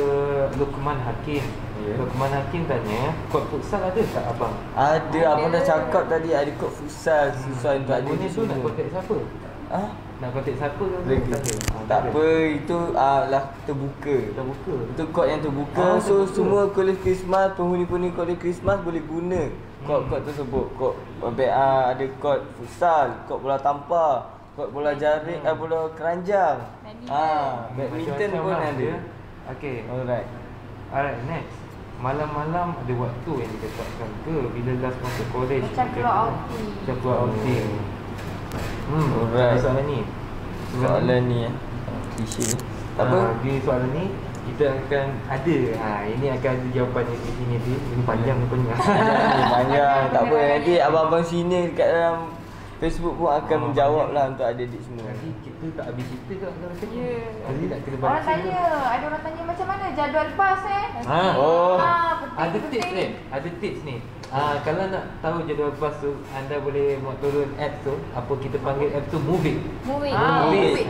Luqman Hakim. Ya. Luqman Hakim tanya, kod futsal ada tak abang? Ada, abang dah cakap tadi ada kod futsal sesuai untuk ada Guna di tu nak semua. contact siapa? Nak kontak siapa ke? Lagi. Tak ada. Tak apa, itu lah terbuka. Terbuka. Itu kod yang terbuka. So terbuka. semua kolej Christmas, penghuni-penghuni kolej Christmas boleh guna kod-kod tersebut. Kod ada kod futsal, kod bola tampar, kod bola jaring, bola keranjang. Badminton Macam-macam pun lah ada. dia. Okay. Alright, next. Malam-malam ada waktu yang ditetapkan ke bila last masuk college? Macam keluar outing. Macam keluar outing. Alright. Soalan ni. Soalan ni klise ni. Apa? Di soalan ni kita akan ada. Ini akan ada jawapannya di sini. Ini panjang rupanya. Panjang. Tak apa, nanti abang-abang sini dekat dalam Facebook pun akan menjawab lah untuk adik-adik semua. Nanti kita tak habis cerita ke kalau macam ni. Ya. Nanti tak kena baca. Orang tanya, ada orang tanya macam mana jadual bas Oh. Ada tips ni. Ada tips ni. Kalau nak tahu jadual bas tu, anda boleh mau turun apps tu. Apa kita panggil apps tu? Movit. Movit. Movit.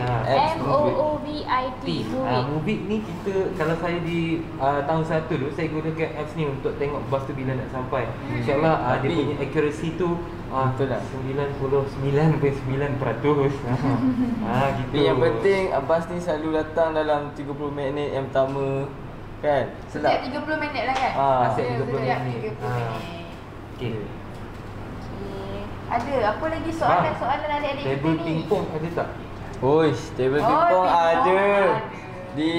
MOOVIT. Movit. Movit ni kita, kalau saya di tahun 1 dulu, saya gunakan apps ni untuk tengok bas tu bila nak sampai. InsyaAllah dia punya accuracy tu Betul tak? 99.9%. Gitu. Tapi yang penting bas ni selalu datang dalam 30 minit yang pertama. Kan? Setiap 30 minit lah kan? Setiap 30 Setiap minit. 30 minit. Okay. Ada apa lagi soalan-soalan adik-adik kita Table ni? pingpong ada tak? Oish, table Oh, pingpong pingpong ada. ada. Di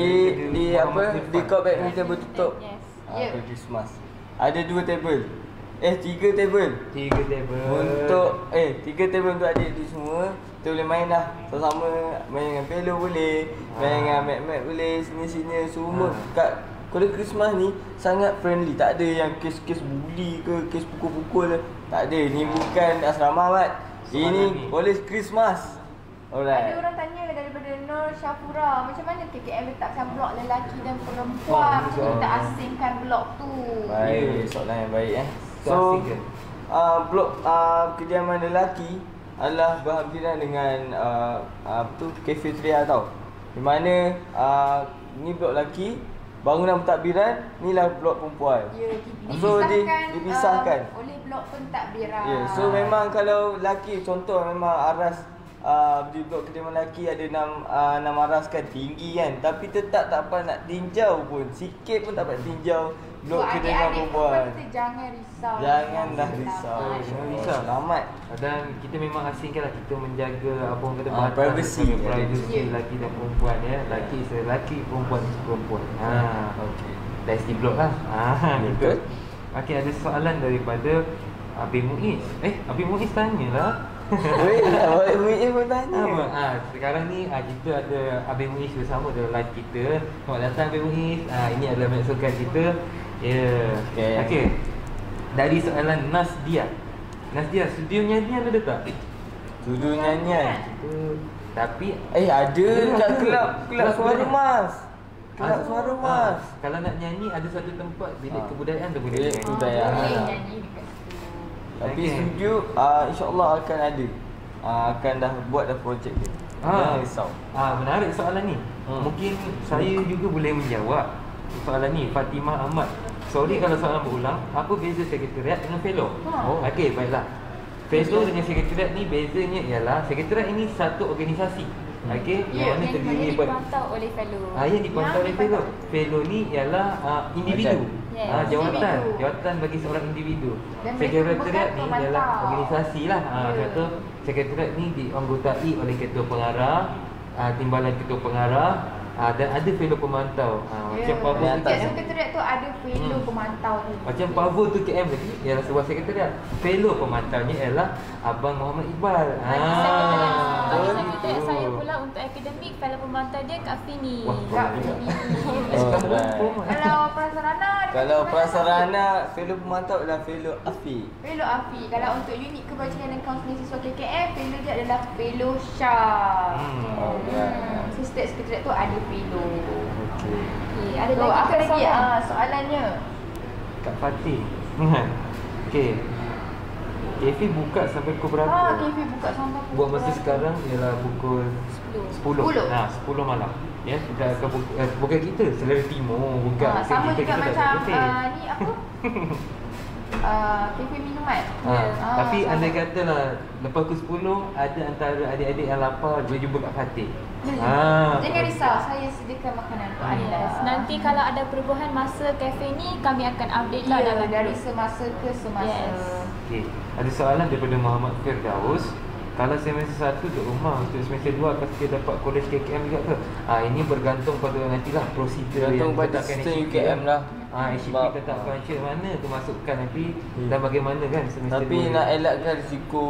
di kod badminton bertutup. Yes. Ya. Christmas. Ada 2 table. 3 table. 3 table. Untuk 3 table untuk adik-adik semua. Kita boleh main lah sama-sama. Main dengan Pelo boleh, main dengan mat-mat boleh, sini-sini semua. Kat kolej Christmas ni sangat friendly. Tak ada yang kes-kes bully ke, kes pukul-pukul. Tak ada. Ni bukan asrama Mat. Ini kolej Christmas. Ada Alright. orang tanya daripada Nur Syafura, macam mana KKM letakkan blok lelaki dan perempuan? Macam mana kita asingkan blok tu? Baik, soalan yang baik So, So, asing ke? blok kediaman lelaki adalah berhampiran dengan cafeteria tau. Di mana ni blok lelaki, bangunan pentadbiran, inilah blok perempuan. Ya, So, dipisahkan oleh blok pentadbiran. Ya, so memang kalau lelaki contoh memang aras di blok kediaman lelaki ada 6 aras kan, tinggi kan, tapi tetap tak apa nak tinjau pun, sikit pun tak dapat tinjau blok So, kediaman adik-adik perempuan. perempuan kita jangan risau. Janganlah risau. Jangan risau. Selamat. Dan kita memang asingkan lah, kita menjaga apa orang kata privacy. privacy Ya. lelaki dan perempuan ya. Lelaki is lelaki, perempuan is perempuan. Okey. That's the block lah. Betul. Okey, ada soalan daripada Abi Muiz. Abi Muiz tanyalah. Weh, Wei pun tanya. Sekarang ni kita ada Abi Muiz bersama dalam live kita. Selamat datang Abi Muiz. Ini adalah maksudkan kita. Ya. Okey. Dari soalan Nasdia. Nasdia, studio nyanyian ada tak? Studio nyanyian. Tapi Ada kat kelab Kelab Suara mana? Mas. Kelab Suara Mas. Kalau nak nyanyi ada satu tempat bilik kebudayaan tu boleh Bilik nyanyi. kebudayaan. Boleh Dah. nyanyi dekat situ. Tapi Okey. studio insya-Allah akan ada. Akan dah buat dah projek dia. Jangan risau. Menarik soalan ni. Mungkin saya juga boleh menjawab soalan ni. Fatimah Ahmad. Sorry kalau soalan berulang. Apa beza sekretariat dengan fellow? Okey, baiklah. Fellow dengan sekretariat ni bezanya ialah sekretariat ini satu organisasi. Okey, yang mana terdiri daripada dipantau oleh fellow. yang dipantau oleh fellow. Fellow ni ialah individu. Yes. Jawatan, Individu. jawatan bagi seorang individu. Dan mereka Sekretariat ni memantau. ialah organisasi lah. Ya. Kata sekretariat ni dianggotai oleh ketua pengarah, timbalan ketua pengarah, dan ada fellow pemantau. Macam Pavo tu Setiap KM. sekretariat tu ada fellow pemantau tu. Macam Pavo tu KM tadi ialah sebuah sekretariat. Fellow pemantaunya ialah Abang Muhammad Iqbal. Bagi gitu. sekretariat saya pula untuk akademik, fellow pemantau dia Kak Fini. Wah, Kak boleh. Fini. Alright. Kalau prasarana Kalau prasarana fellow pemantau adalah fellow Afi. fellow Afi. Kalau untuk unit kebajikan dan kaunseling siswa KKM, fellow dia adalah fellow Syah. Alright. So setiap sekretariat tu ada fellow. Okey. Okay, ada So lagi apa ke lagi soalan? soalannya? Kak Fatih. Okey. Kafe buka sampai pukul berapa? Kafe buka sampai pukul Buat masa berapa? sekarang ialah pukul 10. 10 malam. Ya, kita akan bukan kita, Selera Timur buka. Sama juga kita tak macam ada kafe. ni apa? kafe minuman. Tapi sama. andai katalah lepas pukul 10 ada antara adik-adik yang lapar boleh jumpa kat Fatih. Jangan risau, saya sediakan makanan untuk anda. Yes. Nanti kalau ada perubahan masa kafe ni, kami akan update lah Ya, dalam dari group. semasa ke semasa. Yes. Okey, ada soalan daripada Muhammad Firdaus. Kalau semester 1 duduk rumah, untuk semester 2 akan kita dapat college KKM juga ke? Ini bergantung pada nantilah prosedur Bergantung yang pada ditetapkan sistem HCP UKM lah. HCP Sebab- tetapkan macam mana kemasukan nanti dan bagaimana kan semester Tapi 2 nak elakkan risiko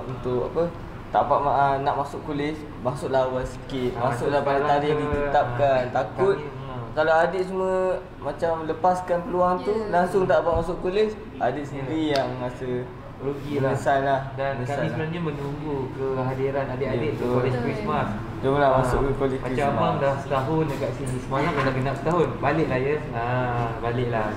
untuk apa? Tak dapat nak masuk kolej, masuklah awal sikit. Masuklah pada sekarang tarikh ke- ditetapkan. Takut kami, kalau adik semua macam lepaskan peluang tu, langsung tak dapat masuk kolej, adik sendiri yang rasa rugilah. menyesal lah. Dan Menyesal kami lah. sebenarnya menunggu kehadiran adik-adik Ya, ke betul. college Christmas. Jomlah masuk ke kolej Macam Christmas. abang dah setahun dekat sini. Semalam dah genap setahun. Baliklah ya. Baliklah.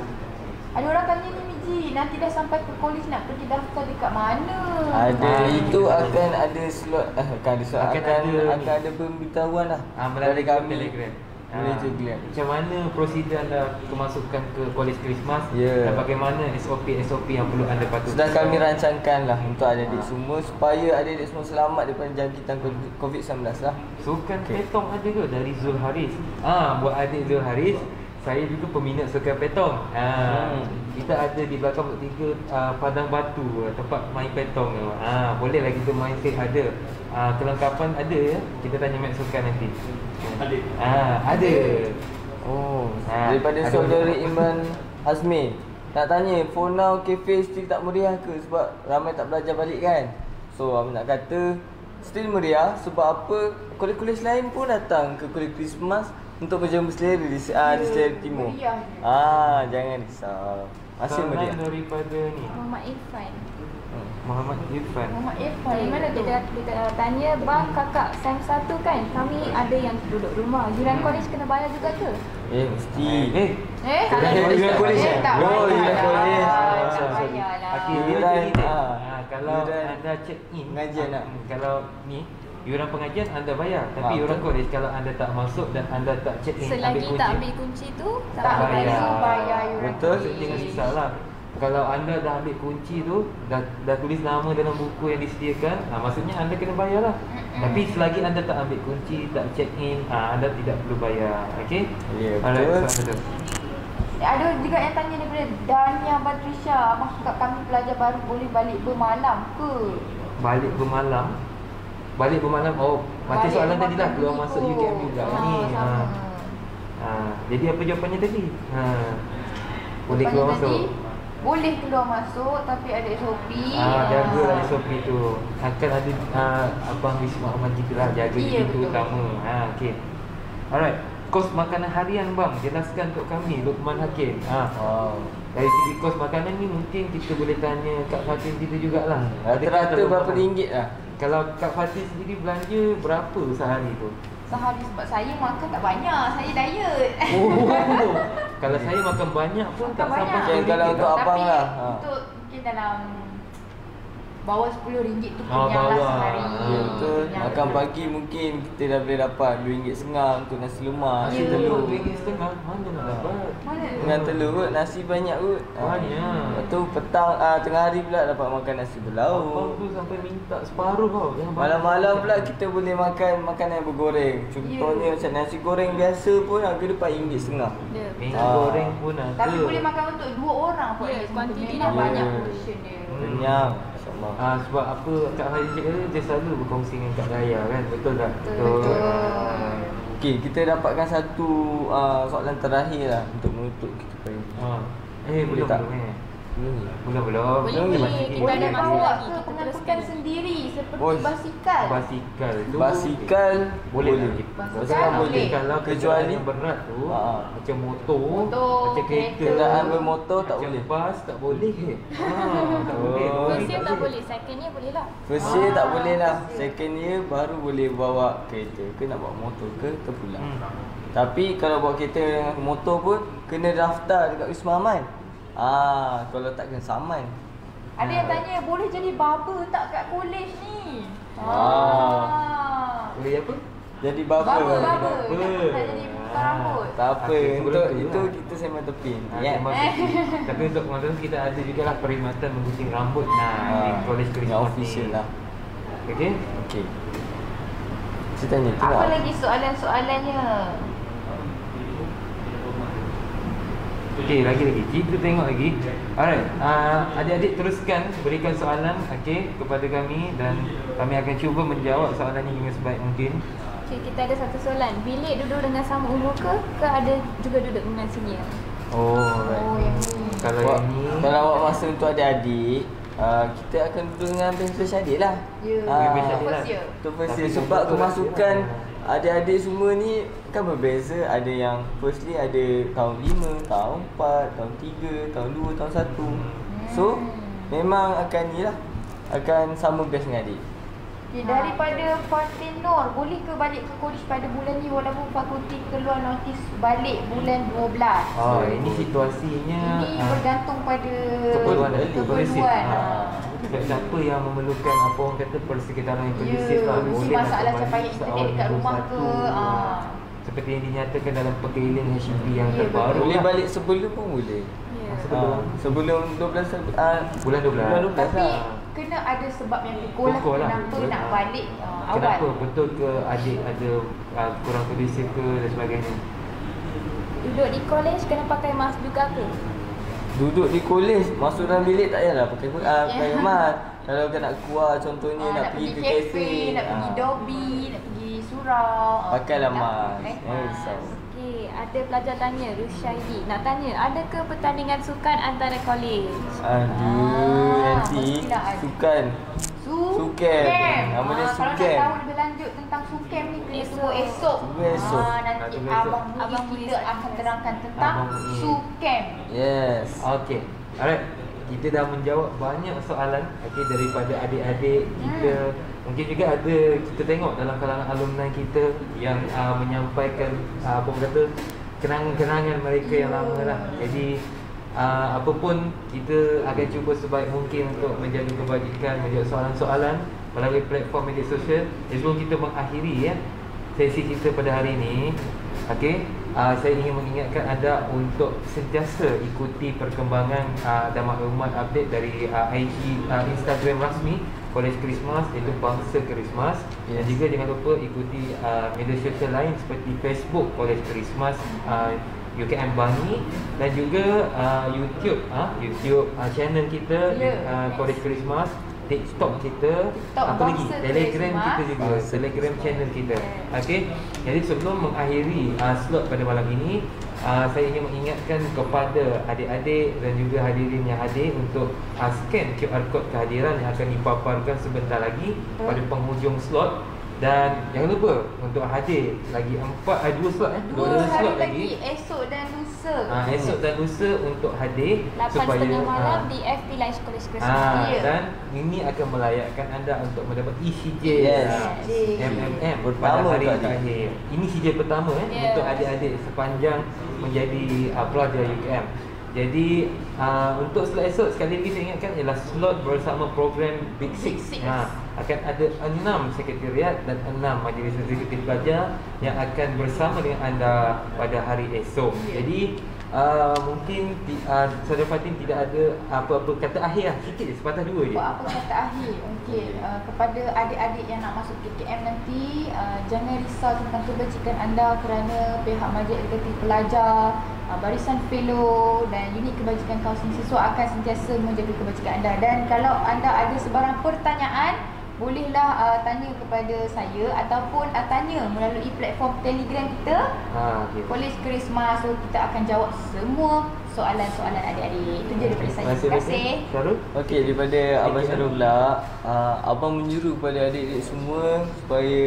Ada orang tanya ni Miji, nanti dah sampai ke kolej nak pergi daftar dekat mana? Ada itu akan ada slot akan ada slot Akan akan ada akan ada pemberitahuan lah Melalui dari kami Telegram. Melalui Telegram. Macam mana prosedur anda kemasukan ke college Christmas Ya. dan bagaimana SOP yang perlu anda patuhi. Sudah kami rancangkan lah untuk adik-adik semua supaya adik-adik semua selamat daripada jangkitan COVID-19 lah. Sukan Okey. petong ada ke dari Zul Haris? Buat adik Zul Haris, saya juga peminat sukan petong. Kita ada di belakang Blok 3 Padang Batu, tempat main petong tu. Bolehlah kita main sikit ada. Kelengkapan ada ya. Kita tanya Mat Sukan nanti. Ada. Oh, daripada ada saudara banyak. Iman Azmi. Nak tanya, for now kafe still tak meriah ke sebab ramai tak belajar balik kan? So, abang nak kata still meriah sebab apa? Kolej-kolej lain pun datang ke kolej Christmas untuk berjumpa selera di Selera Timur. Meriah. Jangan risau. Masih Soalan meriah. daripada ni Muhammad Irfan. Muhammad Irfan. Muhammad Irfan. Di mana kita tanya, bang kakak SEM 1 kan, kami ada yang duduk rumah. Jiran kolej kena bayar juga ke? Mesti. Kalau Yuran kolej eh? tak Oh, bayar yuran lah. kolej. Tak bayar lah. Okey, dia Yuran, macam ni. Kalau yuran anda check in pengajian tak? kalau ni yuran pengajian anda bayar, tapi yuran betul. kolej kalau anda tak masuk dan anda tak check in Selagi kunci, tak ambil kunci tu, Tak tak bayar. bayar. Bayar yuran Betul. kolej. jangan risaulah. Kalau anda dah ambil kunci tu, dah tulis nama dalam buku yang disediakan, maksudnya anda kena bayar lah. Tapi selagi anda tak ambil kunci, tak check in, anda tidak perlu bayar. Okey? Ya, Alright, betul. soalan betul. Ada juga yang tanya daripada Dania Badrisha, abang cakap kami pelajar baru boleh balik bermalam ke? Balik bermalam. Balik bermalam. Oh, macam Balik soalan rumah tadi lah, keluar kami masuk kot. UKM juga. Ni. Sama. Jadi apa jawapannya tadi? Boleh Jawapannya keluar tadi, masuk. boleh keluar masuk tapi ada SOP. Jaga lah SOP tu. Akan ada Abang Wisma Ahmad juga lah jaga Ya, itu betul. utama. Okey. Alright. Kos makanan harian bang, jelaskan untuk kami Luqman Hakim. Wow. Dari segi kos makanan ni mungkin kita boleh tanya Kak Fatin kita jugalah. Rata-rata Adakah berapa kalau- ringgit lah? Kalau Kak Fatin sendiri belanja berapa sehari tu? Sehari sebab saya makan tak banyak, saya diet. Oh, kalau saya makan banyak pun tak Makan sampai banyak. Okey, kalau RM10 untuk tak? abang Tapi lah. untuk mungkin dalam bawah RM10 tu Oh, kenyang lah bawah. sehari. Ya betul. Kenyang. Makan pagi mungkin kita dah boleh dapat RM2.5 untuk nasi lemak, nasi Ya. telur. RM2.5 mana nak dapat? Mana? Dengan telur kot, nasi banyak kot. Banyak. Lepas tu petang tengah hari pula dapat makan nasi Abang berlauk. tu sampai minta separuh tau. Yang Malam-malam pula kita boleh makan makanan yang bergoreng. Contohnya macam nasi goreng biasa pun harga dia RM4.5. Dia. Minyak Ah. goreng pun ada. Tapi boleh makan untuk 2 orang pun. Ya, kuantiti Memang dia. banyak Ya. portion dia. Kenyang. InsyaAllah. Sebab apa Kak Haji cakap dia selalu berkongsi dengan Kak Daya kan? Betul tak? Betul. Okey, kita dapatkan satu soalan terakhir lah untuk menutup kita pada Boleh Boleh tak? tak? Belum. Boleh, kita Boleh ada masa bawa lagi, ke kita pengangkutan teruskan. sendiri seperti Bos. basikal. Basikal tu Basikal boleh. Basikal boleh. Kalau Kecuali- kecuali yang berat tu macam motor, macam kereta, Kenderaan bermotor tak macam boleh. bas tak boleh. Tak boleh. Oh. Lori First year tak tak boleh, second year boleh lah. First year tak boleh lah. Second year baru boleh bawa kereta ke nak bawa motor ke pulang. Tapi kalau bawa kereta dengan motor pun kena daftar dekat Wisma Aman. Kalau tak kena saman. Ada yang tanya boleh jadi barber tak kat kolej ni? Ah. Boleh apa? Jadi bapa. Barber. Barber. Tak jadi potong rambut. Tak apa, Okey, sebelum untuk tu itu lah. kita sembang tepin. Ya. Ya. Tapi untuk penonton kita ada juga lah perkhidmatan menggunting rambut di College Christmas yang official ni. lah. Okey. Okey. Saya tanya tu Apa lah. lagi soalan-soalannya? Okey, lagi. Kita tengok lagi. Alright, adik-adik teruskan berikan soalan kepada kami dan kami akan cuba menjawab soalan ini dengan sebaik mungkin. Okay, kita ada satu soalan. Bilik duduk dengan sama umur ke ada juga duduk dengan senior? Oh, Oh, yang ni. Kalau Awak- yang ni Kalau awak masa untuk adik-adik, kita akan duduk dengan bench adik lah. Ya, bench adik first lah. year. Untuk first Tapi year. Sebab betul kemasukan lah. adik-adik semua ni kan berbeza. Ada yang firstly ada tahun 5, tahun 4, tahun 3, tahun 2, tahun 1. So memang akan ni lah, akan sama best dengan adik. Okay, daripada Fatin Nur, boleh ke balik ke college pada bulan ni walaupun fakulti keluar notis balik bulan 12? Oh, ini situasinya Ini bergantung pada keperluan keperluan. Siapa yang memerlukan apa orang kata persekitaran yang kondusif Ya, lah, mesti boleh masalah kembali capaian internet seawal dekat rumah minggu ke, satu. Seperti yang dinyatakan dalam perkailan HB yang Ya, terbaru Boleh lah. balik sebelum pun boleh. Ya. Sebelum 12 Bulan 12. Bulan 12 Tapi lah. kena ada sebab yang pukul lah Pukul lah. kenapa Betul. nak balik awal. Kenapa? Betul ke adik ada kurang kondusif ke dan sebagainya? Duduk di college kena pakai mask juga ke? Duduk di kolej, masuk dalam bilik tak payahlah pakai mask. Kalau kan nak keluar contohnya nak pergi ke kafe, nak pergi Dobby, nak pergi surau. pakailah nak- mask. eh, Jangan risau. Okey, ada pelajar tanya, Rushaidi nak tanya, ada ke pertandingan sukan antara college? Aduh, nanti mestilah ada. sukan. Sukem. Nama dia Kalau Sukem. nak tahu lebih lanjut tentang Sukem ni kena Esok. tunggu esok. Tunggu esok. Nanti Tunggu esok. Abang Abang Muiz Muiz kita akan akan terangkan tentang Abang Muiz. Sukem. Yes. Okey. Alright. Kita dah menjawab banyak soalan daripada adik-adik kita. Mungkin juga ada kita tengok dalam kalangan alumni kita yang menyampaikan apa orang kata kenangan-kenangan mereka yang lama lah. Jadi apa pun kita akan cuba sebaik mungkin untuk menjaga kebajikan, menjawab soalan-soalan melalui platform media sosial. Sebelum kita mengakhiri sesi kita pada hari ini, saya ingin mengingatkan anda untuk sentiasa ikuti perkembangan dan maklumat update dari IG Instagram rasmi College Christmas, iaitu Bangsa Christmas. Dan juga jangan lupa ikuti media sosial lain seperti Facebook College Christmas, UKM Bangi, dan juga YouTube channel kita College Christmas, TikTok kita, TikTok apa lagi? Bangsa Telegram Christmas. kita juga, Telegram channel kita. Okey. Jadi sebelum mengakhiri slot pada malam ini, saya ingin mengingatkan kepada adik-adik dan juga hadirin yang hadir untuk scan QR code kehadiran yang akan dipaparkan sebentar lagi pada penghujung slot. Dan jangan lupa untuk hadir lagi 2 slot Dua hari slot lagi, esok dan lusa. esok dan lusa untuk hadir 8.30 malam di FP Live College Christmas. Ya. dan ini akan melayakkan anda untuk mendapat ECJ Yes. MMM pada Pertama hari kali. terakhir. Ini CJ pertama Yes. untuk adik-adik sepanjang menjadi pelajar UKM. Jadi untuk slot esok sekali lagi saya ingatkan ialah slot bersama program Big Six. Akan ada 6 sekretariat dan 6 majlis eksekutif pelajar yang akan bersama dengan anda pada hari esok. Jadi mungkin Saudara Fatin tidak ada apa-apa kata akhir lah, sikit je, sepatah dua je. Buat apa kata akhir? Okey, kepada adik-adik yang nak masuk KKM nanti, jangan risau tentang kebajikan anda kerana pihak majlis eksekutif pelajar, barisan fellow dan unit kebajikan kaunseling siswa akan sentiasa menjaga kebajikan anda. Dan kalau anda ada sebarang pertanyaan, bolehlah tanya kepada saya ataupun tanya melalui platform Telegram kita, Okay. College Christmas. So kita akan jawab semua soalan-soalan adik-adik. Itu je daripada saya. Terima kasih. Syarul? Okey, daripada Abang Syarul pula, Abang menjuru kepada adik-adik semua supaya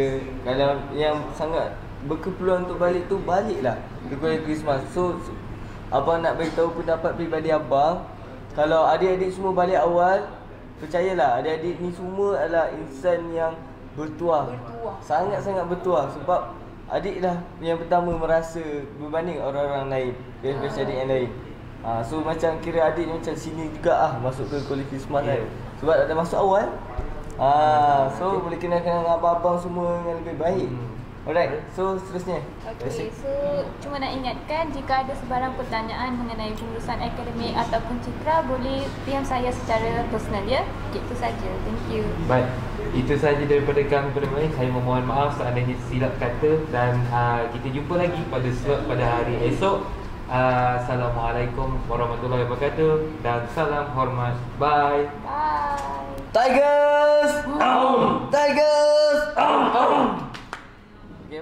kalau yang sangat berkeperluan untuk balik tu, baliklah ke College Christmas. So Abang nak beritahu pendapat peribadi Abang, kalau adik-adik semua balik awal, percayalah adik-adik ni semua adalah insan yang bertuah. Sangat-sangat bertuah sebab adik lah yang pertama merasa berbanding orang-orang lain, best adik yang lain. So macam kira adik ni macam sini juga masuk ke College Christmas kan. Sebab ada masuk awal. So boleh kenal-kenal dengan abang-abang semua yang lebih baik. Alright, so seterusnya. Okay, so cuma nak ingatkan jika ada sebarang pertanyaan mengenai pengurusan akademik ataupun citra, boleh PM saya secara personal ya. Itu saja. Thank you. Baik, itu saja daripada kami pada Saya memohon maaf seandainya silap kata dan kita jumpa lagi pada slot pada hari esok. Assalamualaikum warahmatullahi wabarakatuh dan salam hormat. Bye. Bye. Tigers! Tigers! Okay,